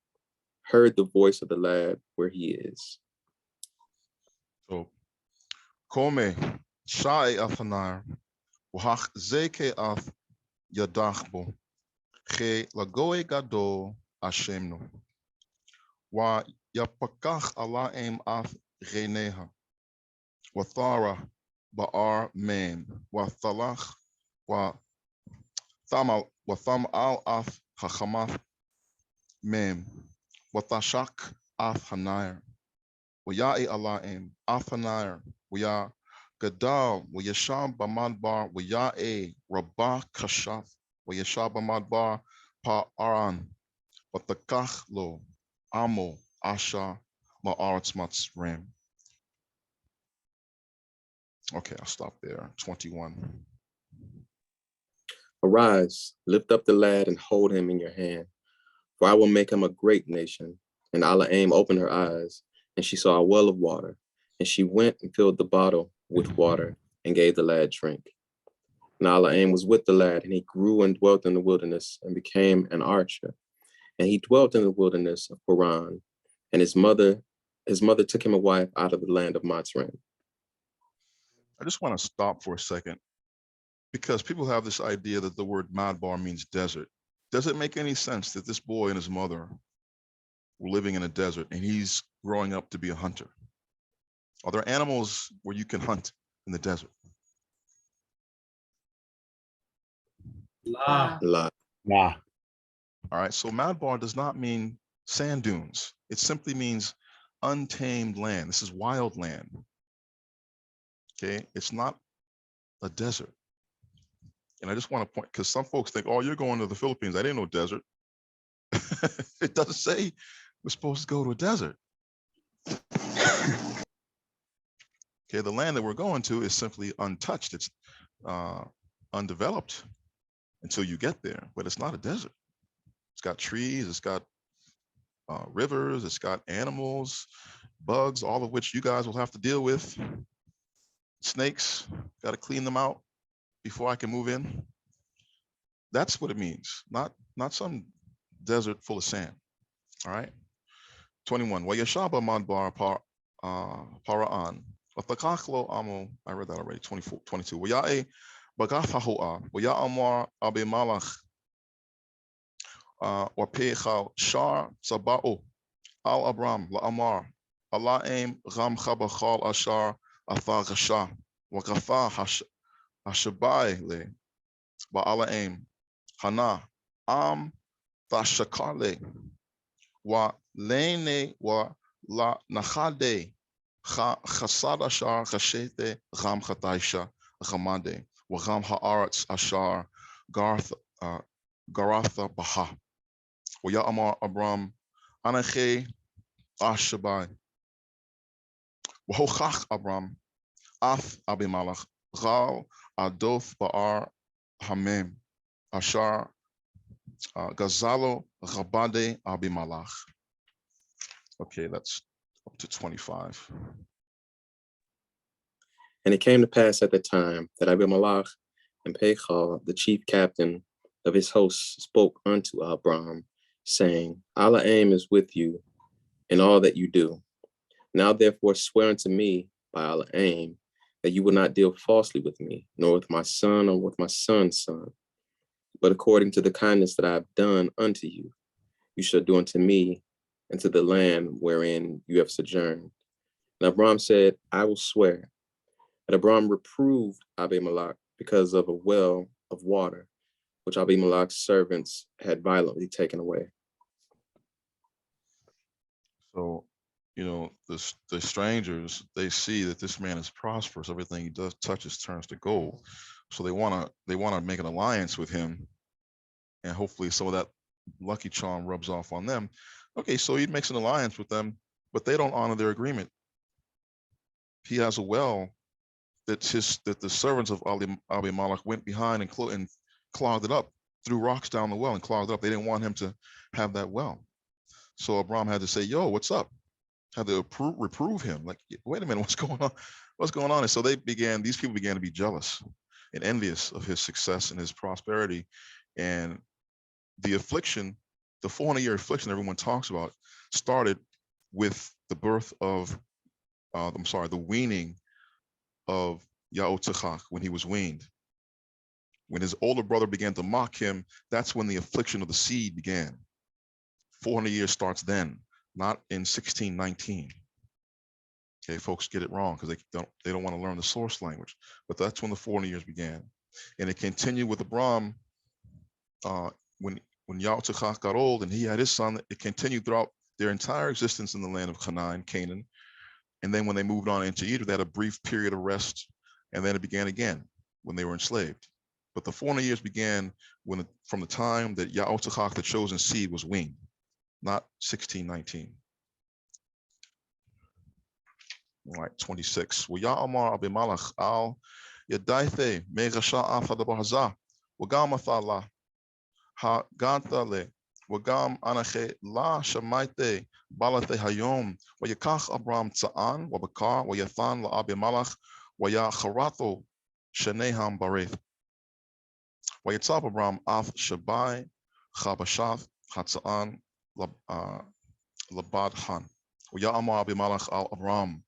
heard the voice of the lad where he is. So, Kome Shai Afanar, Wahach Zeke Af Yadachbo, Che Lagoe Gado Ashemno, Wa Yapakach Alaim Af Reneha, Wathara Ba'ar Mem, Wathalach, Watham Al Af Hachamath Mem, Wathashak Af Hanair. Waya'i Alaim, Afanair, Waya Gadal, Wayashab Bamadbar, Waya'i Rabah Kashaf, Wayashab Bamadbar, Pa Aran, Watakach Lo, Amo, Asha, Ma'aretz Matzrim. Okay, I'll stop there. 21. Arise, lift up the lad and hold him in your hand, for I will make him a great nation. And Alaim opened her eyes, and she saw a well of water, and she went and filled the bottle with water and gave the lad drink. And Alaim was with the lad, and he grew and dwelt in the wilderness and became an archer. And he dwelt in the wilderness of Paran, and his mother took him a wife out of the land of Matzrim. I just want to stop for a second, because people have this idea that the word Madbar means desert. Does it make any sense that this boy and his mother were living in a desert and he's growing up to be a hunter? Are there animals where you can hunt in the desert? La. Nah. All right, so Madbar does not mean sand dunes. It simply means untamed land. This is wild land. Okay, it's not a desert. And I just want to point, because some folks think, oh, you're going to the Philippines. I didn't know desert. It doesn't say we're supposed to go to a desert. Okay, the land that we're going to is simply untouched. It's undeveloped until you get there, but it's not a desert. It's got trees, it's got rivers, it's got animals, bugs, all of which you guys will have to deal with. Snakes, got to clean them out before I can move in. That's what it means, not some desert full of sand. All right. 21. Wayashaba madbar paraan. I read that already. 22. Wayae bagathahoa. Waya amar abe malach. Wapechal shar sabao. Al Abram la amar. Allah aim ram chabachal ashar atha gasha. Wakatha hashabai le. Ba'ala aim. Hana am tashakale. Wa lene wa la nachade chasad ashar chashete ram chataisha chamade wa ram haaretz ashar garatha baha wa ya amar Abram anache ashabai wa hochach Abram af abimalach gal adof ba'ar hamem ashar Gazalo Rabade Abimalach. Okay, that's up to 25. And it came to pass at the time that Abimelech and Pechal, the chief captain of his hosts, spoke unto Abram, saying, Allah aim is with you in all that you do. Now therefore swear unto me by Allah aim that you will not deal falsely with me, nor with my son or with my son's son. But according to the kindness that I have done unto you, you shall do unto me and to the land wherein you have sojourned. And Abram said, I will swear. And Abram reproved Abimelech because of a well of water, which Abimelech's servants had violently taken away. So, you know, the strangers, they see that this man is prosperous. Everything he does touches turns to gold. So they wanna make an alliance with him, and hopefully some of that lucky charm rubs off on them. Okay, so he makes an alliance with them, but they don't honor their agreement. He has a well that the servants of Abimelech went behind and clogged it up, threw rocks down the well and clogged it up. They didn't want him to have that well. So Abram had to say, yo, what's up? Had to reprove him. Like, wait a minute, what's going on? What's going on? And so these people began to be jealous and envious of his success and his prosperity. And the affliction, the 400-year affliction everyone talks about, started with the birth of, the weaning of Yaotachach, when he was weaned. When his older brother began to mock him, that's when the affliction of the seed began. 400 years starts then, not in 1619. Okay, folks get it wrong because they don't want to learn the source language, but that's when the 400 years began. And it continued with Abram when Yaotachach got old and he had his son. It continued throughout their entire existence in the land of Canaan. And then when they moved on into Egypt, they had a brief period of rest, and then it began again when they were enslaved. But the 400 years began from the time that Yaotachach, the chosen seed, was weaned, not 1619. All right, 26. Amar Abimelech al Yadaithe Megasha Afadabar Hazah Wagam Athala Ha Gantale Wagam Anache La Shamaite Balate Hayom Wayakach Abram Tsa'an Wabakar Wayathan La Abimelech Wayacharato Sheneham Bareth Wayatzab Abram Af Shabai Chabashath Hatza'an Labad Han Amar Abimelech al Abram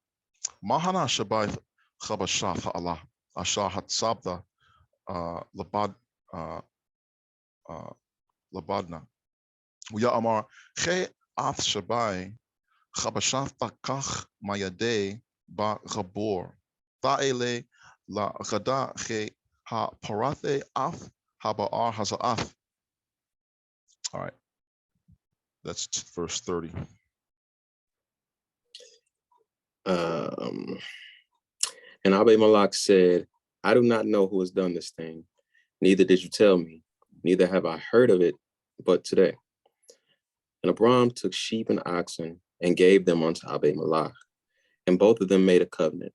Mahana Shabai Chabashath Ha'Allah Ashar Hatzabda Labadna Amar Che Ath Shabai Chabashath Takach Mayade Ba Gabor Ta'ele La Gada Che Ha Parathe Ath Haba'ar Haza'ath. All right, that's verse 30. And Abimelech said, I do not know who has done this thing, neither did you tell me, neither have I heard of it but today. And Abram took sheep and oxen and gave them unto Abimelech, and both of them made a covenant.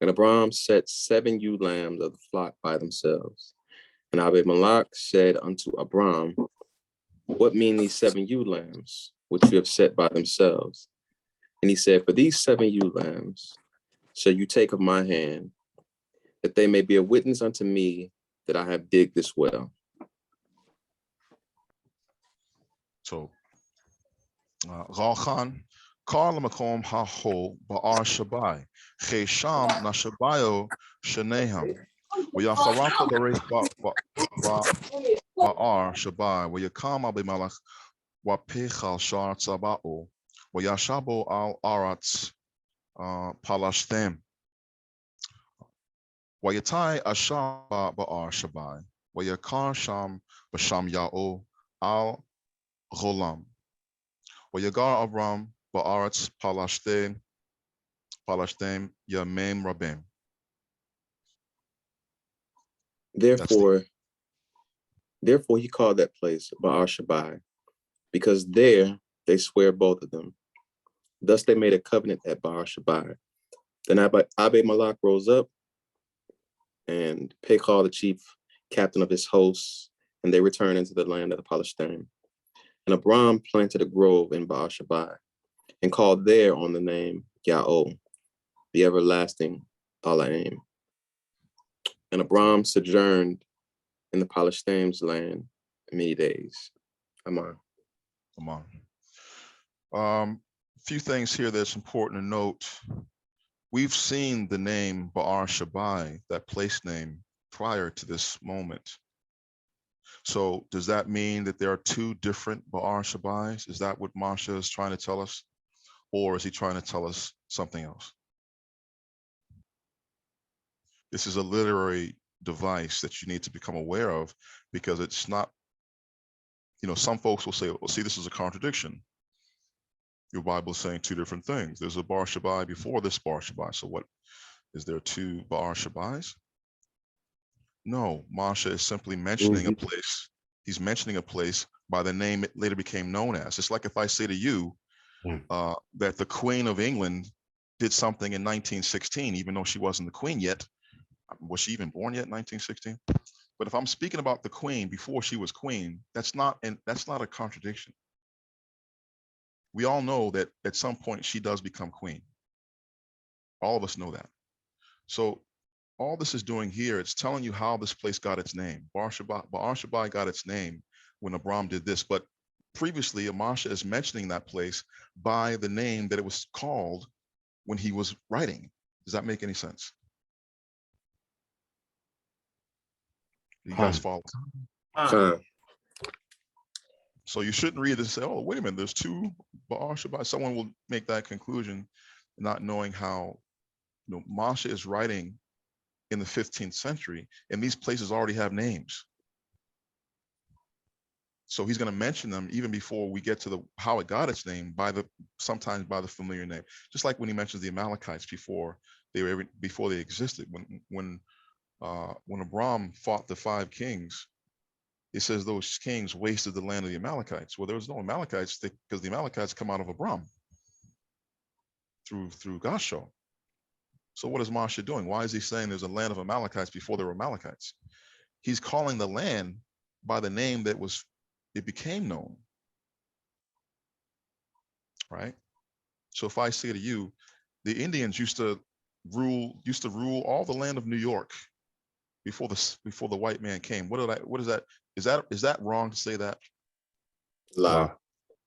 And Abram set 7 ewe lambs of the flock by themselves. And Abimelech said unto Abram, what mean these 7 ewe lambs, which you have set by themselves? And he said, for these 7 ewe lambs shall you take of my hand, that they may be a witness unto me that I have digged this well. So, Ralchan, Kar Lamakom Haho Ba'ar Shabai, Chesham Nashabayo Shaneham, Wayacharata Bares Ba'ar Shabai, Wayakam Abimelech, Wapechal Shar Tzabao, Wayashabo al Aratz Palashtem, Wayatai Ashar Ba'ar Shabai, Wayakar Sham Basham Ya'o al Gholam, Wayagar Abram Ba'aretz Palashtem Yamem Rabim. Therefore he called that place Ba'ar Shabai, because there they swear both of them. Thus they made a covenant at Ba'ar Shabai. Then Abimelech rose up and Pekah, the chief captain of his hosts, and they returned into the land of the Palestine. And Abram planted a grove in Ba'ar Shabai and called there on the name Ya'o, the everlasting Alaim. And Abram sojourned in the Palestine's land many days. Amen. A few things here that's important to note. We've seen the name Ba'ar Shabai, that place name, prior to this moment. So does that mean that there are 2 different Ba'ar Shabais? Is that what Masha is trying to tell us? Or is he trying to tell us something else? This is a literary device that you need to become aware of, because it's not, some folks will say, well, see, this is a contradiction. Your Bible is saying 2 different things. There's a Bar Shabai before this Bar Shabai. So what, is there 2 Bar Shabais? No, Masha is simply mentioning a place. He's mentioning a place by the name it later became known as. It's like if I say to you that the Queen of England did something in 1916, even though she wasn't the Queen yet. Was she even born yet in 1916? But if I'm speaking about the Queen before she was Queen, that's not a contradiction. We all know that at some point she does become Queen. All of us know that. So all this is doing here, it's telling you how this place got its name. Ba'ar Shabai got its name when Abram did this, but previously Amasha is mentioning that place by the name that it was called when he was writing. Does that make any sense? You guys follow? So you shouldn't read this and say, oh, wait a minute, there's 2 Ba'ar Shabai. Someone will make that conclusion, not knowing how Masha is writing in the 15th century, and these places already have names. So he's going to mention them even before we get to how it got its name, sometimes by the familiar name. Just like when he mentions the Amalekites before they existed. When Abram fought the 5 kings, it says those kings wasted the land of the Amalekites. Well, there was no Amalekites because the Amalekites come out of Abram through Gasho. So what is Masha doing? Why is he saying there's a land of Amalekites before there were Amalekites? He's calling the land by the name that it became known, right? So if I say to you, the Indians used to rule all the land of New York before the white man came. What is that? Is that wrong to say that? La.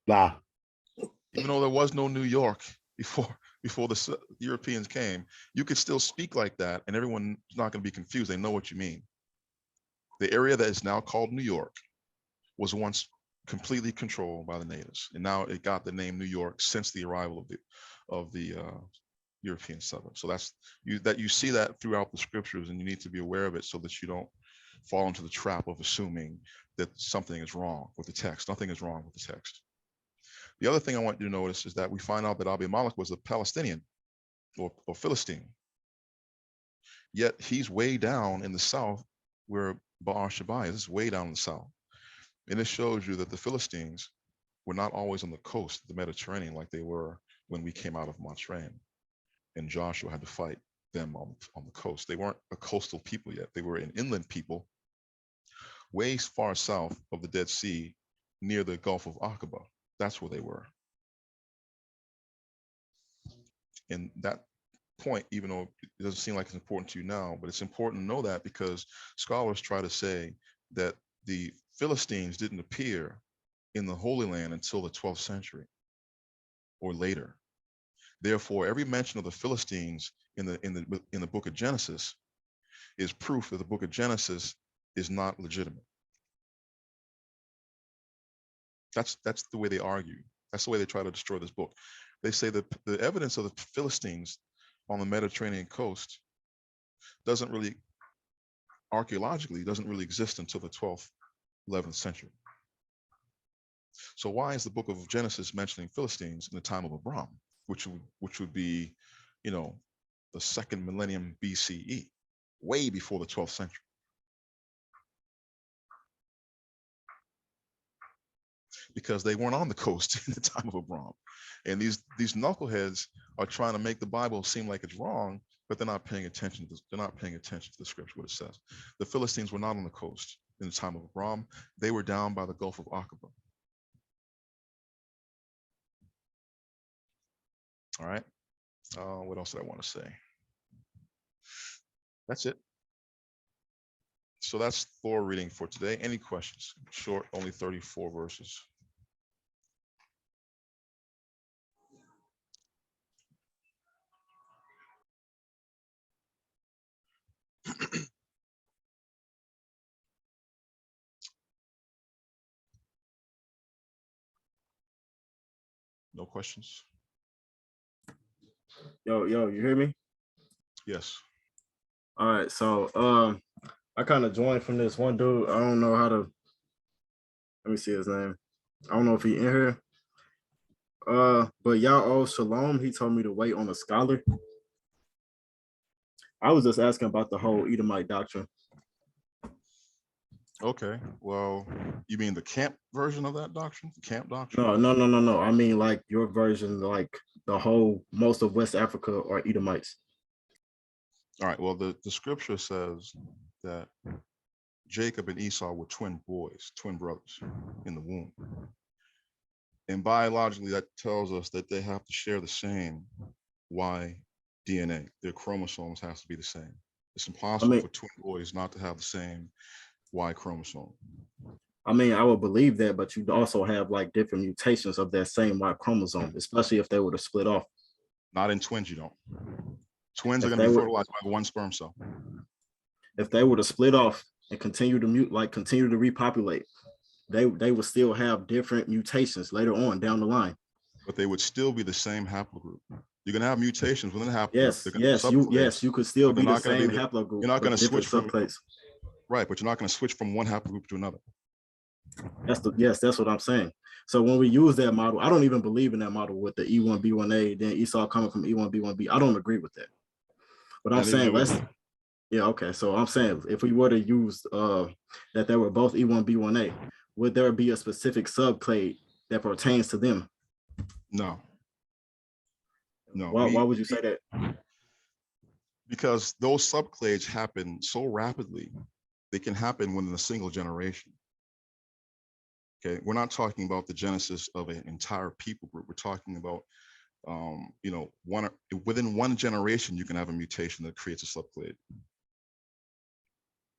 Even though there was no New York before the Europeans came, you could still speak like that and everyone's not going to be confused. They know what you mean. The area that is now called New York was once completely controlled by the natives, and now it got the name New York since the arrival of the European settlers. So you see that throughout the scriptures, and you need to be aware of it so that you don't fall into the trap of assuming that something is wrong with the text. Nothing is wrong with the text. The other thing I want you to notice is that we find out that Abimelech was a Palestinian or Philistine. Yet he's way down in the south where Ba'ar Shabai is. It's way down in the south. And it shows you that the Philistines were not always on the coast of the Mediterranean like they were when we came out of Mitzrayim and Joshua had to fight them on the coast. They weren't a coastal people yet. They were an inland people way far south of the Dead Sea near the Gulf of Aqaba. That's where they were. And that point, even though it doesn't seem like it's important to you now, but it's important to know that because scholars try to say that the Philistines didn't appear in the Holy Land until the 12th century or later. Therefore, every mention of the Philistines in the book of Genesis is proof that the book of Genesis is not legitimate. That's the way they argue. That's the way they try to destroy this book. They say that the evidence of the Philistines on the Mediterranean coast doesn't really, archaeologically, doesn't really exist until the 12th, 11th century. So why is the book of Genesis mentioning Philistines in the time of Abram, which would be, you know, the second millennium BCE, way before the 12th century? Because they weren't on the coast in the time of Abram. And these knuckleheads are trying to make the Bible seem like it's wrong, but they're not paying attention to this. They're not paying attention to the scripture, what it says. The Philistines were not on the coast in the time of Abram. They were down by the Gulf of Aqaba. All right. What else did I want to say? That's it. So that's Thor reading for today. Any questions? Short, only 34 verses. No questions? Yo, you hear me? Yes. All right, so I kind of joined from this one dude. I don't know how to, let me see his name. I don't know if he in here. But Ya'o Shalom, he told me to wait on a scholar. I was just asking about the whole Edomite doctrine. Okay, well, you mean the camp version of that doctrine? The camp doctrine? No. I mean like your version, like the whole, most of West Africa are Edomites. All right, well, the scripture says that Jacob and Esau were twin boys, twin brothers in the womb. And biologically, that tells us that they have to share the same Y DNA. Their chromosomes has to be the same. It's impossible for twin boys not to have the same Y chromosome. I mean, I would believe that, but you'd also have like different mutations of that same Y chromosome, especially if they were to split off. Not in twins, you don't. Twins are going to be fertilized by one sperm cell. If they were to split off and continue to continue to repopulate, they would still have different mutations later on down the line. But they would still be the same haplogroup. You're going to have mutations within the haplogroup. Yes, you could still be the same haplogroup. You're not going to switch from subclades. Right, but you're not going to switch from one haplogroup to another. That's what I'm saying. So when we use that model, I don't even believe in that model with the E1B1A, then Esau coming from E1B1B. I don't agree with that. But I'm saying okay. So I'm saying if we were to use that they were both E1B1A, would there be a specific subclade that pertains to them? No. Why would you say that? Because those subclades happen so rapidly, they can happen within a single generation. Okay, we're not talking about the genesis of an entire people group. We're talking about, within one generation, you can have a mutation that creates a subclade.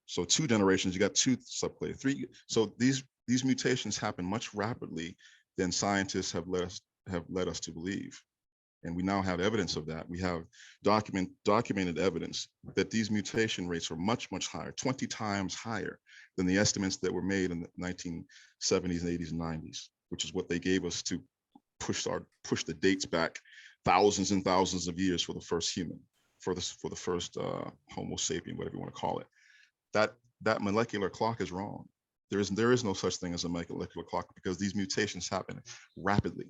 So 2 generations, you got 2 subclades. 3. So these mutations happen much rapidly than scientists have led us to believe. And we now have evidence of that. We have documented evidence that these mutation rates are much, much higher, 20 times higher than the estimates that were made in the 1970s, 80s, and 90s, which is what they gave us to push the dates back thousands and thousands of years for the first human, for the first Homo sapien, whatever you want to call it. That molecular clock is wrong. There is no such thing as a molecular clock because these mutations happen rapidly.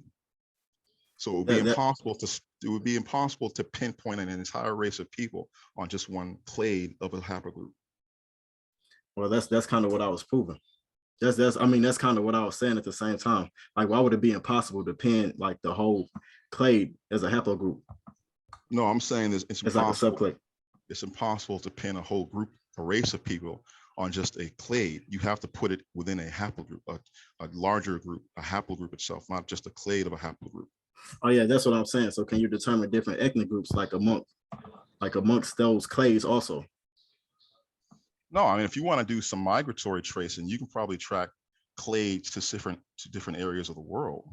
So it would be impossible to pinpoint an entire race of people on just one clade of a haplogroup. Well, that's kind of what I was proving. That's kind of what I was saying at the same time. Like, why would it be impossible to pin like the whole clade as a haplogroup? No, I'm saying it's impossible. Like a subclade. It's impossible to pin a whole group, a race of people on just a clade. You have to put it within a haplogroup, a larger group, a haplogroup itself, not just a clade of a haplogroup. Oh yeah, that's what I'm saying. So can you determine different ethnic groups like amongst those clades also? No, I mean, if you want to do some migratory tracing, you can probably track clades to different areas of the world.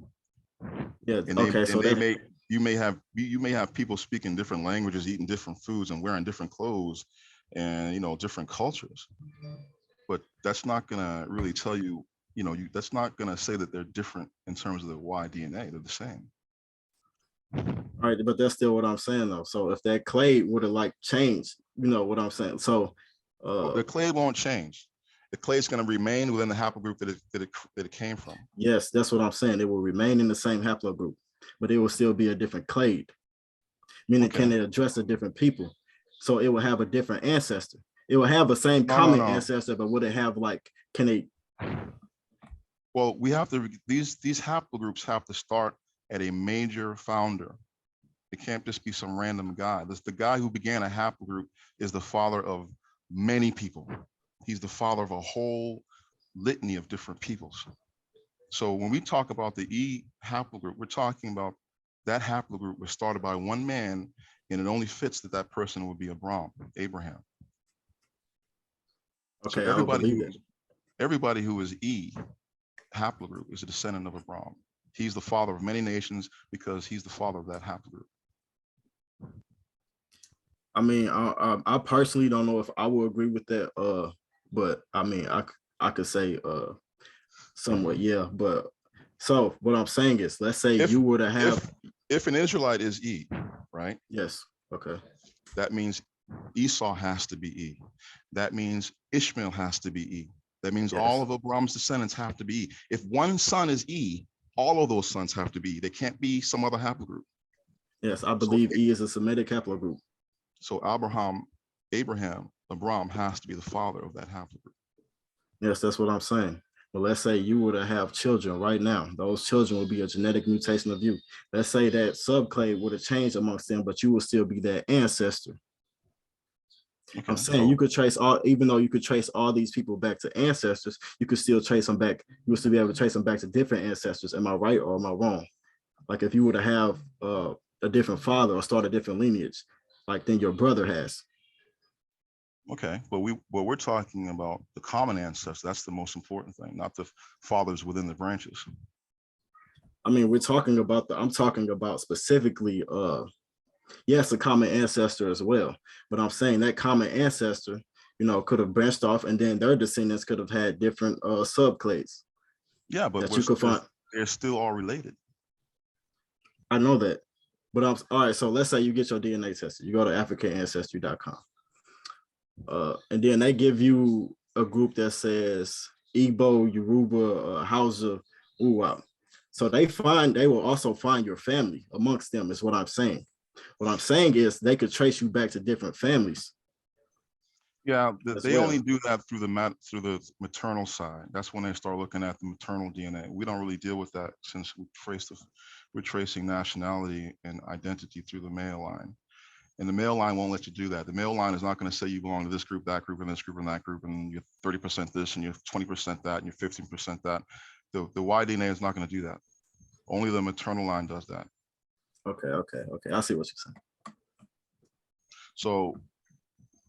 Yeah. And Okay. So you may have people speaking different languages, eating different foods, and wearing different clothes, and different cultures. But that's not gonna really tell you, that's not gonna say that they're different in terms of the Y DNA. They're the same. All right, but that's still what I'm saying though. So if that clade would have like changed, you know what I'm saying? So the clade won't change. The clade is going to remain within the haplogroup that it came from. Yes, that's what I'm saying. It will remain in the same haplogroup, but it will still be a different clade. Meaning, can it address the different people? So it will have a different ancestor. It will have the same common ancestor, but would it have like, can it? Well, we have to, these haplogroups have to start at a major founder. It can't just be some random guy. The guy who began a haplogroup is the father of many people. He's the father of a whole litany of different peoples. So when we talk about the E haplogroup, we're talking about that haplogroup was started by one man, and it only fits that that person would be Abraham. Okay, so everybody everybody who is E haplogroup is a descendant of Abraham. He's the father of many nations because he's the father of that haplogroup. I mean, I personally don't know if I will agree with that. But I mean, I could say somewhat, yeah. But so what I'm saying is, let's say you were to have, if an Israelite is E, right? Yes. Okay. That means Esau has to be E. That means Ishmael has to be E. That means all of Abraham's descendants have to be E. If one son is E, all of those sons have to be E. They can't be some other haplogroup. Yes, I believe E is a Semitic haplogroup. So Abraham has to be the father of that haplogroup. Yes, that's what I'm saying. But let's say you were to have children right now. Those children would be a genetic mutation of you. Let's say that subclade would have changed amongst them, but you would still be that ancestor. Okay, I'm saying you could trace even though you could trace all these people back to ancestors, you could still trace them back. You would still be able to trace them back to different ancestors. Am I right or am I wrong? Like if you were to have a different father or start a different lineage, like then your brother has. Okay, but we're talking about the common ancestor. That's the most important thing, not the fathers within the branches. I mean, I'm talking about specifically, yes, a common ancestor as well. But I'm saying that common ancestor, could have branched off, and then their descendants could have had different subclades. Yeah, but that you could find. They're still all related. I know that, but all right. So let's say you get your DNA tested. You go to AfricanAncestry.com. And then they give you a group that says Igbo, Yoruba, Hausa, Uwa. So they will also find your family amongst them, is what I'm saying. What I'm saying is they could trace you back to different families. Yeah, they only do that through the maternal side. That's when they start looking at the maternal DNA. We don't really deal with that since we're tracing nationality and identity through the male line. And the male line won't let you do that. The male line is not going to say you belong to this group, that group, and this group, and that group, and you're 30% this, and you're 20% that, and you're 15% that. The Y-DNA is not going to do that. Only the maternal line does that. Okay. I see what you're saying. So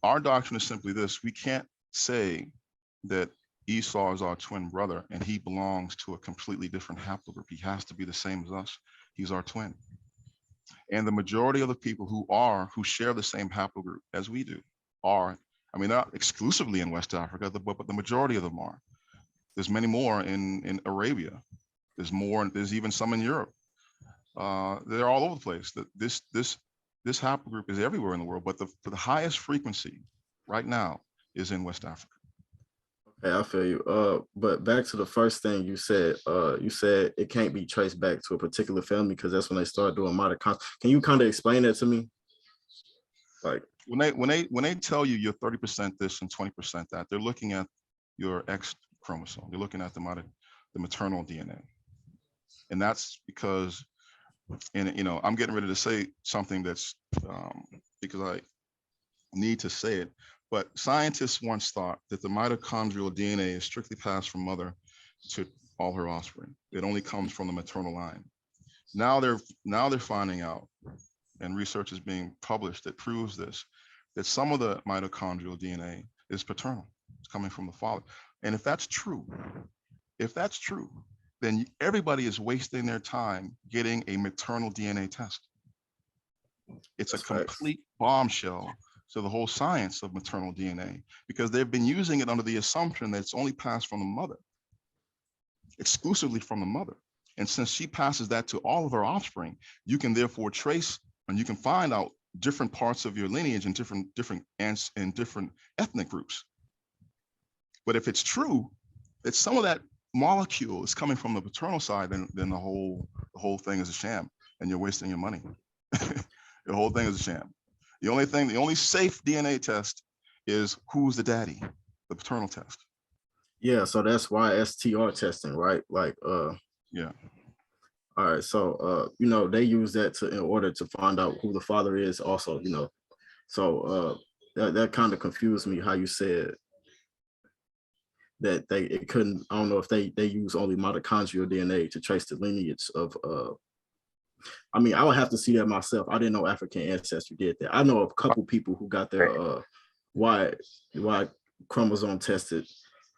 our doctrine is simply this. We can't say that Esau is our twin brother and he belongs to a completely different haplogroup. He has to be the same as us. He's our twin. And the majority of the people who share the same haplogroup as we do not exclusively in West Africa, but the majority of them are. There's many more in Arabia. There's even some in Europe. They're all over the place. This haplogroup is everywhere in the world, but the highest frequency right now is in West Africa. Okay, I feel you. But back to the first thing you said it can't be traced back to a particular family because that's when they start doing mitochondria. Can you kind of explain that to me? Like when they tell you you're 30% this and 20% that, they're looking at your X chromosome. They're looking at the maternal DNA, and that's because, I'm getting ready to say something that's because need to say it, but scientists once thought that the mitochondrial DNA is strictly passed from mother to all her offspring. It only comes from the maternal line. Now they're finding out, and research is being published that proves this, that some of the mitochondrial DNA is paternal. It's coming from the father. And if that's true, then everybody is wasting their time getting a maternal DNA test. It's a complete bombshell to the whole science of maternal DNA, because they've been using it under the assumption that it's only passed from the mother, exclusively from the mother. And since she passes that to all of her offspring, you can therefore trace and you can find out different parts of your lineage and different ants and different ethnic groups. But if it's true that some of that molecule is coming from the paternal side, then the whole thing is a sham, and you're wasting your money. The whole thing is a sham. The only safe DNA test is who's the daddy, the paternal test. Yeah, so that's why STR testing, right? Like, yeah. All right, so you know, they use that in order to find out who the father is, also, you know. So that kind of confused me how you said that it couldn't. I don't know if they use only mitochondrial DNA to trace the lineage of. I mean, I would have to see that myself. I didn't know African Ancestry did that. I know a couple people who got their Y chromosome tested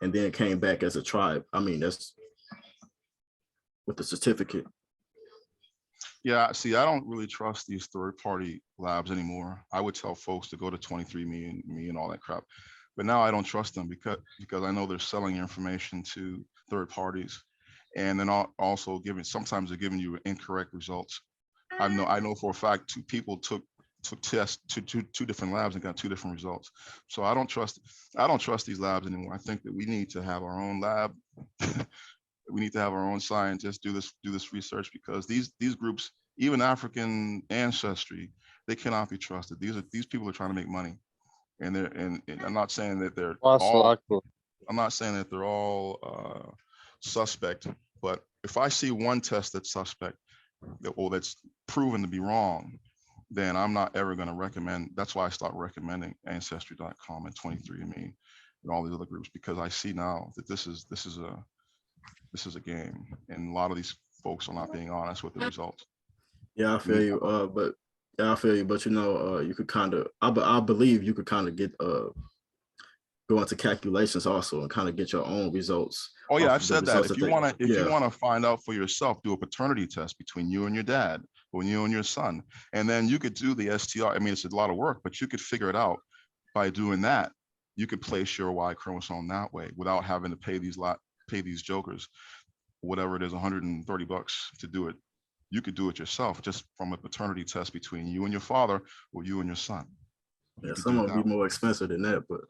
and then came back as a tribe. I mean, that's with the certificate. Yeah, see, I don't really trust these third-party labs anymore. I would tell folks to go to 23andMe and all that crap. But now I don't trust them because I know they're selling information to third parties. And then also sometimes they're giving you incorrect results. I know for a fact 2 people took tests to 2 different labs and got 2 different results. So I don't trust these labs anymore. I think that we need to have our own lab. We need to have our own scientists do this research, because these groups, even African Ancestry, they cannot be trusted. These people are trying to make money, and I'm not saying that they're all. I'm not saying that they're all suspect, but if I see one test that's suspect, or that's proven to be wrong, then I'm not ever going to recommend. That's why I stopped recommending Ancestry.com and 23andMe and all these other groups, because I see now that this is a game, and a lot of these folks are not being honest with the results. Yeah, I feel you. But you know, you could kind of. I believe you could kind of get go into calculations also and kind of get your own results. Oh yeah, I've said that. If you want to find out for yourself, do a paternity test between you and your dad, or you and your son, and then you could do the STR. I mean, it's a lot of work, but you could figure it out by doing that. You could place your Y chromosome that way without having to pay these jokers, whatever it is, $130 to do it. You could do it yourself, just from a paternity test between you and your father, or you and your son. Yeah, some will be more expensive than that, but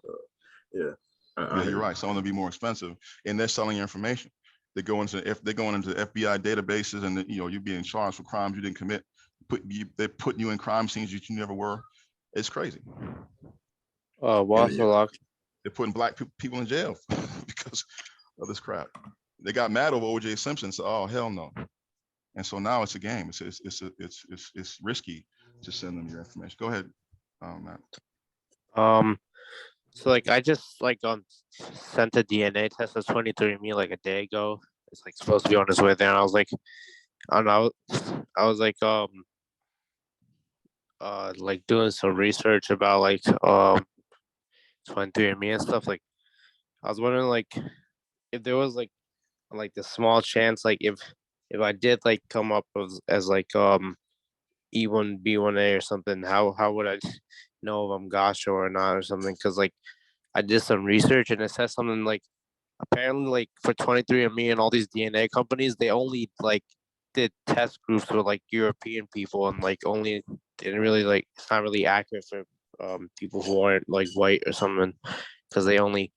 yeah. Yeah, you're right. Some of them be more expensive, and they're selling your information. They're going into FBI databases, and you're being charged for crimes you didn't commit. They're putting you in crime scenes that you never were. It's crazy. They're putting black people in jail because of this crap. They got mad over O.J. Simpson, so oh hell no. And so now it's a game. It's risky to send them your information. Go ahead, Matt. So like I just sent a DNA test to 23andMe like a day ago. It's like supposed to be on its way there, and I was like, I don't know. I was like doing some research about 23andMe and stuff. Like I was wondering like if there was like the small chance, like if I did come up as E1B1A or something, how would I know if I'm Gasho or not or something? Because I did some research and it says something apparently for 23andMe and all these DNA companies, they only did test groups with European people, and only didn't really it's not really accurate for people who aren't white or something, because they only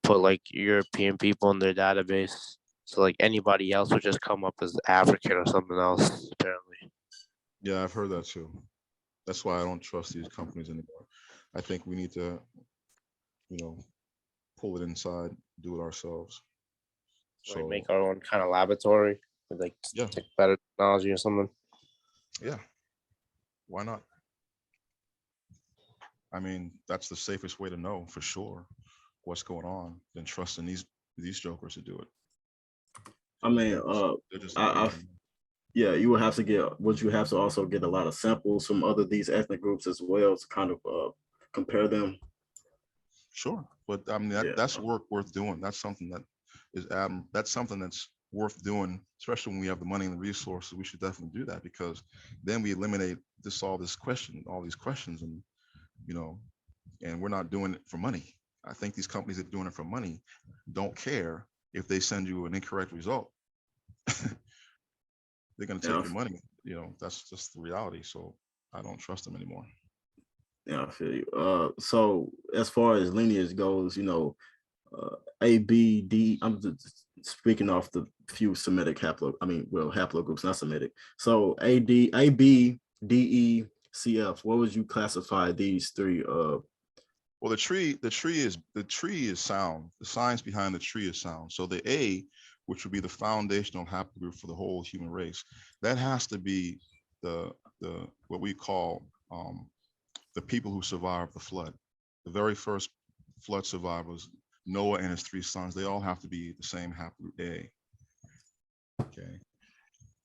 put European people in their database. So anybody else would just come up as African or something else, apparently. Yeah, I've heard that too. That's why I don't trust these companies anymore. I think we need to, pull it inside, do it ourselves. So make our own kind of laboratory with better technology or something. Yeah. Why not? I mean, that's the safest way to know for sure what's going on than trusting these jokers to do it. I mean, They're just yeah, you would have to you have to also get a lot of samples from these ethnic groups as well to kind of compare them. Sure, but I mean that's work worth doing. That's something that is that's something that's worth doing, especially when we have the money and the resources. We should definitely do that, because then we eliminate all these questions, and and we're not doing it for money. I think these companies that are doing it for money don't care if they send you an incorrect result. They're going to take your money. That's just the reality. So I don't trust them anymore. Yeah, I feel you. So as far as lineage goes, A, B, D. I'm just speaking off the few Semitic haplogroups, not Semitic. So A, B, D, E, C, F. What would you classify these three? Well, the tree is sound. The science behind the tree is sound. So the A, which would be the foundational haplogroup for the whole human race, that has to be the what we call the people who survived the flood. The very first flood survivors, Noah and his 3 sons, they all have to be the same haplogroup A. Okay.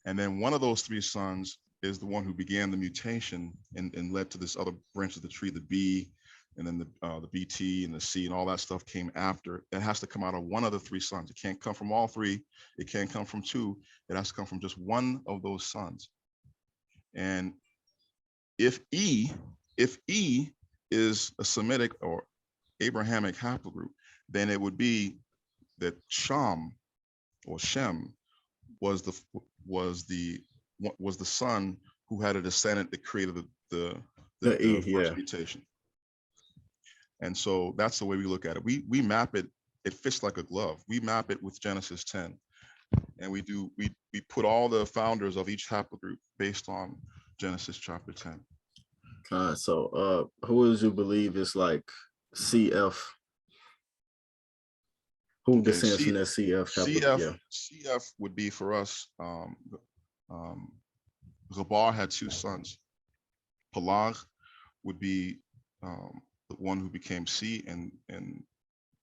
And then one of those 3 sons is the one who began the mutation and led to this other branch of the tree, the B, and then the BT and the C and all that stuff came after. It has to come out of one of the 3 sons. It can't come from all 3. It can't come from 2. It has to come from just one of those sons. And if E is a Semitic or Abrahamic haplogroup, then it would be that Shem was the son who had a descendant that created the first mutation. And so that's the way we look at it. We map it. It fits like a glove. We map it with Genesis 10, and we put all the founders of each haplogroup based on Genesis chapter 10. So who would you believe is like CF? Who descends from that CF haplogroup? CF would be for us. Khadar had 2 sons. Pelag would be the one who became C, and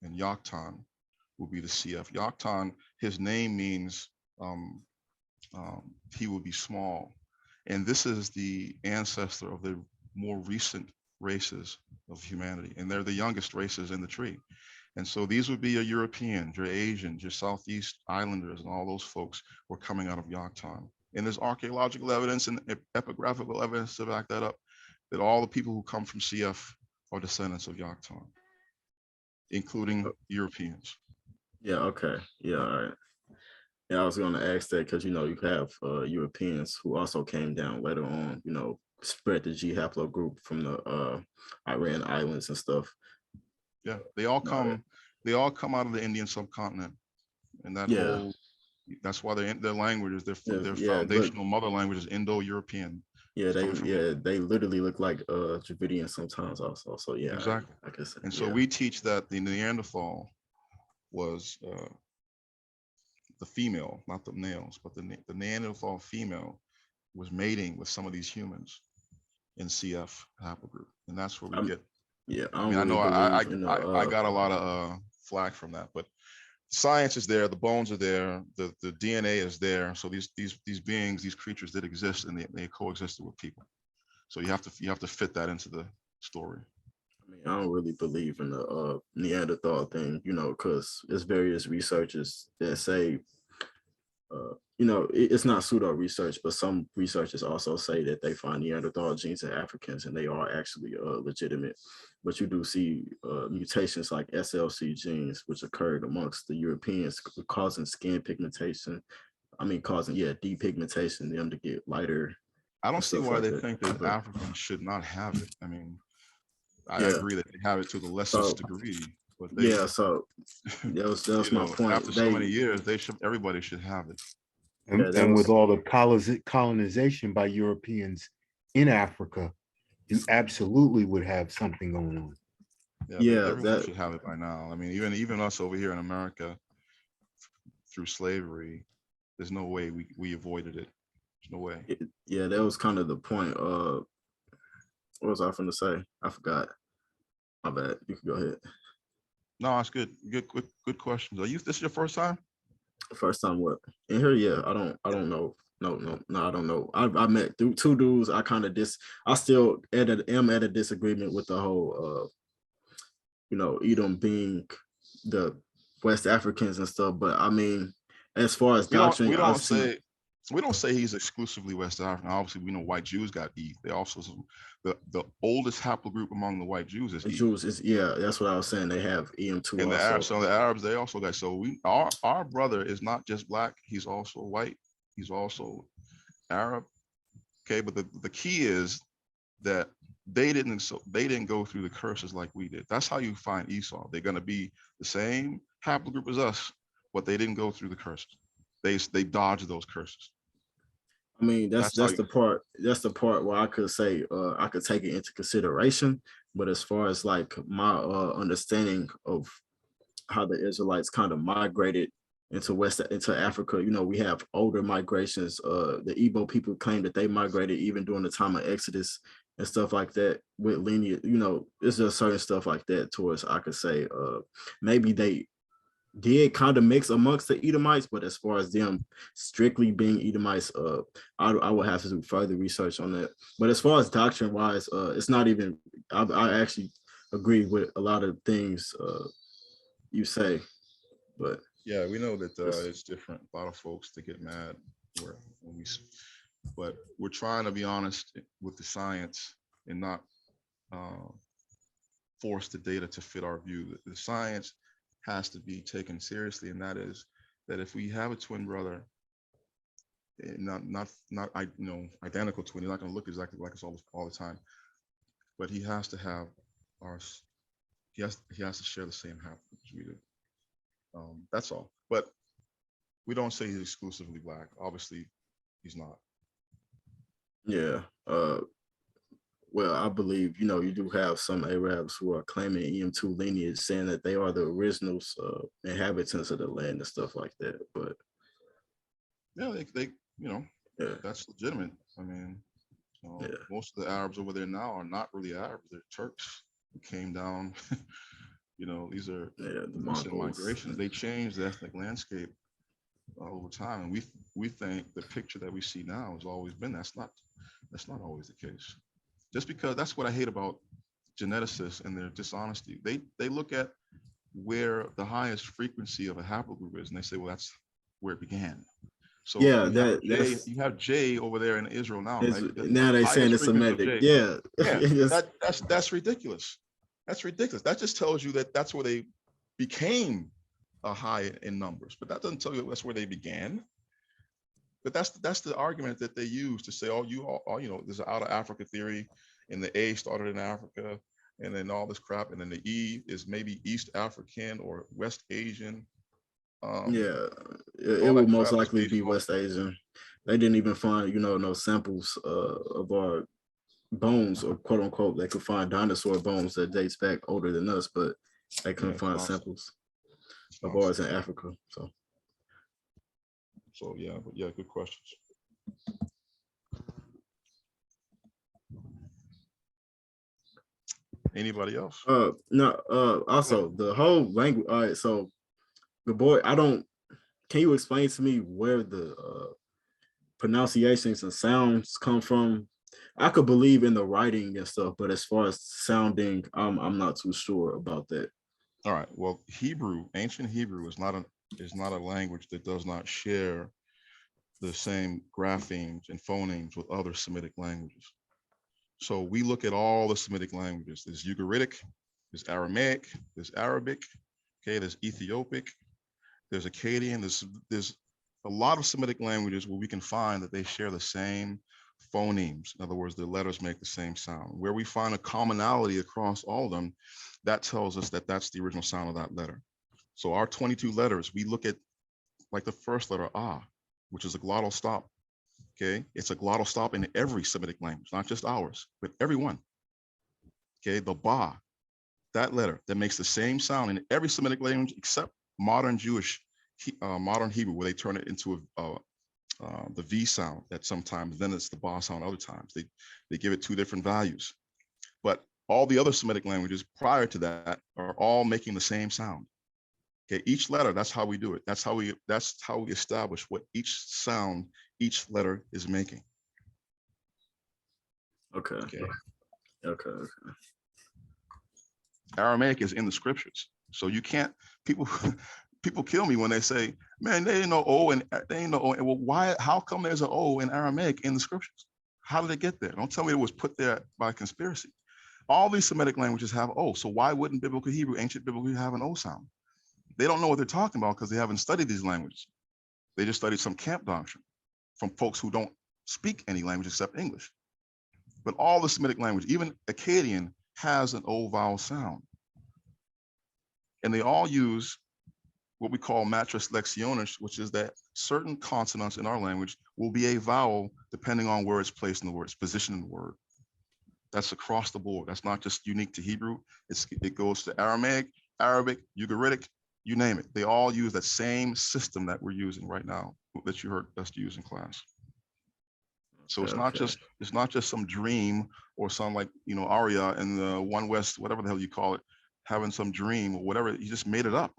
Yoktan will be the CF. Yoktan, his name means he will be small. And this is the ancestor of the more recent races of humanity. And they're the youngest races in the tree. And so these would be your Europeans, your Asians, your Southeast Islanders, and all those folks were coming out of Yoktan. And there's archaeological evidence and epigraphical evidence to back that up, that all the people who come from CF are descendants of Yoktan, including Europeans. Yeah, okay. Yeah, all right. Yeah, I was going to ask that because, you have Europeans who also came down later on, spread the G haplogroup from the Iran Islands and stuff. Yeah, they all come out of the Indian subcontinent, and that's why their languages, their foundational mother language is Indo-European. Yeah, they literally look like Dravidian sometimes also. So yeah, exactly. I guess. And so we teach that the Neanderthal was the female, not the males, but the Neanderthal female was mating with some of these humans in CF haplogroup, and that's where we get. Yeah, I mean, I got a lot of flack from that, but science is there, the bones are there, the DNA is there. So these beings, these creatures did exist, and they coexisted with people. So you have to fit that into the story. I mean, I don't really believe in the Neanderthal thing, because there's various researchers that say, it's not pseudo research, but some researchers also say that they find Neanderthal genes in Africans, and they are actually legitimate. But you do see mutations like SLC genes, which occurred amongst the Europeans, causing skin pigmentation. Causing depigmentation, them to get lighter. I don't see why they think that Africans should not have it. I mean, I agree that they have it to the lessest degree, but so that was my point. After so many years, everybody should have it. And with all the colonization by Europeans in Africa, you absolutely would have something going on. Everyone should have it by now. I mean, even us over here in America, through slavery, there's no way we avoided it. There's no way. That was kind of the point. What was I going to say? I forgot. My bad. You can go ahead. No, it's good. Good questions. Are you? This is your first time? First time what? In here, yeah. I don't know. No, I don't know. I met two dudes. I kind of I still am at a disagreement with the whole Edom being the West Africans and stuff. But I mean, as far as doctrine, we don't say he's exclusively West African. Obviously, we know white Jews got Eve. They also the oldest haplogroup among the white Jews is Eve. Jews. Yeah, that's what I was saying. They have EM2 and also. The Arabs they also got. So our brother is not just black. He's also white. He's also Arab. Okay, but the key is that they didn't go through the curses like we did. That's how you find Esau. They're going to be the same haplogroup as us, but they didn't go through the curses. They dodged those curses. I mean, that's the part. That's the part where I could say I could take it into consideration. But as far as like my understanding of how the Israelites kind of migrated into Africa, we have older migrations. The Igbo people claim that they migrated even during the time of Exodus and stuff like that with lineage. It's just certain stuff like that towards I could say maybe they did kind of mix amongst the Edomites, but as far as them strictly being Edomites, I would have to do further research on that. But as far as doctrine wise, it's not even. I actually agree with a lot of things you say, but yeah, we know that it's different. A lot of folks that get mad but we're trying to be honest with the science and not force the data to fit our view. The science has to be taken seriously, and that is that if we have a twin brother, not identical twin, he's not going to look exactly like us all the time, but he has to have he has to share the same haplogroup as we do. That's all. But we don't say he's exclusively black. Obviously, he's not. Yeah. Well, I believe, you do have some Arabs who are claiming EM2 lineage, saying that they are the originals, inhabitants of the land and stuff like that. But yeah, they that's legitimate. I mean, most of the Arabs over there now are not really Arabs. They're Turks who came down. These are the recent migrations. They changed the ethnic landscape over time, and we think the picture that we see now has always been. That's not always the case. Just because that's what I hate about geneticists and their dishonesty. They look at where the highest frequency of a haplogroup is, and they say, well, that's where it began. So yeah, you have J over there in Israel now, right? Now they're saying it's Semitic. Yeah, that's ridiculous. That's ridiculous. That just tells you that that's where they became high in numbers, but that doesn't tell you that's where they began. But that's the argument that they use to say, there's an out of Africa theory, and the A started in Africa, and then all this crap, and then the E is maybe East African or West Asian. It would most likely be West Asian. They didn't even find, no samples of our bones, or quote unquote. They could find dinosaur bones that dates back older than us, but they couldn't find samples of ours in Africa. So yeah, good questions. Anybody else? No. Also, the whole language. All right. So the boy, can you explain to me where the pronunciations and sounds come from? I could believe in the writing and stuff, but as far as sounding, I'm not too sure about that. All right. Well, ancient Hebrew is not a language that does not share the same graphemes and phonemes with other Semitic languages. So we look at all the Semitic languages. There's Ugaritic, there's Aramaic, there's Arabic, okay, there's Ethiopic, there's Akkadian, there's a lot of Semitic languages where we can find that they share the same phonemes. In other words, the letters make the same sound. Where we find a commonality across all of them, that tells us that that's the original sound of that letter. So our 22 letters, we look at like the first letter, which is a glottal stop. Okay, it's a glottal stop in every Semitic language, not just ours, but everyone. Okay, the ba, that letter that makes the same sound in every Semitic language except modern Jewish, modern Hebrew, where they turn it into the V sound that sometimes, then it's the ba sound other times. They give it two different values. But All the other Semitic languages prior to that are all making the same sound. Okay, each letter, that's how we do it. That's how we establish what each sound, each letter is making. Okay. Okay. Aramaic is in the scriptures. So you can't, people kill me when they say, man, they ain't no O and they ain't no O. Well, why, how come there's an O in Aramaic in the scriptures? How did it get there? Don't tell me it was put there by conspiracy. All these Semitic languages have O. So why wouldn't biblical Hebrew, ancient biblical Hebrew, have an O sound? They don't know what they're talking about because they haven't studied these languages. They just studied some camp doctrine from folks who don't speak any language except English. But all the Semitic language, even Akkadian, has an O vowel sound. And they all use what we call matrix lectionis, which is that certain consonants in our language will be a vowel depending on where it's placed in the word, its position in the word. That's across the board. That's not just unique to Hebrew. It goes to Aramaic, Arabic, Ugaritic, you name it. They all use that same system that we're using right now, that you heard us use in class. So it's not just some dream or some, like, Aria in the One West, whatever the hell you call it, having some dream or whatever. He just made it up.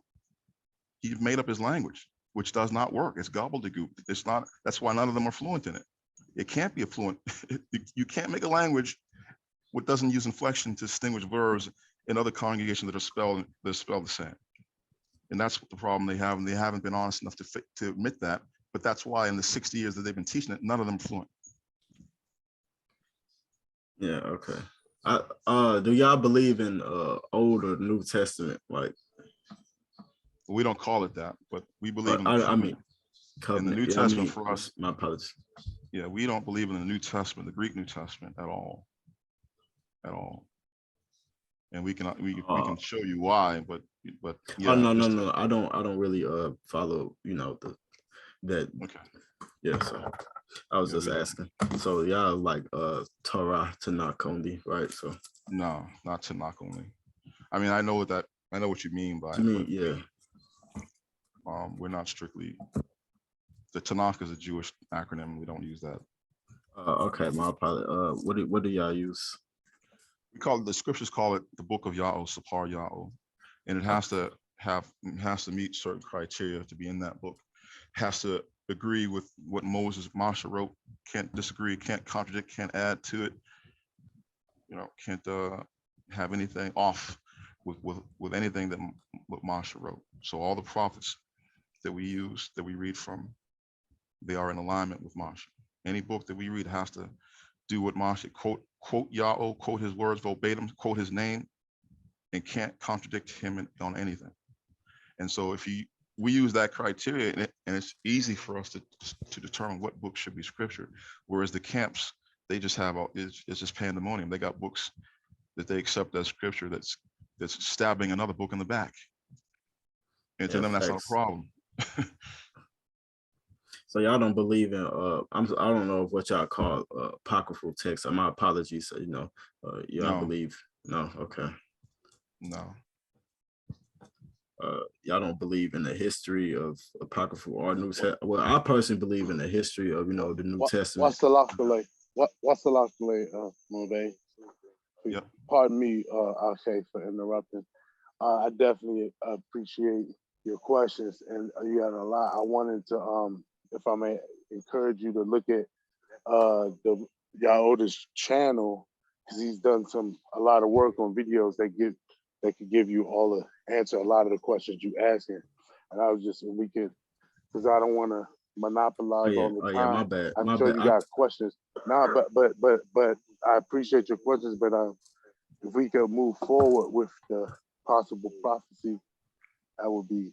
He made up his language, which does not work. It's gobbledygook. It's not. That's why none of them are fluent in it. It can't be a fluent. You can't make a language what doesn't use inflection to distinguish verbs in other congregations that are spelled the same. And that's the problem they have, and they haven't been honest enough to admit that. But that's why in the 60 years that they've been teaching it, none of them are fluent. Yeah. Okay. Do y'all believe in Old or New Testament? Like, we don't call it that, but we believe in the covenant. In the New Testament for us. My apologies. Yeah, we don't believe in the New Testament, the Greek New Testament at all. And we can show you why, but yeah. No. I don't really follow, that. Okay. Yeah, so I was just asking. So y'all like Torah Tanakh only, right? So no, not Tanakh only. I mean, I know what you mean by it. Yeah. We're not strictly, the Tanakh is a Jewish acronym. We don't use that. Okay, my apologies. What do y'all use? We call it, the scriptures call it the book of Yahweh, Sapar Yahweh, and it has to meet certain criteria to be in that book. Has to agree with what Moshe wrote. Can't disagree. Can't contradict. Can't add to it. Can't have anything off with anything that what Moshe wrote. So all the prophets that we use, that we read from, they are in alignment with Moshe. Any book that we read has to do what Moshe, quote Yahweh, quote his words verbatim, quote his name, and can't contradict him on anything. And so if we use that criteria, and it's easy for us to determine what book should be scripture, whereas the camps, they just have it's just pandemonium. They got books that they accept as scripture that's stabbing another book in the back, and to them that's not a problem. So y'all don't believe in I don't know what y'all call apocryphal texts. My apologies. Y'all No. believe? No. Okay. No. Y'all don't believe in the history of apocryphal or New Testament. Well, I personally believe in the history of the New Testament. What's the last delay? What's the last delay, Mobe? Yep. Pardon me, Ashay, for interrupting. I definitely appreciate your questions, and you had a lot. I wanted to, if I may, encourage you to look at the Yahoda's channel, because he's done a lot of work on videos that could give you answer a lot of the questions you asking. And I was just, because I don't want to monopolize on the time. Yeah, my bad. I'm sure you got questions. Nah, but I appreciate your questions. But if we could move forward with the possible prophecy, that would be.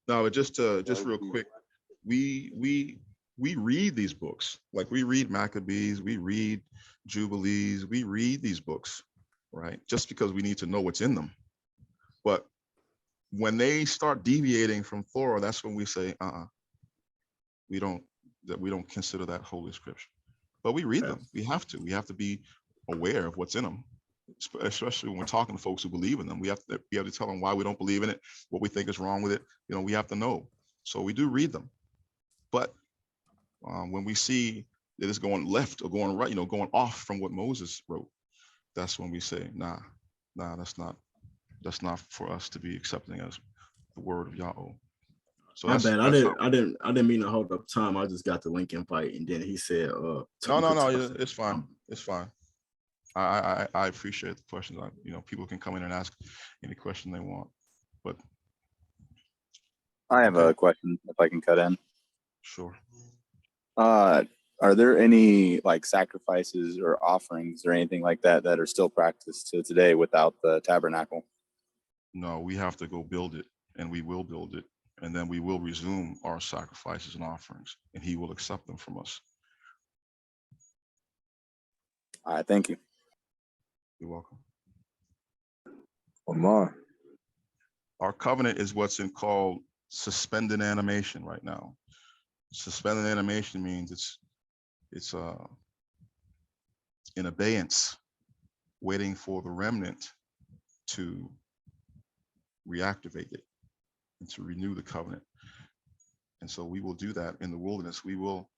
No, but just real quick, we read these books. Like we read Maccabees, we read Jubilees, we read these books, right? Just because we need to know what's in them. But when they start deviating from Torah, that's when we say, we don't consider that holy scripture. But we read them. We have to be aware of what's in them, especially when we're talking to folks who believe in them. We have to tell them why we don't believe in it, what we think is wrong with it. We have to know. So we do read them. But when we see that it's going left or going right, going off from what Moses wrote, that's when we say, nah, that's not for us to be accepting as the word of Yahweh. So My that's bad. I didn't mean to hold up time. I just got the link invite, and then he said, no, it's fine. It's fine. I appreciate the questions. People can come in and ask any question they want, but I have a question if I can cut in. Sure. Are there any like sacrifices or offerings or anything like that that are still practiced to today without the tabernacle? No, we have to go build it, and we will build it, and then we will resume our sacrifices and offerings, and he will accept them from us. All right, thank you. You're welcome. One more. Our covenant is what's called suspended animation right now. Suspended animation means it's in abeyance, waiting for the remnant to reactivate it and to renew the covenant. And so we will do that in the wilderness. We will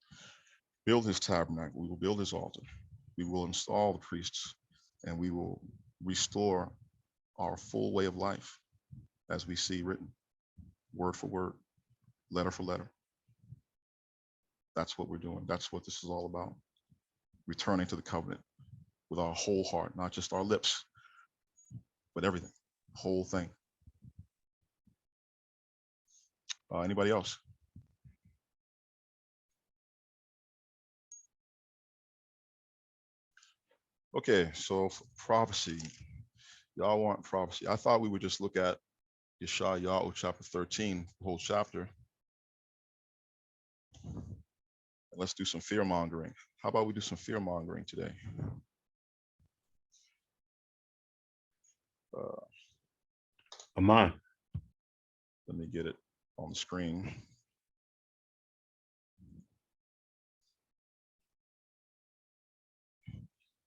build his tabernacle. We will build his altar. We will install the priests, and we will restore our full way of life as we see written, word for word, letter for letter. That's what we're doing. That's what this is all about. Returning to the covenant with our whole heart, not just our lips, but everything, whole thing. Anybody else? Okay, so prophecy. Y'all want prophecy. I thought we would just look at Yeshayahu chapter 13, the whole chapter. Let's do some fear mongering. How about we do some fear mongering today? Amon. Let me get it on the screen.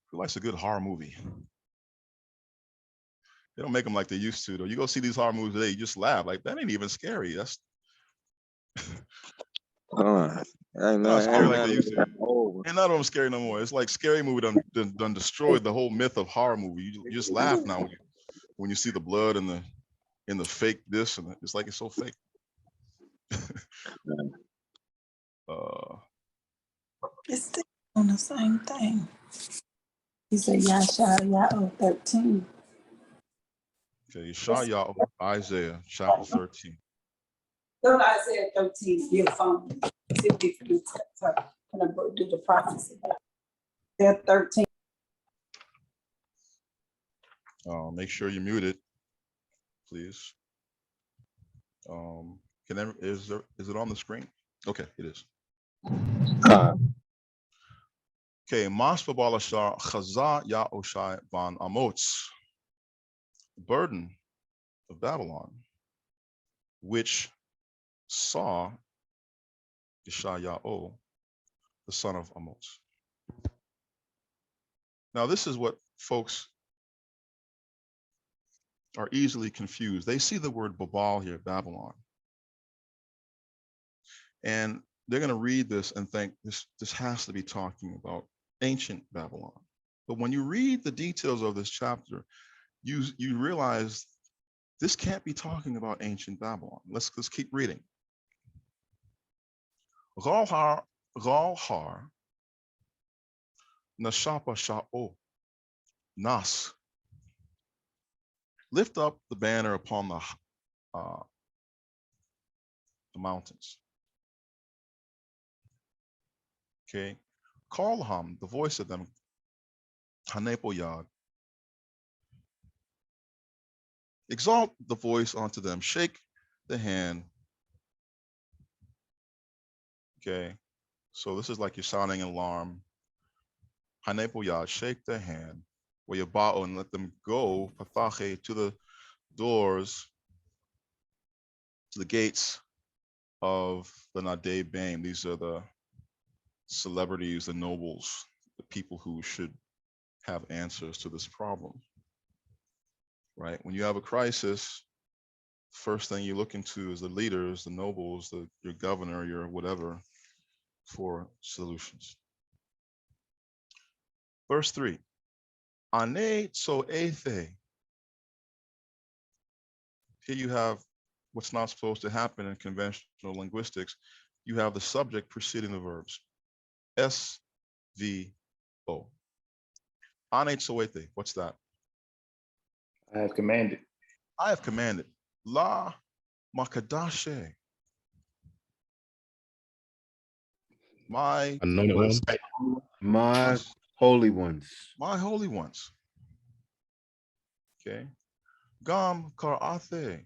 Who likes a good horror movie? They don't make them like they used to, though. You go see these horror movies today, you just laugh. Like, that ain't even scary. That's not scary like they used to. And none of them scary no more. It's like Scary Movie done destroyed the whole myth of horror movie. You just laugh now when you see the blood and the fake this, and it's like it's so fake. It's still on the same thing. He said Yeshayahu 13. Okay, Yeshayahu, Isaiah chapter 13. Go to Isaiah 13, your phone. See if you can do the prophecy. They're 13. Make sure you're muted, please. Is it on the screen? Okay, it is. Okay, Maspa Balashar Chaza Ya Oshai Van Amots, burden of Babylon, which saw Yeshayahu, the son of Amos. Now, this is what folks are easily confused. They see the word Babal here, Babylon, and they're going to read this and think this has to be talking about ancient Babylon. But when you read the details of this chapter, you realize this can't be talking about ancient Babylon. Let's keep reading. Galhar Nashapa Sha'o Nas. Lift up the banner upon the mountains. Okay. Call Ham, the voice of them, Hanepo Yad. Exalt the voice unto them, shake the hand. Okay. So this is like you're sounding an alarm. Hanepo Yad, shake their hand. Wayabao, and let them go, Pathache, to the doors, to the gates of the Nadeh Baim. These are the celebrities, the nobles, the people who should have answers to this problem, right? When you have a crisis, first thing you look into is the leaders, the nobles, your governor, your whatever, for solutions. Verse 3, Ane Tsoethe. Here you have what's not supposed to happen in conventional linguistics. You have the subject preceding the verbs. S, V, O. Ane Tsoethe, what's that? I have commanded. I have commanded. La Makadashe. My Anointed ones. My holy ones. My holy ones. Okay. Gam Karathe.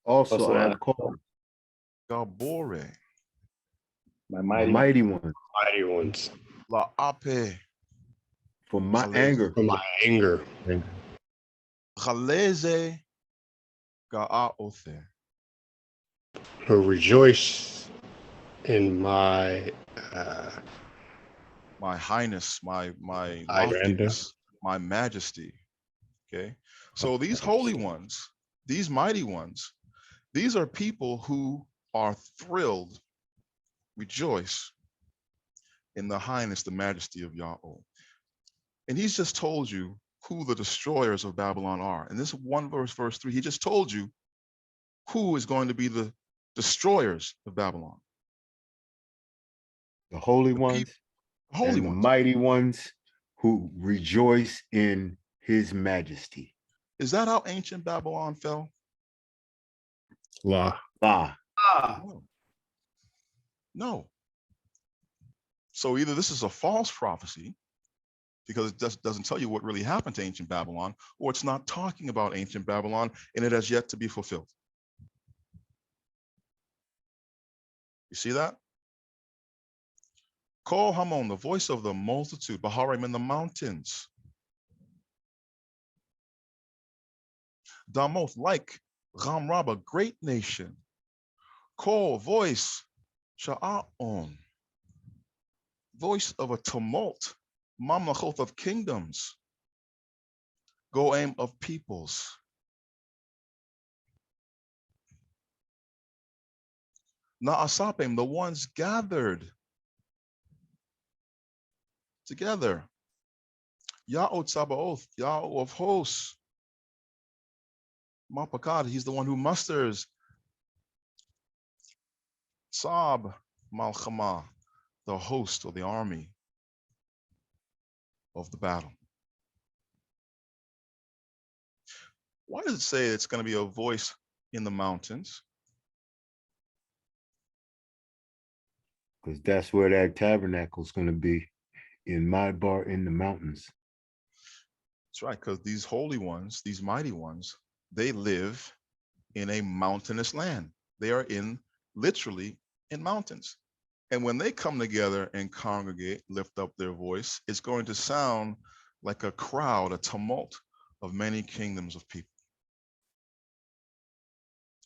Also, I am called Gabore. My mighty ones. Mighty ones. La Ape. For my anger. For my anger. Chaleze Ga'aothe. Who rejoice in my my highness, my grandeur. loftiness, my majesty. Okay. So these holy ones, these mighty ones, these are people who are thrilled, rejoice in the highness, the majesty of Yahweh. And he's just told you who the destroyers of Babylon are. In this one verse, verse 3, he just told you who is going to be the destroyers of Babylon. The holy ones, holy and the ones. mighty ones who rejoice in his majesty. Is that how ancient Babylon fell? La. No. So either this is a false prophecy, because it doesn't tell you what really happened to ancient Babylon, or it's not talking about ancient Babylon and it has yet to be fulfilled. You see that? Kol Hamon, the voice of the multitude, Baharim in the mountains. Damoth, like Ramrab, a great nation. Kol, voice, Sha'a'on, voice of a tumult. Mamlachot of kingdoms. Goem of peoples. Na'asapim, the ones gathered together. Ya'od Sabaoth, Ya'od of hosts. Mapakad, he's the one who musters. Sab Malchama, the host or the army of the battle. Why does it say it's going to be a voice in the mountains? Because that's where that tabernacle is going to be, in Madbar in the mountains. That's right, because these holy ones, these mighty ones, they live in a mountainous land. They are literally in mountains. And when they come together and congregate, lift up their voice, it's going to sound like a crowd, a tumult of many kingdoms of people.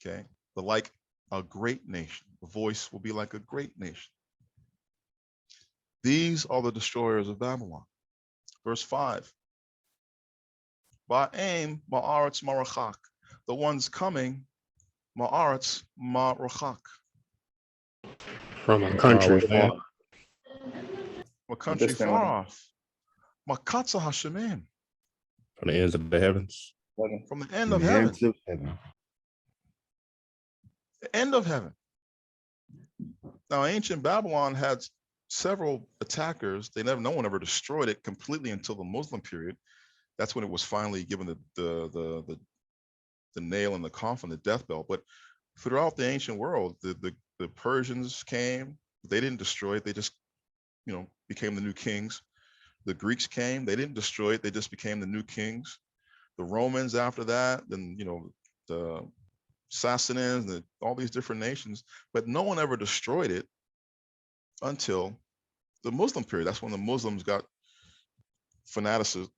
Okay, but like a great nation, the voice will be like a great nation. These are the destroyers of Babylon. Verse 5. Ba'aim ma'aretz marachak, the ones coming, ma'aretz marachak, from a country far. A country far off. Makatza Hashemim, from the ends of the heavens. From the end of heaven. The end of heaven. Now, ancient Babylon had several attackers. No one ever destroyed it completely until the Muslim period. That's when it was finally given the nail in the coffin, the death bell. But throughout the ancient world, the Persians came. They didn't destroy it. They just, became the new kings. The Greeks came. They didn't destroy it. They just became the new kings. The Romans after that, then the Sassanids, all these different nations, but no one ever destroyed it until the Muslim period. That's when the Muslims got fanaticism,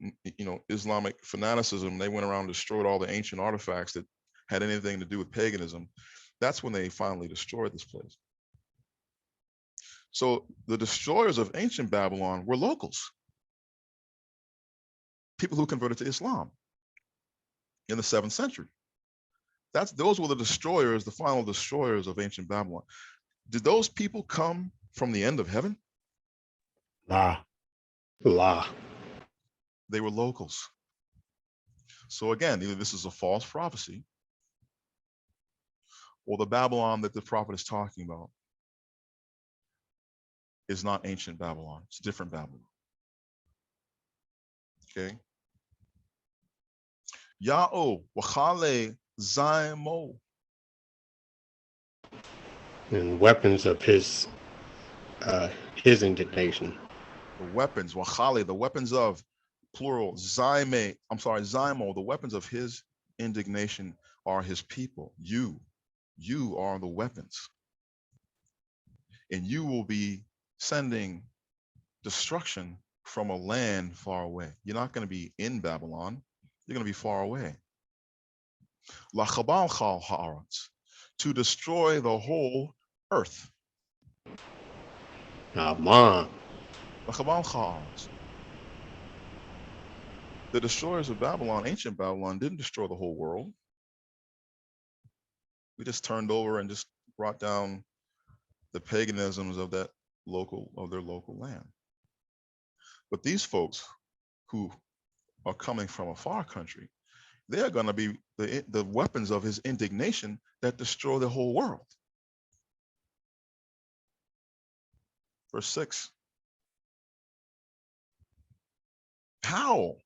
Islamic fanaticism. They went around and destroyed all the ancient artifacts that had anything to do with paganism. That's when they finally destroyed this place. So the destroyers of ancient Babylon were locals, people who converted to Islam in the 7th century. Those were the destroyers, the final destroyers of ancient Babylon. Did those people come from the end of heaven? La. They were locals. So again, either this is a false prophecy, or the Babylon that the prophet is talking about is not ancient Babylon. It's different Babylon. Okay. Ya'o wachale zaimo. And weapons of his indignation. The weapons, wachale, the weapons of, plural, zaime, zaimo, the weapons of his indignation are his people. You are the weapons. And you will be sending destruction from a land far away. You're not going to be in Babylon. You're going to be far away. La chabal chal haaretz, to destroy the whole earth. Lamad. La chabal chal haaretz. The destroyers of Babylon, ancient Babylon, didn't destroy the whole world. We just turned over and just brought down the paganisms of their local land. But these folks who are coming from a far country, they're going to be the weapons of his indignation that destroy the whole world. Verse 6. How?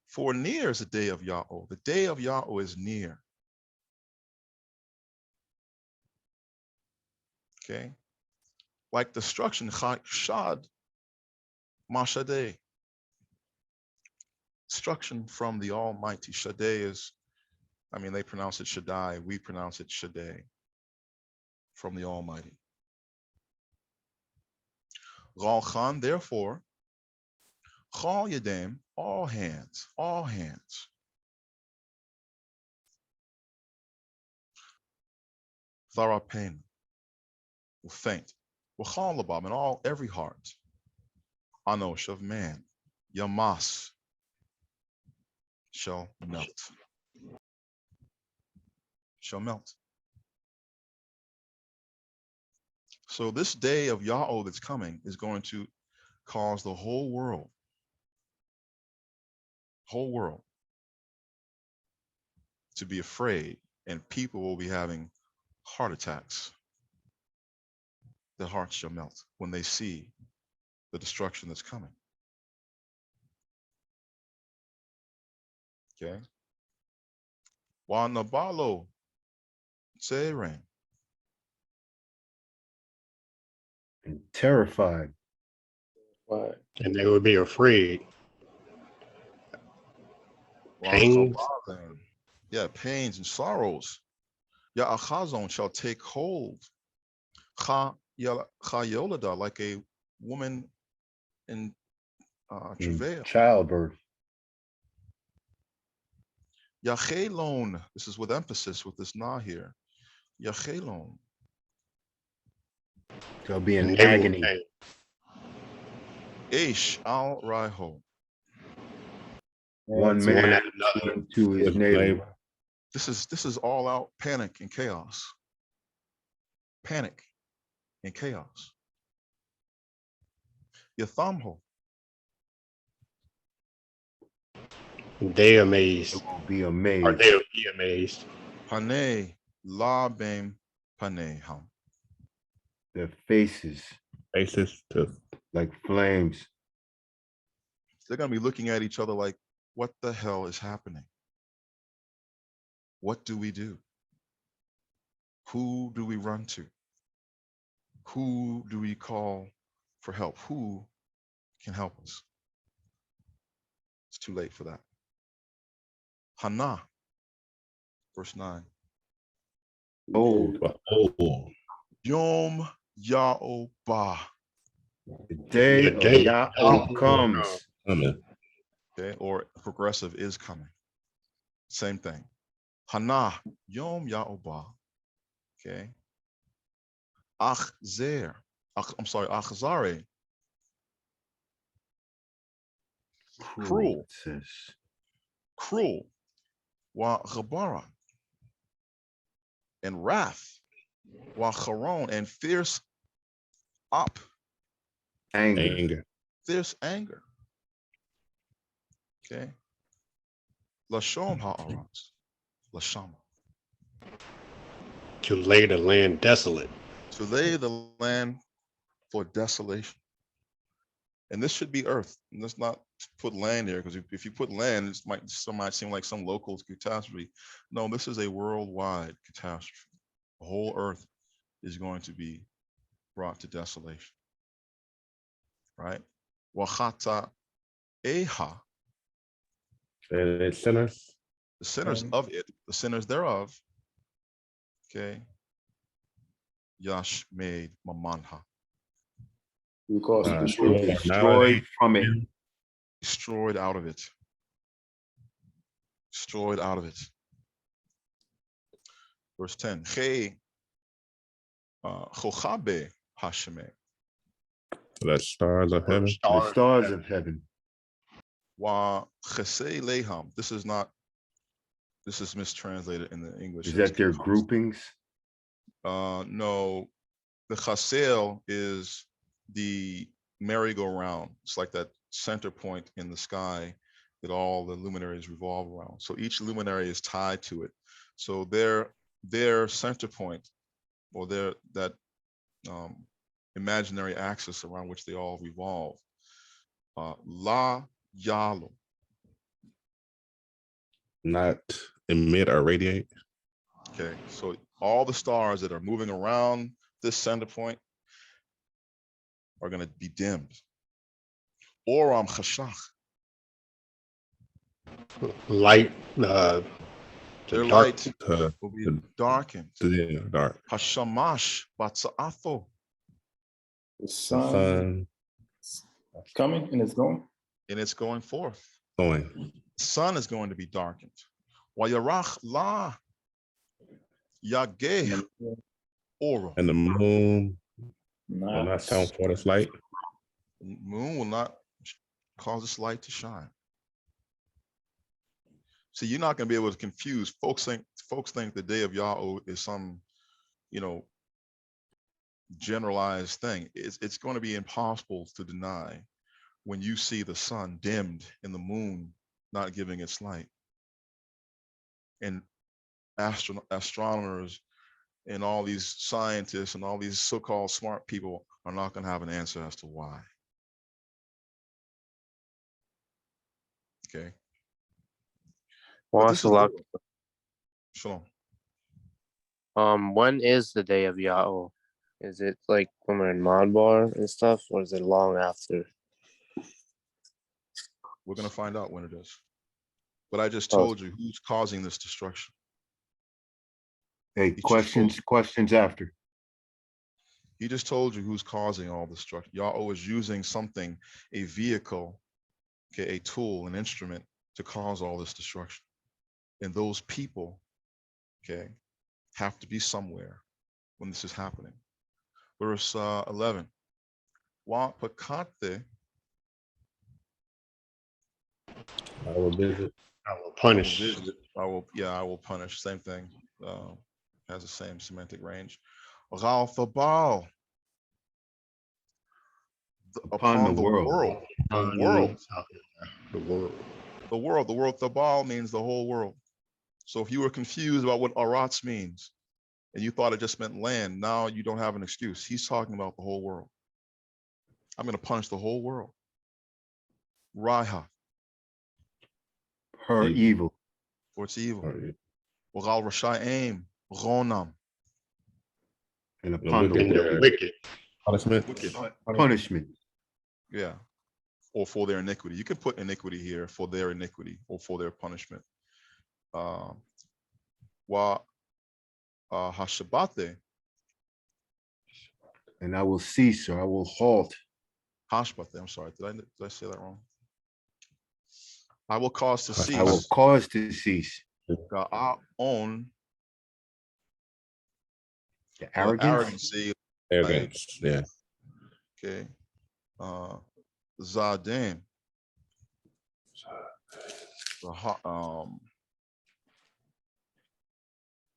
For near is the day of Yahweh. The day of Yahweh is near. Okay. Like destruction, shad, mashadeh. Destruction from the Almighty. Shaddai is, they pronounce it Shaddai. We pronounce it Shaddai. From the Almighty. Gal Khan, therefore, Chal Yadam, all hands. Tharapain, will faint. Wachal Labam, and every heart. Anosh of man. Yamas shall melt. So this day of Yahweh that's coming is going to cause the whole world to be afraid, and people will be having heart attacks. Their hearts shall melt when they see the destruction that's coming. Okay. Wa nabalo tseirain. And terrified. And they would be afraid. Pains. Yeah, pains and sorrows. Ya'achazon shall take hold. Chayolada, like a woman in travail. Childbirth. Yachelon, this is with emphasis with this na here. Yachelon. There'll be an agony. Ish al raiho. One man to his neighbor. This is all out panic and chaos. Panic and chaos. Yathamho. They amazed. Be amazed. Or they'll be amazed. Pane la bem pane ham. Their faces too. Like flames. They're going to be looking at each other like, what the hell is happening? What do we do? Who do we run to? Who do we call for help? Who can help us? It's too late for that. Hana, verse 9. Old. Yom Ya'obah. The day of Yahweh comes. Okay, or progressive is coming. Same thing. Hana, Yom Ya'obah. Okay. Achzare. Achzare. Cruel. Cruel. Wa Ghabara. And wrath. Wa Charon, and fierce up. Anger. Fierce anger. Okay. Lashom ha'aratz. Lashama. To lay the land desolate. To lay the land for desolation. And this should be earth. And let's not put land there, because if you put land, it might seem like some local catastrophe. No, this is a worldwide catastrophe. The whole earth is going to be brought to desolation. Right? Wachata eha. And it's sinners. The sinners of it, the sinners thereof. Okay. Yash made mamanha. Because destroyed destroyed from it. Destroyed out of it. Destroyed out of it. Verse 10. Che chochabe hasheme. The stars of heaven. The stars of heaven. Wa chesei leham. This is mistranslated in the English. Is that their groupings? No, the chasel is the merry-go-round. It's like that center point in the sky that all the luminaries revolve around. So each luminary is tied to it. So their center point, or that imaginary axis around which they all revolve, la yalo. Not emit or radiate. Okay, so all the stars that are moving around this center point are going to be dimmed. Oram chashach. Light. Their dark, light will be darkened. Yeah, dark. Hashamash batza'atho. The sun is coming and it's going. And it's going forth. Going. The sun is going to be darkened. Wayarach la yageh oro. And the moon will not shine forth its light. The moon will not cause its light to shine. See, you're not going to be able to confuse. Folks think the day of Yahweh is some, generalized thing. It's going to be impossible to deny when you see the sun dimmed and the moon not giving its light. And astronomers and all these scientists and all these so-called smart people are not going to have an answer as to why. Okay. Well, Shalom. When is the day of Yahweh? Is it like when we're in Madbar and stuff, or is it long after? We're going to find out when it is. But I just told you who's causing this destruction. Hey, questions after. He just told you who's causing all the destruction. Yahweh is using something, a vehicle, okay, a tool, an instrument to cause all this destruction. And those people, okay, have to be somewhere when this is happening. Verse 11. Wa pakate. I will visit. I will punish. I will punish. Same thing. Has the same semantic range. Upon the world. The world. Tabal means the whole world. So if you were confused about what aratz means, and you thought it just meant land, now you don't have an excuse. He's talking about the whole world. I'm going to punish the whole world. Raiha. Her evil. For its evil. Wagal Rasha'im. Ronam. And upon the wicked. Punishment. Yeah. Or for their iniquity. You can put iniquity here, for their iniquity or for their punishment. Wa Hashabate. And I will cease, or I will halt. Hashbate, I'm sorry. Did I say that wrong? I will cause to cease. I will cause to cease. On the arrogance. Arrogance, yeah. Okay. Zadim.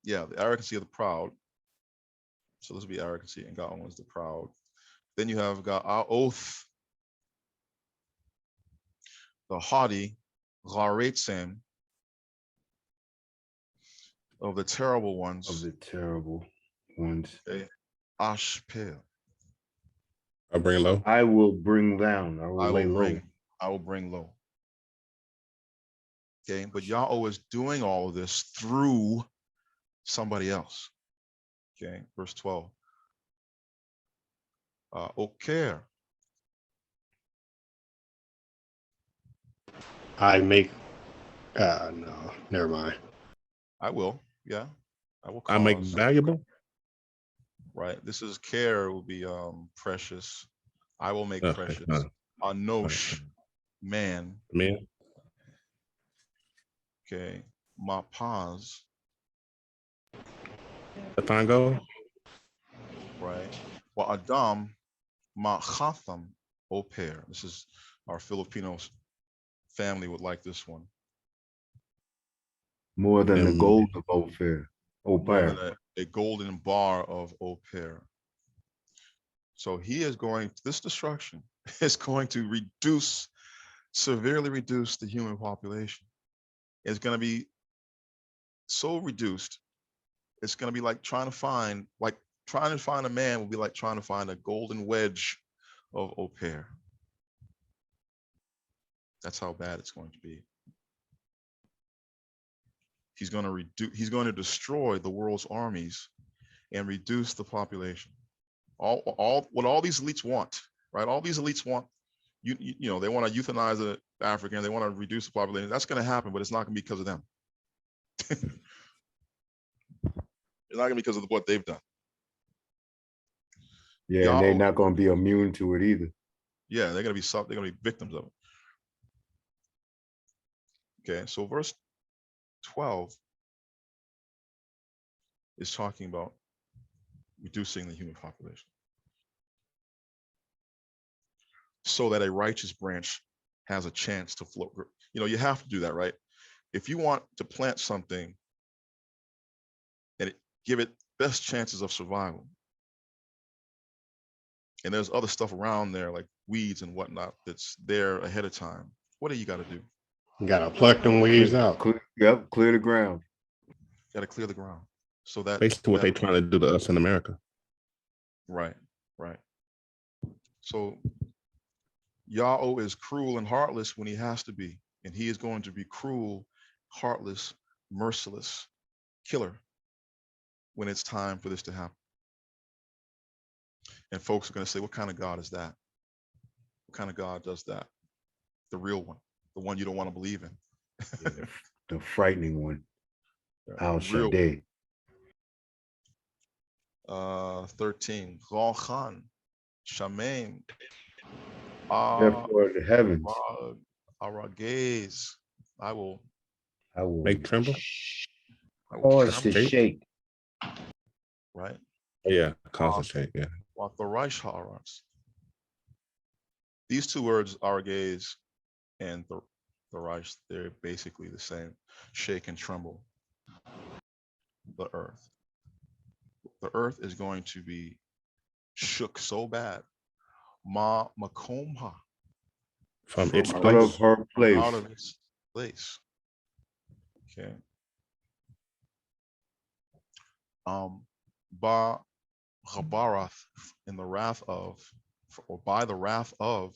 The arrogancy of the proud. So this will be arrogancy, and God is the proud. Then you have God our oath, the haughty, Gharetzim, of the terrible ones. Of the terrible ones. Okay. Ashpel. I bring low. I will bring down. I will lay low. I will bring low. Okay, but Yahweh is doing all of this through somebody else. Okay, verse 12. Oker. I make. No, never mind. I will. Yeah, I will. I make valuable. Right. This is care will be precious. I will make precious. Anosh, man. Man. Okay. Ma paz. Go. Right. Well, Adam, ma chatham, oper. This is our Filipino family would like this one. More than the gold of Ophir. More than a golden bar of Ophir. So he is going, this destruction is going to severely reduce the human population. It's going to be so reduced. It's going to be like trying to find a man will be like trying to find a golden wedge of Ophir. That's how bad it's going to be. He's going to destroy the world's armies and reduce the population. What all these elites want, right? All these elites want, you know, they want to euthanize the African, they want to reduce the population. That's going to happen, but it's not going to be because of them. It's not going to be because of what they've done. Yeah, and they're not going to be immune to it either. Yeah, they're going to be victims of it. Okay, so verse 12 is talking about reducing the human population so that a righteous branch has a chance to float. You know, you have to do that, right? If you want to plant something and give it best chances of survival, and there's other stuff around there like weeds and whatnot that's there ahead of time, what do you got to do? You got to pluck them weeds out. Clear the ground. Got to clear the ground. So that basically what they're trying to do to us in America. Right. So Yahweh is cruel and heartless when he has to be, and he is going to be cruel, heartless, merciless killer when it's time for this to happen. And folks are going to say, what kind of God is that? What kind of God does that? The real one, the one you don't want to believe in. Yeah, the frightening one. Al Real Shaddai. 13. Khan, Shamaim. Therefore, the heavens. Aragaze. I will make tremble. Cause to shake. Right? Yeah, cause to shake. Yeah. What the Reish Ha'aratz. These two words, Aragaze and the Reish, they're basically the same. Shake and tremble. The earth. The earth is going to be shook so bad. Ma makomha. From its out of her place. Out of its place. Okay. Ba Chabarath, in the wrath of, or by the wrath of,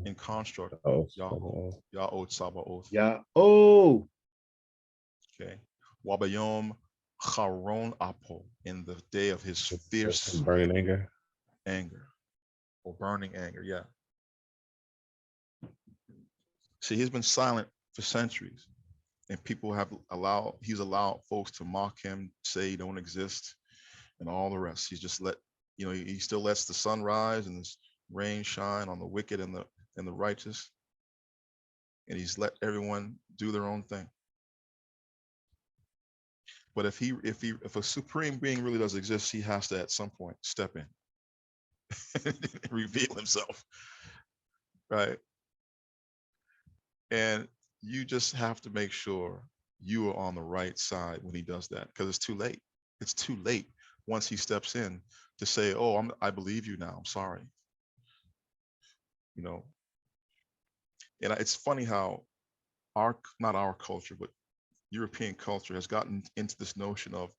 in construct. Ya'od Sabaoth. Ya'od. Okay. Wabayom Charon Apo, in the day of his fierce burning anger. Or burning anger, yeah. See, he's been silent for centuries, and people he's allowed folks to mock him, say he don't exist, and all the rest. He's just he still lets the sun rise and the rain shine on the wicked and the righteous, and he's let everyone do their own thing. But if a supreme being really does exist, he has to at some point step in, reveal himself, right? And you just have to make sure you are on the right side when he does that, because it's too late. It's too late once he steps in to say, "Oh, I believe you now. I'm sorry." You know. And it's funny how not our culture, but European culture has gotten into this notion of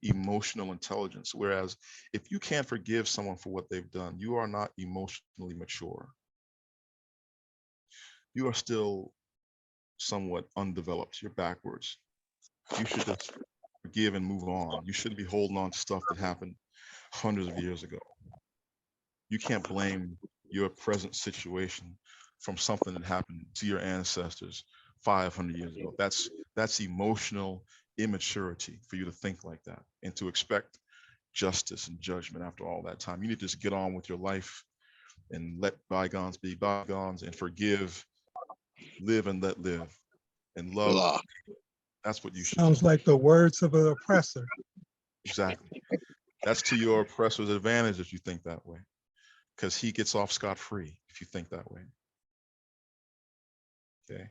emotional intelligence. Whereas if you can't forgive someone for what they've done, you are not emotionally mature. You are still somewhat undeveloped. You're backwards. You should just forgive and move on. You shouldn't be holding on to stuff that happened hundreds of years ago. You can't blame your present situation from something that happened to your ancestors 500 years ago. That's emotional immaturity for you to think like that and to expect justice and judgment after all that time. You need to just get on with your life and let bygones be bygones and forgive, live and let live, and love. That's what you should Sounds do. like the words of an oppressor. Exactly. That's to your oppressor's advantage if you think that way, because he gets off scot-free if you think that way. Okay.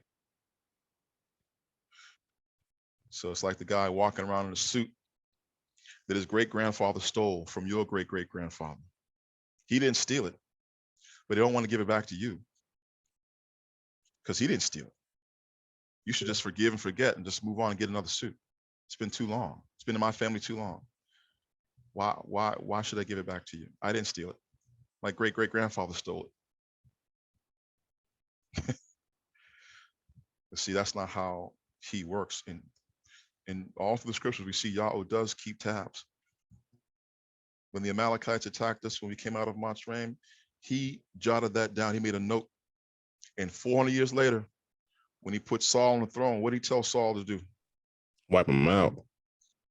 So it's like the guy walking around in a suit that his great-grandfather stole from your great-great-grandfather. He didn't steal it, but he don't want to give it back to you because he didn't steal it. You should just forgive and forget and just move on and get another suit. It's been too long. It's been in my family too long. Why should I give it back to you? I didn't steal it. My great-great-grandfather stole it. But see, that's not how he works. And all through the scriptures, we see Yahweh does keep tabs. When the Amalekites attacked us, when we came out of Mitzrayim, he jotted that down. He made a note. And 400 years later, when he put Saul on the throne, what did he tell Saul to do? Wipe them out.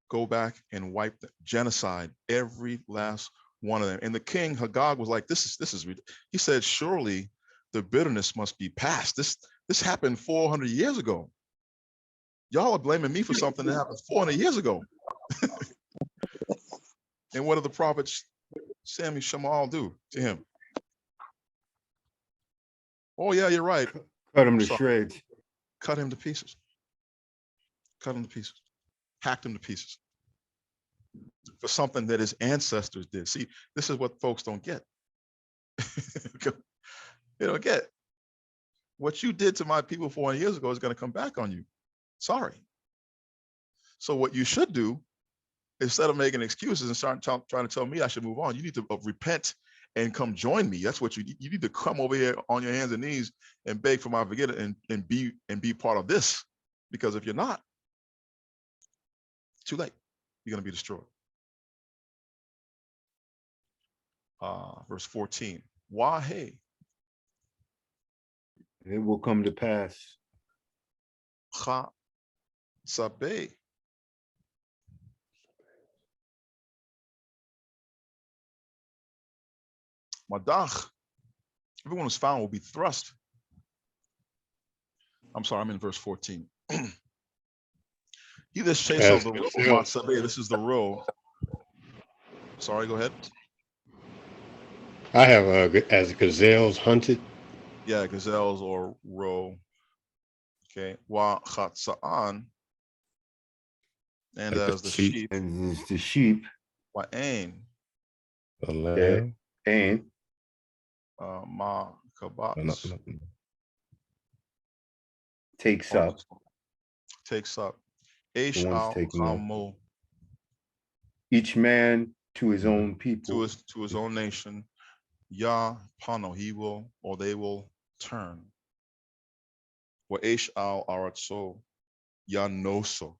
Go back and wipe the genocide, every last one of them. And the king Hagag was like, this is he said, surely the bitterness must be past. This happened 400 years ago. Y'all are blaming me for something that happened 400 years ago. And what did the prophets Samuel Shemal do to him? Oh yeah, you're right. Cut him to shreds. Cut him to pieces. Cut him to pieces. Hacked him to pieces. For something that his ancestors did. See, this is what folks don't get. They don't get. What you did to my people 400 years ago is going to come back on you. Sorry. So what you should do, instead of making excuses and start trying to tell me I should move on, you need to repent and come join me. That's what you need to come over here on your hands and knees and beg for my forgiveness and be part of this. Because if you're not, too late. You're going to be destroyed. Verse 14. Wahe. It will come to pass. Cha Sabe. Madach. Everyone who's found will be thrust. I'm sorry, I'm in verse 14. He this chase of the Matzabe. This is the row. Sorry, go ahead. I have as gazelles hunted. Yeah, gazelles or roe. Okay. Wa chatza'an. And Like as the sheep. And the sheep. Wa ain. The lamb. And ma kabatz. Takes up. Takes up. Eish The one's al taking up. chamo. Each man to his own people. To his own nation. Ya pano, he will, or they will turn. Wa eish al aratso. Ya noso.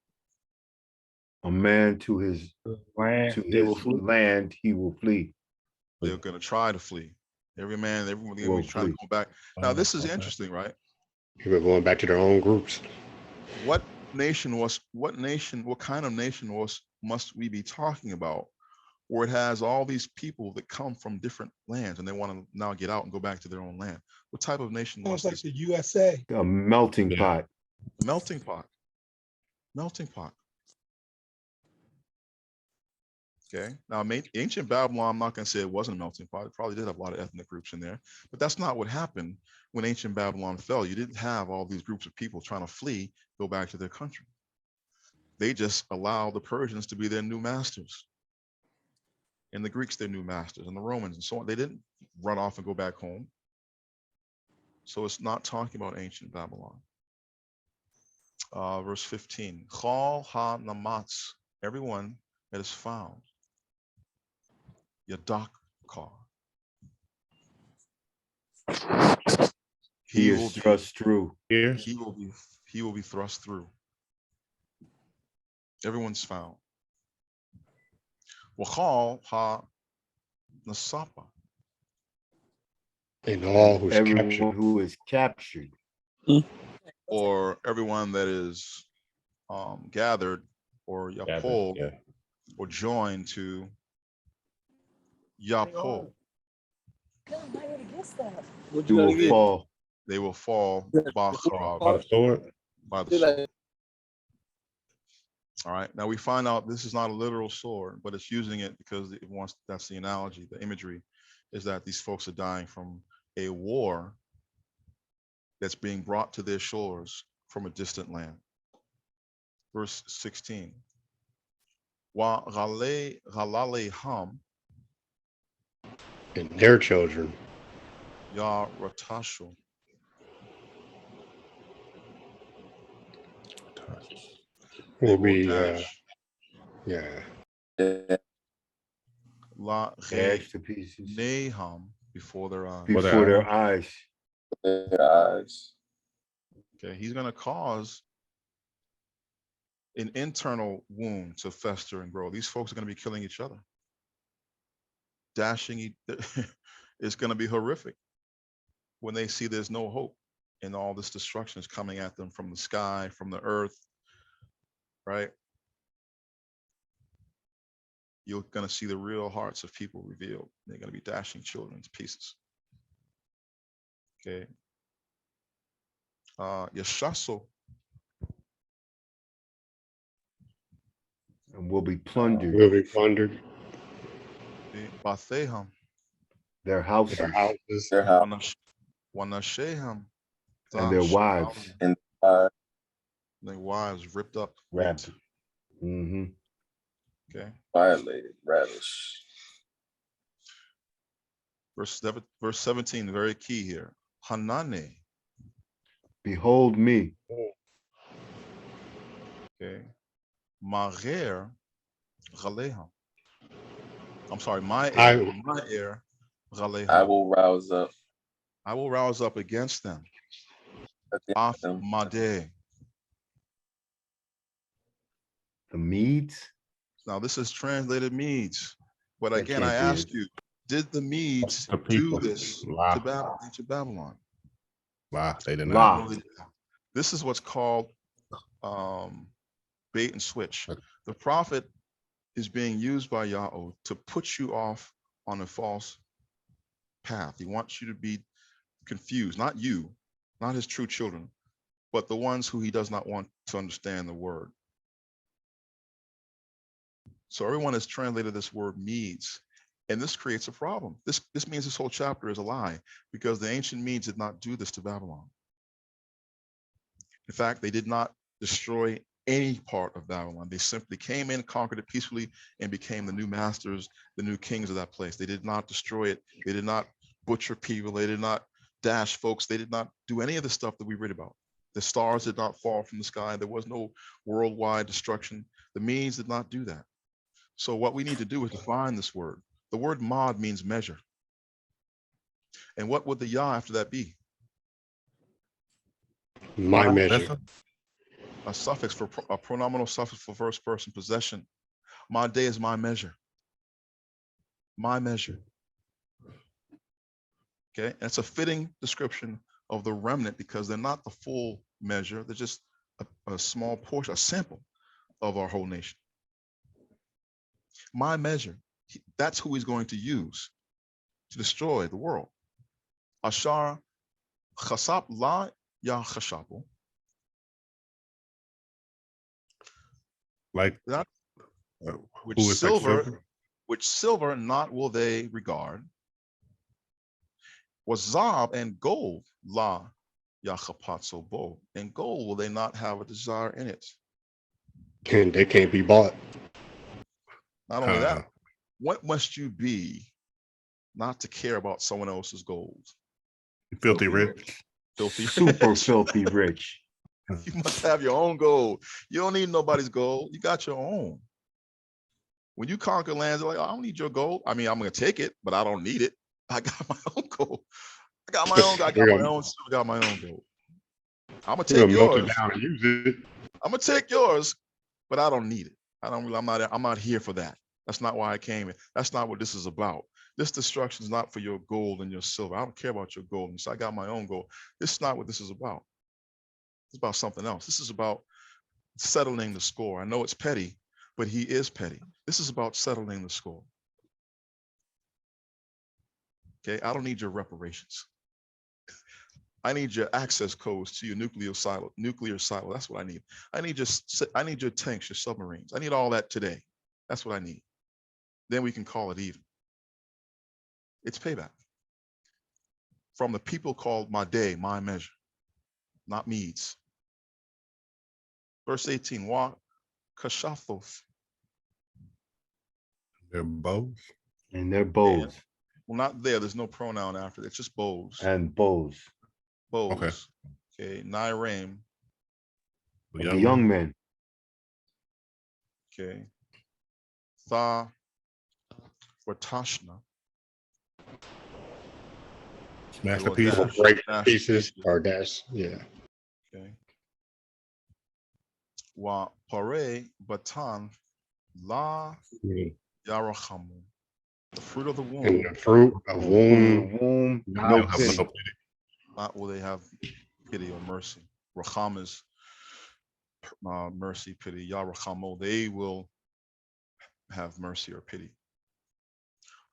A man to his land, land he will flee. They're going to try to flee. Everyone going to be trying to go back. Now, this is interesting, right? People are going back to their own groups. What kind of nation must we be talking about where it has all these people that come from different lands and they want to now get out and go back to their own land? What type of nation was Sounds like this? the USA. A melting pot. Melting pot. Melting pot. Okay. Now, ancient Babylon, I'm not going to say it wasn't a melting pot. It probably did have a lot of ethnic groups in there, but that's not what happened when ancient Babylon fell. You didn't have all these groups of people trying to flee, go back to their country. They just allowed the Persians to be their new masters, and the Greeks their new masters, and the Romans and so on. They didn't run off and go back home. So it's not talking about ancient Babylon. Verse 15. Chal ha namatz, everyone that is found. Yadak kar. He is thrust through. He will be thrust through. Everyone's found. Wachal ha nasapa. And all who's everyone captured. who is captured. Or everyone that is gathered or yapol or joined to yapol. What You you will gotta get? fall. They will fall By the sword. by the sword. All right. Now we find out this is not a literal sword, but it's using it because it wants. That's the analogy. The imagery is that these folks are dying from a war that's being brought to their shores from a distant land. Verse 16. Wa ghalale ham And their children. ya ratashu. Will be La Dashed to pieces. neham before their eyes. Before their eyes. Okay, he's going to cause an internal wound to fester and grow. These folks are going to be killing each other. Dashing, it's going to be horrific when they see there's no hope and all this destruction is coming at them from the sky, from the earth, right? You're going to see the real hearts of people revealed. They're going to be dashing children to pieces. Okay. Yashaso. And will be plundered. Will be plundered. Batheham. Their houses. Wanasheham. And their wives. And their wives ripped up. Wrapped. Okay. Violated, ravished. Verse 17, very key here. Hanane. Behold me. Okay. Mager Ghaleham. I'm sorry, my heir Ghaleham. I will rouse up. I will rouse up against them. Af Made. The Medes. Now this is translated Medes. But again, I ask you, did the Medes do this to Babylon? They did not. This is what's called bait and switch. The prophet is being used by Yahweh to put you off on a false path. He wants you to be confused, not you, not his true children, but the ones who he does not want to understand the word. So everyone has translated this word Medes, and this creates a problem. This means this whole chapter is a lie, because the ancient Medes did not do this to Babylon. In fact, they did not destroy any part of Babylon. They simply came in, conquered it peacefully, and became the new masters, the new kings of that place. They did not destroy it. They did not butcher people. They did not dash folks. They did not do any of the stuff that we read about. The stars did not fall from the sky. There was no worldwide destruction. The Medes did not do that. So what we need to do is define this word. The word mod means measure. And what would the Yah after that be? My measure. A suffix for a pronominal suffix for first person possession. My day is my measure. My measure. Okay, that's a fitting description of the remnant, because they're not the full measure. They're just a small portion, a sample of our whole nation. My measure, that's who he's going to use to destroy the world. Ashar chasap la ya chashapu. Like that, which silver not will they regard. Was zab and gold la yachapatso bo, and gold will they not have a desire in it. And they can't be bought. Not only that, what must you be not to care about someone else's gold? Filthy rich. Super filthy rich. You must have your own gold. You don't need nobody's gold. You got your own. When you conquer lands, they're like, I don't need your gold. I mean, I'm gonna take it, but I don't need it. I got my own gold. I got my own silver, got my own gold. I'm gonna take melt it yours. down and use it. I'm gonna take yours, but I don't need it. I'm not here for that. That's not why I came in. That's not what this is about. This destruction is not for your gold and your silver. I don't care about your gold. So I got my own gold. This is not what this is about. It's about something else. This is about settling the score. I know it's petty, but he is petty. This is about settling the score. Okay, I don't need your reparations. I need your access codes to your nuclear silo. That's what I need. I need your tanks, your submarines. I need all that today. That's what I need. Then we can call it even. It's payback from the people called my day, my measure, not Medes. Verse 18, wa kashathoth. They're bows. And they're bows. Well, not there. There's no pronoun after it. It's just bows. And bows. Bows. Okay. Nairaim. The young men. Okay. Tha Watashna. Masterpieces. Great pieces. Or dash. Yeah. Okay. Wa pare batan la yarachamu. The fruit of the womb. And the fruit of womb. No pity. Not will they have pity or mercy. Racham is mercy, pity. Yarachamo, they will have mercy or pity.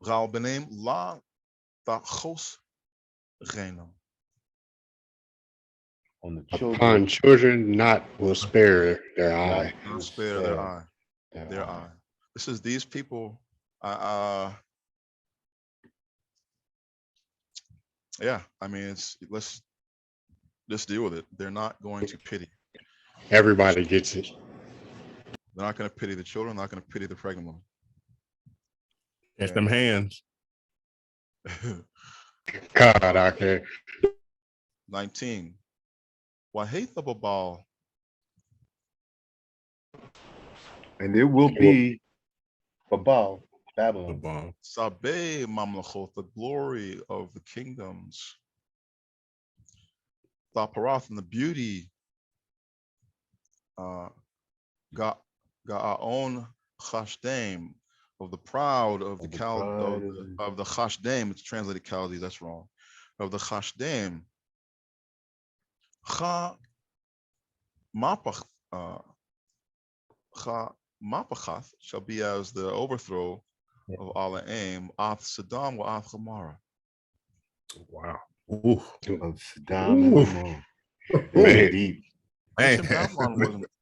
Gal benem la tachos reno. On the Upon children not will spare their eye. Not spare their eye. Their eye. This is these people. Yeah, I mean, let's deal with it. They're not going to pity. Everybody gets it. They're not going to pity the children. Not going to pity the pregnant woman. Catch them hands. God, I can't. 19. Wahitha babal. And it will be Babal, Babylon. Sabe mamlachot, the glory of the kingdoms. Thaparath, and the beauty. Ga'aon chashdim, of the proud of the chashdim. It's translated Chaldees. That's wrong. Of the chashdim. Cha mapach. Cha Mapachath shall be as the overthrow of Ala-Aim, Ath Saddam wa Ath Gomorrah. Wow. Of Saddam and Gomorrah. Man.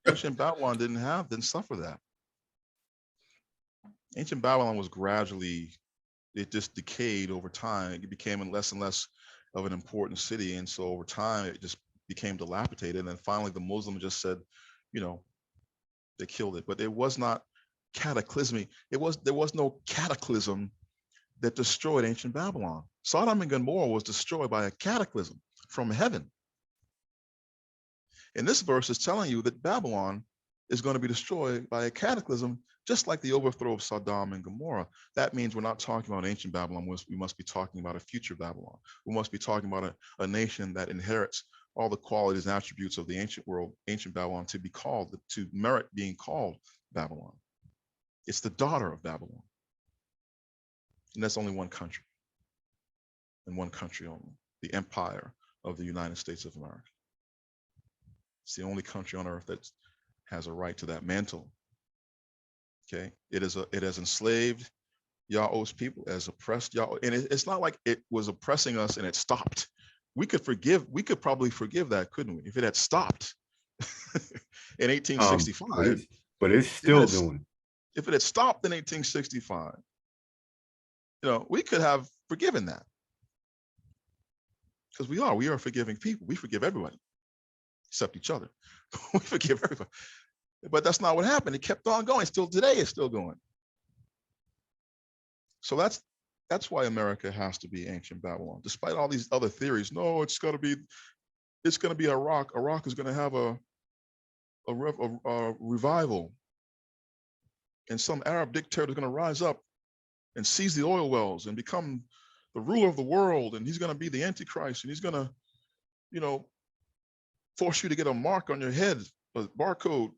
Ancient Babylon didn't suffer that. Ancient Babylon was gradually, it just decayed over time. It became less and less of an important city. And so over time, it just became dilapidated. And then finally, the Muslims just said, they killed it, but it was not cataclysmic. There was no cataclysm that destroyed ancient Babylon. Sodom and Gomorrah was destroyed by a cataclysm from heaven. And this verse is telling you that Babylon is going to be destroyed by a cataclysm, just like the overthrow of Sodom and Gomorrah. That means we're not talking about ancient Babylon. We must be talking about a future Babylon. We must be talking about a nation that inherits all the qualities and attributes of the ancient world, ancient Babylon, to merit being called Babylon. It's the daughter of Babylon. And that's only one country. And one country only, the empire of the United States of America. It's the only country on earth that has a right to that mantle. Okay, it has enslaved Yahweh's people, has oppressed Yahweh, and it's not like it was oppressing us and it stopped. We could probably forgive that, couldn't we? If it had stopped in 1865. But it's still doing. If it had stopped in 1865, we could have forgiven that. Because we are forgiving people. We forgive everybody, except each other. We forgive everybody. But that's not what happened. It kept on going. Still today, it's still going. So that's why America has to be ancient Babylon, despite all these other theories. No, it's got to be it's going to be Iraq. Iraq is going to have a revival. And some Arab dictator is going to rise up and seize the oil wells and become the ruler of the world. And he's going to be the Antichrist. And he's going to, you know, force you to get a mark on your head, a barcode.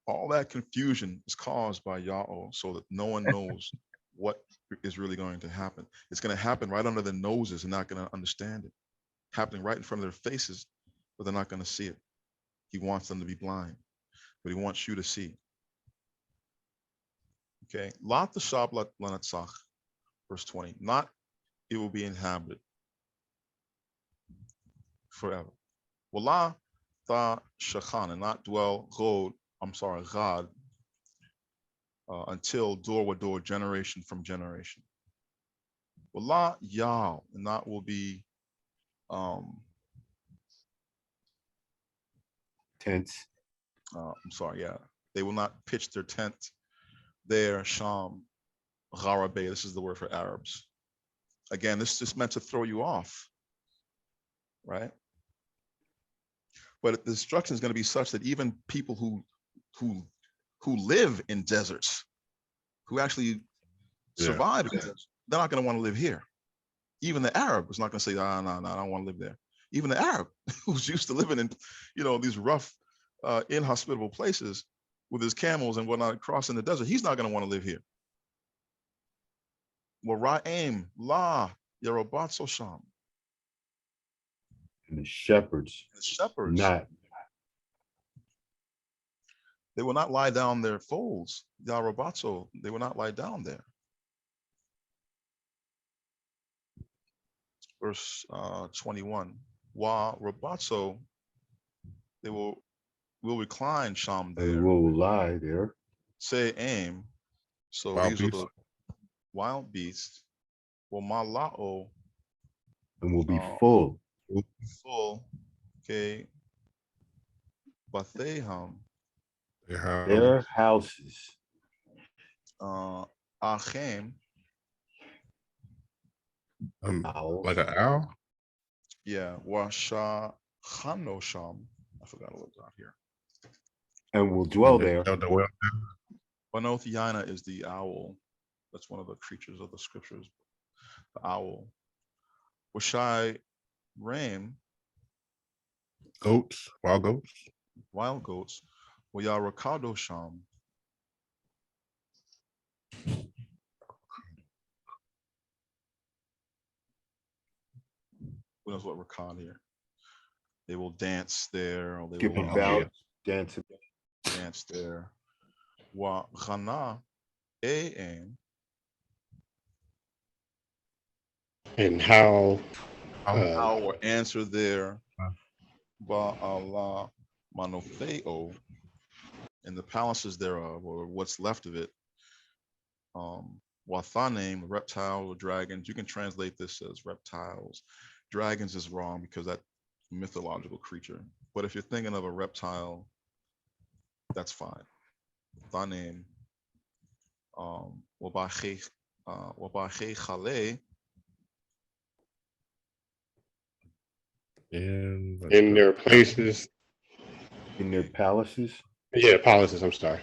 All that confusion is caused by Yahweh so that no one knows what is really going to happen. It's going to happen right under their noses and not going to understand it. Happening right in front of their faces, but they're not going to see it. He wants them to be blind, but he wants you to see. Okay. Lot the Shablat Lanatzach, verse 20. Not it will be inhabited forever. Wallah ta shachan, and not dwell God, God, until door with door, generation from generation. Wallah Yal, and that will be tents. I'm sorry, yeah. They will not pitch their tent there, Sham, Gharabe. This is the word for Arabs. Again, this is meant to throw you off, right? But the destruction is going to be such that even people who live in deserts, who actually survive in deserts, they're not going to want to live here. Even the Arab is not going to say, no, I don't want to live there. Even the Arab who's used to living in, you know, these rough, inhospitable places with his camels and whatnot crossing the desert, he's not going to want to live here. Wara'im la Yerobat Sosham. And the shepherds. Not. They will not lie down their folds. Yarobatso, they will not lie down there. Verse 21. Wa Rabatso, they will recline Sham there. They will lie there. Say aim. So Wild these are beasts. the wild beasts. Well, Malao. And will be full. Full. Okay. Batheham. Their houses. Achem. Like an owl? Yeah. Washa Chanosham. I forgot what was out here. And will dwell there. Banoth Yana is the owl. That's one of the creatures of the scriptures. The owl. Washai Ram. Goats, wild goats. Wild goats. Wayarakado Sham. Who knows what Rakan here? They will dance there, or they Skip will about, dance there. Wa Ghana A-N. And how Our answer there. Ba Allah Manofeo. And the palaces thereof, or what's left of it. Wathanim, reptiles or dragons. You can translate this as reptiles. Dragons is wrong because that mythological creature. But if you're thinking of a reptile, that's fine. Thanim, Wabache Chale. in their places. In their palaces? Yeah, palaces, I'm sorry.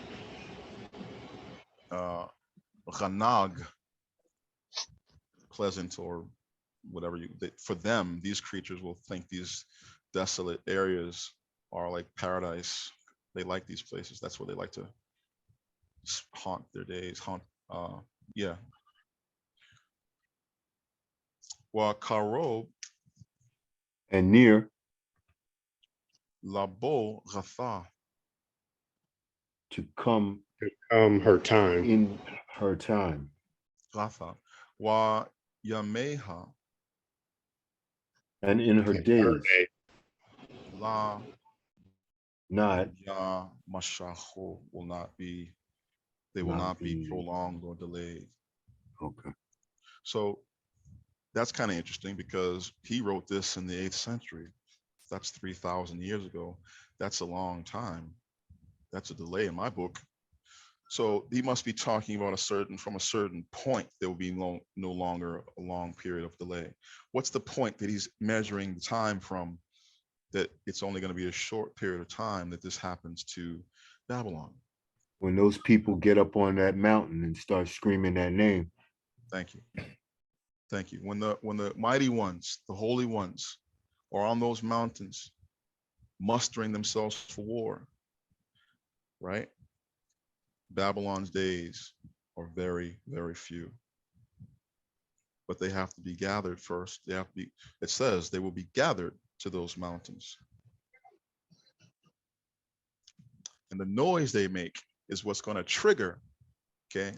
Ghanag, pleasant or whatever for them, these creatures will think these desolate areas are like paradise. They like these places. That's where they like to haunt their days. Yeah. Wa Karob. And near. Labo Ghatha. To come her time. In her time. Ghatha. Wa Yameha. And in her days. La. Not. Ya Mashacho will not be. They will not be prolonged or delayed. Okay. So that's kind of interesting because he wrote this in the 8th century. That's 3,000 years ago. That's a long time. That's a delay in my book. So he must be talking about from a certain point, there will be no longer a long period of delay. What's the point that he's measuring the time from, that it's only going to be a short period of time that this happens to Babylon? When those people get up on that mountain and start screaming that name. Thank you. Thank you. When the mighty ones, the holy ones, are on those mountains, mustering themselves for war, right? Babylon's days are very, very few. But they have to be gathered first. They have to be, it says they will be gathered to those mountains. And the noise they make is what's going to trigger, okay?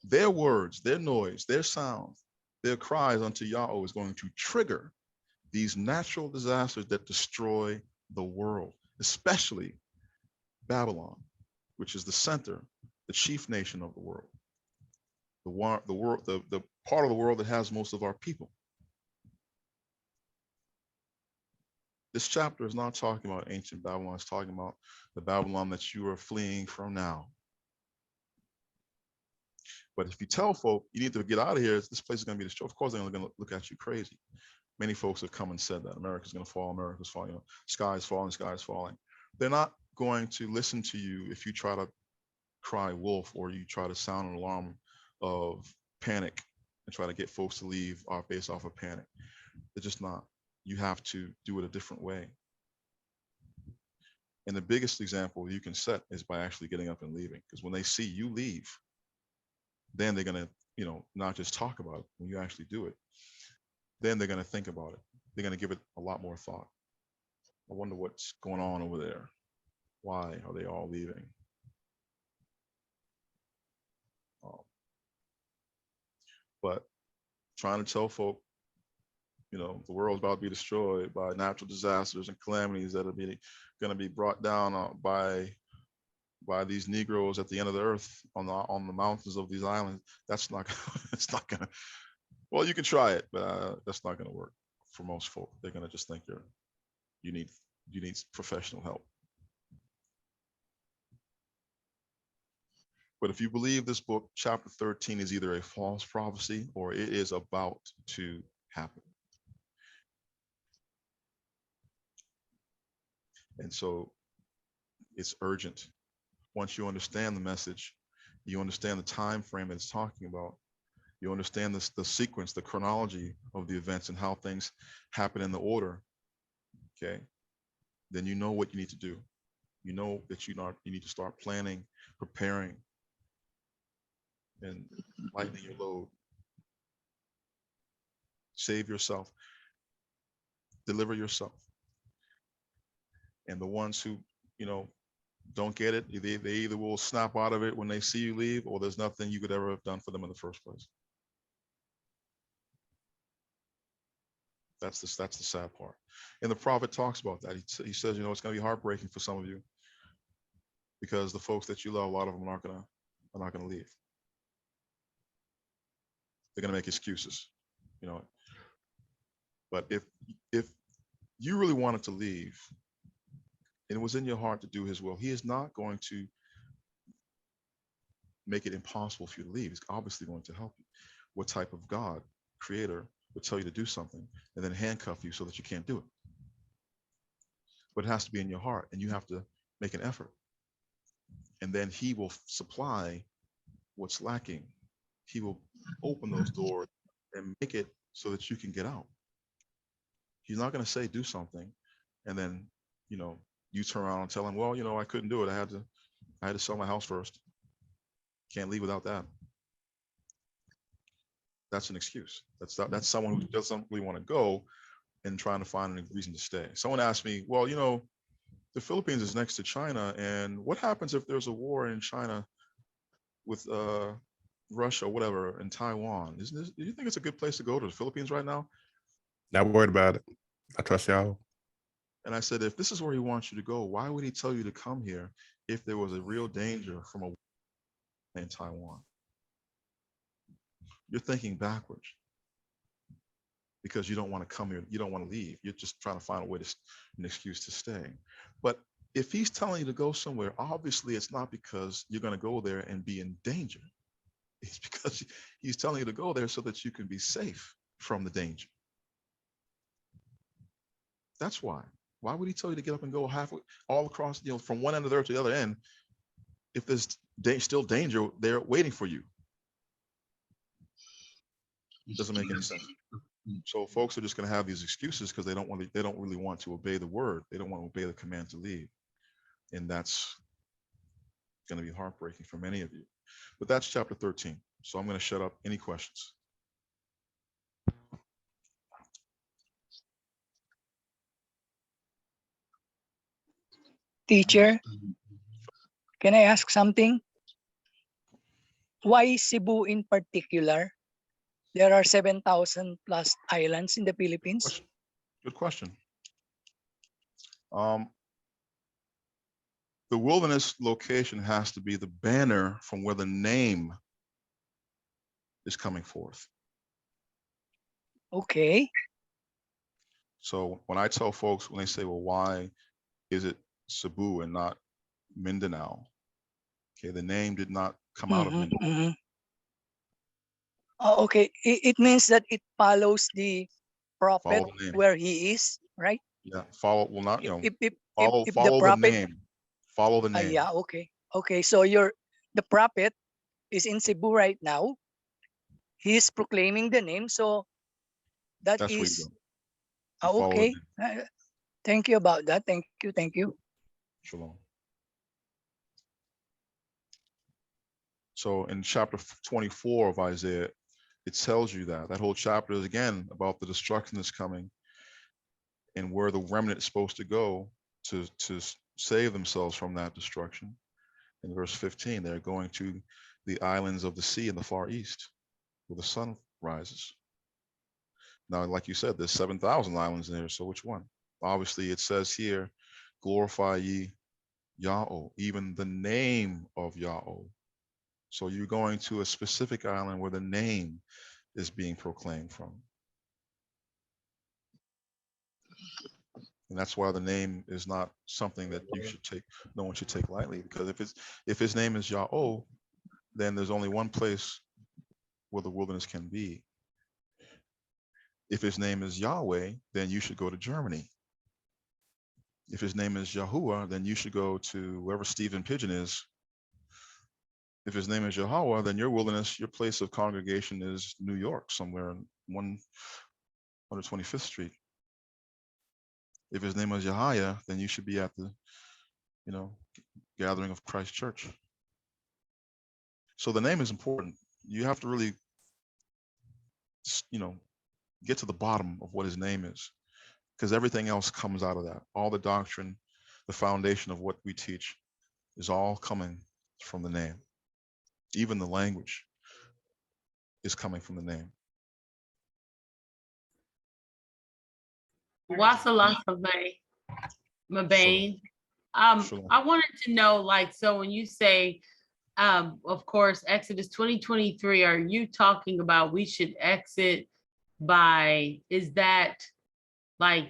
Their words, their noise, their sound, their cries unto Yahweh is going to trigger these natural disasters that destroy the world, especially Babylon, which is the center, the chief nation of the world. The part of the world that has most of our people. This chapter is not talking about ancient Babylon. It's talking about the Babylon that you are fleeing from now. But if you tell folk you need to get out of here, this place is going to be destroyed, of course they're going to look at you crazy. Many folks have come and said that America's going to fall, America's falling, you know, sky is falling, sky is falling. They're not going to listen to you if you try to cry wolf or you try to sound an alarm of panic and try to get folks to leave based off of panic. They're just not. You have to do it a different way. And the biggest example you can set is by actually getting up and leaving. Because when they see you leave, then they're going to, you know, not just talk about it. When you actually do it, then they're going to think about it. They're going to give it a lot more thought. I wonder what's going on over there. Why are they all leaving? But trying to tell folk, you know, the world's about to be destroyed by natural disasters and calamities that are going to be brought down by these Negroes at the end of the earth on the mountains of these islands. That's not. It's not gonna. Well, you can try it, but that's not gonna work for most folk. They're gonna just think you need professional help. But if you believe this book, chapter 13 is either a false prophecy or it is about to happen. And so it's urgent. Once you understand the message, you understand the time frame that it's talking about, you understand the sequence, the chronology of the events and how things happen in the order, okay? Then you know what you need to do. You know that you need to start planning, preparing, and lightening your load. Save yourself. Deliver yourself. And the ones who, you know, don't get it, they either will snap out of it when they see you leave, or there's nothing you could ever have done for them in the first place. That's the sad part. And the prophet talks about that. He says, you know, it's going to be heartbreaking for some of you because the folks that you love, a lot of them are not going to leave. They're going to make excuses, you know. But if you really wanted to leave and it was in your heart to do his will, he is not going to make it impossible for you to leave. He's obviously going to help you. What type of God, creator, would tell you to do something and then handcuff you so that you can't do it? But it has to be in your heart and you have to make an effort. And then he will supply what's lacking. He will open those doors and make it so that you can get out. He's not going to say do something and then, you know, you turn around and tell him, well, you know, I couldn't do it. I had to sell my house first. Can't leave without that. That's an excuse. That's someone who doesn't really want to go and trying to find a reason to stay. Someone asked me, well, you know, the Philippines is next to China, and what happens if there's a war in China with Russia, whatever, and Taiwan? Do you think it's a good place to go to the Philippines right now? Not worried about it. I trust y'all. And I said, if this is where he wants you to go, why would he tell you to come here if there was a real danger from a war in Taiwan? You're thinking backwards because you don't want to come here. You don't want to leave. You're just trying to find a way an excuse to stay. But if he's telling you to go somewhere, obviously it's not because you're going to go there and be in danger. It's because he's telling you to go there so that you can be safe from the danger. That's why. Why would he tell you to get up and go halfway, all across, from one end of the earth to the other end, if there's still danger there waiting for you? It doesn't make any sense. So folks are just going to have these excuses because they don't really want to obey the word. They don't want to obey the command to leave. And that's going to be heartbreaking for many of you. But that's chapter 13. So I'm going to shut up. Any questions? Teacher, can I ask something? Why Cebu in particular? There are 7,000 plus islands in the Philippines. Good question. The wilderness location has to be the banner from where the name is coming forth. Okay. So when I tell folks, when they say, well, why is it Cebu and not Mindanao? Okay, the name did not come out of Mindanao. Okay, it means that it follows the prophet Follow the name. where he is, right? Yeah, follow, well, not, If follow the prophet, the name. Follow the name. yeah, okay. Okay, so the prophet is in Cebu right now. He is proclaiming the name, so that's where you is go. You follow the okay. name. Thank you about that. Thank you. Shalom. So in chapter 24 of Isaiah, it tells you that whole chapter is again about the destruction that's coming and where the remnant is supposed to go to save themselves from that destruction. In verse 15, they're going to the islands of the sea in the far east where the sun rises. Now, like you said, there's 7,000 islands there. So which one? Obviously, it says here, glorify ye Yahweh, even the name of Yahweh. So you're going to a specific island where the name is being proclaimed from. And that's why the name is not something that you should take, no one should take lightly, because if his name is Yahweh, then there's only one place where the wilderness can be. If his name is Yahweh, then you should go to Germany. If his name is Yahuwah, then you should go to wherever Stephen Pigeon is. If his name is Yahweh, then your wilderness, your place of congregation is New York, somewhere in 125th Street. If his name is Yahaya, then you should be at the, gathering of Christ Church. So the name is important. You have to really, get to the bottom of what his name is, because everything else comes out of that. All the doctrine, the foundation of what we teach is all coming from the name. Even the language is coming from the name. Wasalasave, Mabane. I wanted to know, so when you say, of course, Exodus 2023, are you talking about we should exit by, is that when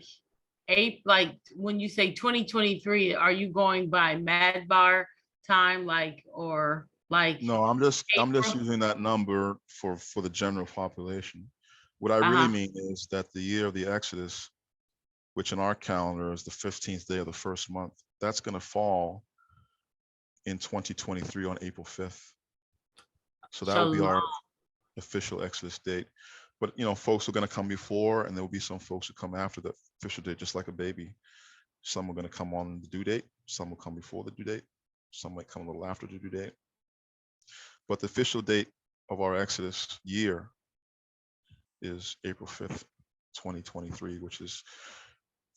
you say 2023, are you going by Madbar time, or No, I'm just using that number for the general population. What I really mean is that the year of the Exodus, which in our calendar is the 15th day of the first month, that's going to fall in 2023 on April 5th. So that will be our official Exodus date. But, folks are going to come before, and there will be some folks who come after the official date, just like a baby. Some are going to come on the due date. Some will come before the due date. Some might come a little after the due date. But the official date of our Exodus year is April 5th, 2023, which is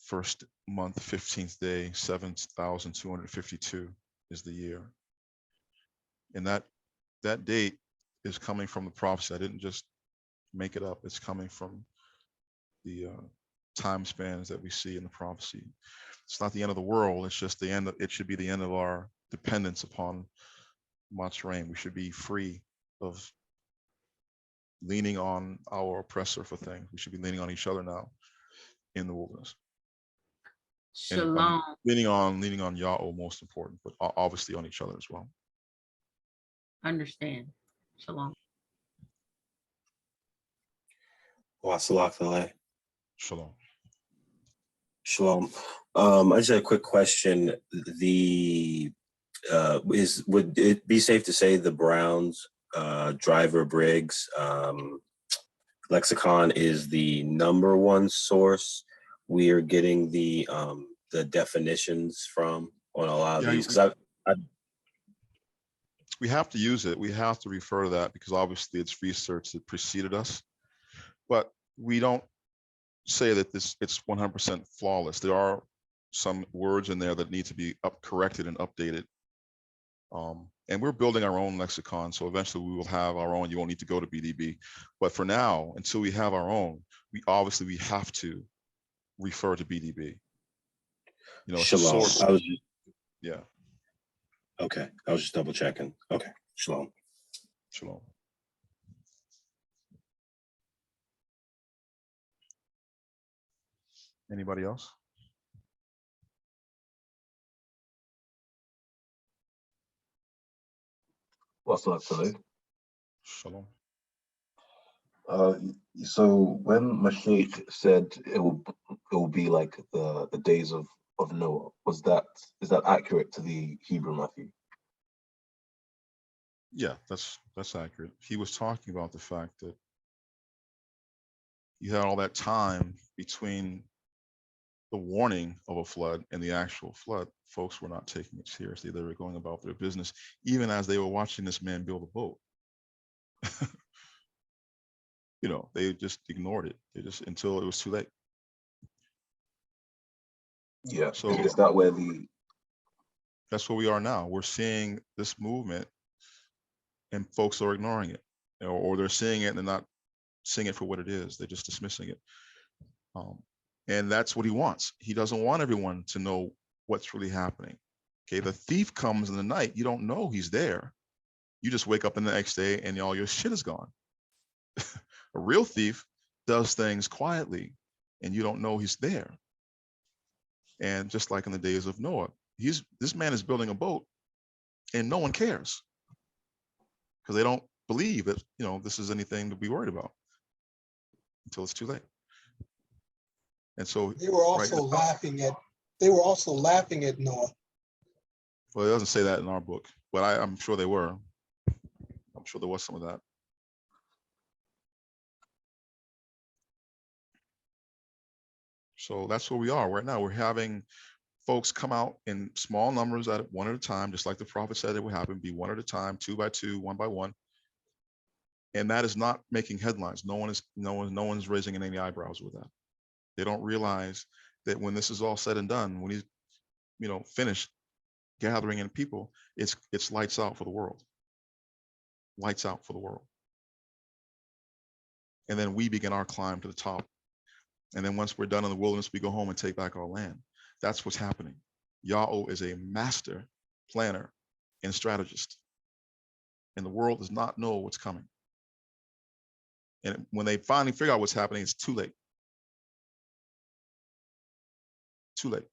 first month, 15th day, 7,252 is the year. And that date is coming from the prophecy. I didn't just make it up. It's coming from the time spans that we see in the prophecy. It's not the end of the world. It's just the end. It should be the end of our dependence upon Matzraim. We should be free of leaning on our oppressor for things. We should be leaning on each other now in the wilderness. Shalom. Leaning on Yahweh most important, but obviously on each other as well. Understand. Shalom. Wasalak. Shalom. Shalom. I just had a quick question. Would it be safe to say the Browns Driver Briggs lexicon is the #1 source we are getting the definitions from on a lot of these? Because we have to use it. We have to refer to that because obviously it's research that preceded us, but we don't say that it's 100% flawless. There are some words in there that need to be corrected and updated. And we're building our own lexicon. So eventually we will have our own. You won't need to go to BDB. But for now, until we have our own, we have to refer to BDB. You know, it's a source. Yeah. Okay. I was just double checking. Okay. Shalom. Shalom. Anybody else? What's up, today? Shalom. So when Mashiach said it will be like the days of Noah, is that accurate to the Hebrew Matthew? Yeah, that's accurate. He was talking about the fact that you had all that time between the warning of a flood and the actual flood. Folks were not taking it seriously. They were going about their business, even as they were watching this man build a boat. You know, they just ignored it. They just until it was too late. Yeah. So is that where that's where we are now. We're seeing this movement, and folks are ignoring it, or they're seeing it and they're not seeing it for what it is. They're just dismissing it. And that's what he wants. He doesn't want everyone to know what's really happening. Okay, the thief comes in the night. You don't know he's there. You just wake up in the next day and all your shit is gone. A real thief does things quietly and you don't know he's there. And just like in the days of Noah, this man is building a boat and no one cares because they don't believe that, you know, this is anything to be worried about until it's too late. And so they were also laughing at Noah. Well, it doesn't say that in our book, but I'm sure they were. I'm sure there was some of that. So that's where we are right now. We're having folks come out in small numbers at one at a time, just like the prophet said it would happen, be one at a time, 2 by 2, 1 by 1. And that is not making headlines. No one's raising any eyebrows with that. They don't realize that when this is all said and done, when he's, you know, finished gathering in people, it's lights out for the world. Lights out for the world. And then we begin our climb to the top. And then once we're done in the wilderness, we go home and take back our land. That's what's happening. Yahweh is a master planner and strategist. And the world does not know what's coming. And when they finally figure out what's happening, it's too late. Too late.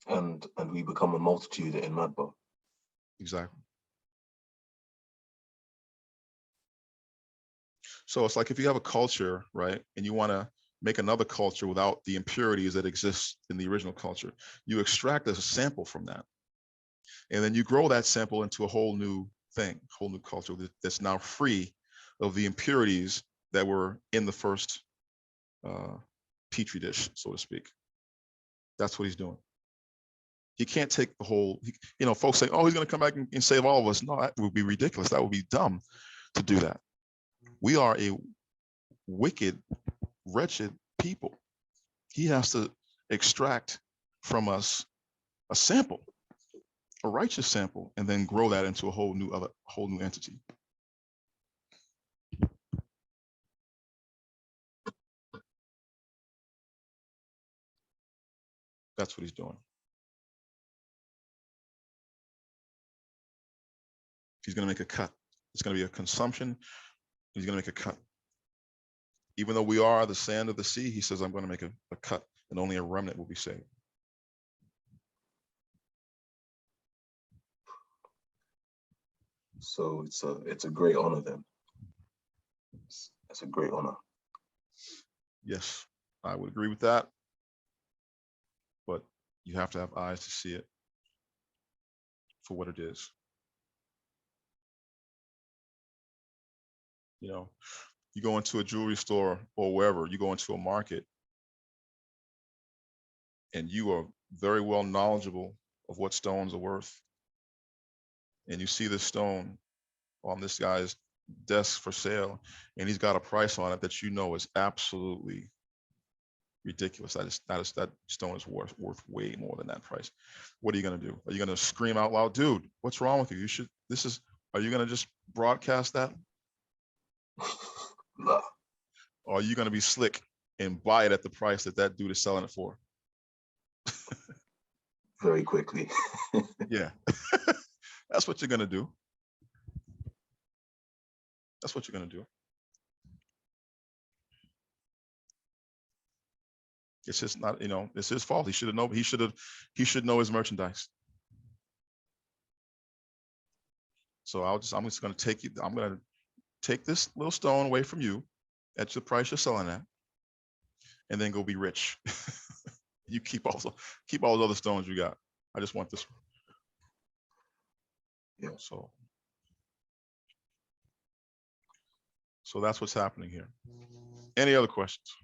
And we become a multitude in Madbar. Exactly. So it's like if you have a culture, right, and you want to make another culture without the impurities that exist in the original culture, you extract a sample from that. And then you grow that sample into a whole new thing, whole new culture that's now free of the impurities that were in the first petri dish, so to speak. That's what he's doing. He can't take the whole, you know, folks say, oh, he's going to come back and save all of us. No, that would be ridiculous. That would be dumb to do that. We are a wicked, wretched people. He has to extract from us a sample, a righteous sample, and then grow that into a whole new entity. That's what he's doing. He's going to make a cut. It's going to be a consumption. He's going to make a cut. Even though we are the sand of the sea, he says, I'm going to make a cut and only a remnant will be saved. So it's a great honor then. It's a great honor. Yes, I would agree with that. But you have to have eyes to see it for what it is. You know, you go into a jewelry store or wherever, you go into a market, and you are very well knowledgeable of what stones are worth. And you see this stone on this guy's desk for sale, and he's got a price on it that you know is absolutely ridiculous. That stone is worth way more than that price. What are you gonna do? Are you gonna scream out loud, dude, what's wrong with you? You should, are you gonna just broadcast that? No. Or are you gonna be slick and buy it at the price that dude is selling it for? Very quickly. Yeah. That's what you're gonna do. That's what you're gonna do. It's just not, you know, it's his fault. He should have known. He should know his merchandise. So I'm just gonna take you. I'm gonna take this little stone away from you at the price you're selling at, and then go be rich. You keep all those other stones you got. I just want this one. Yeah. So that's what's happening here. Any other questions?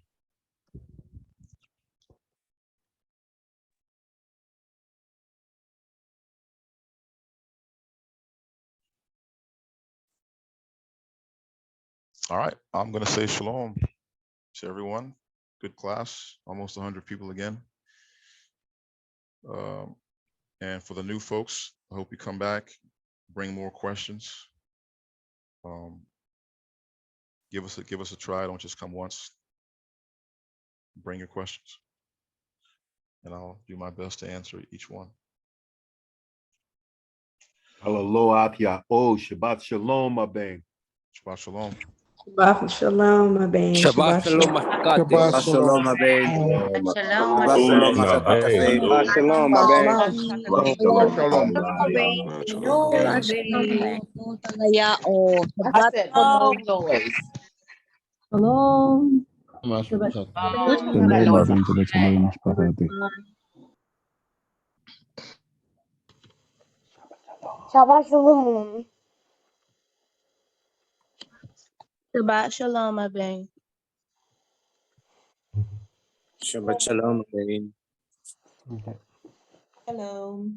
All right, I'm gonna say shalom to everyone. Good class, almost 100 people again. And for the new folks, I hope you come back, bring more questions. Give us a try. Don't just come once. Bring your questions, and I'll do my best to answer each one. Aloha, oh, Shabbat Shalom, my bang. Shabbat Shalom. Shabbat shalom, my bang. Shabbat shalom, Makate. Shabbat shalom, my babe. Shalom, Shabbat shalom, My bad. Shabbat shalom, my bad. Shabbat shalom. Shabbat shalom. I said for no noise. Shalom. Shabbat shalom. Shabbat shalom, my bang. Shabbat shalom, baby. Hello.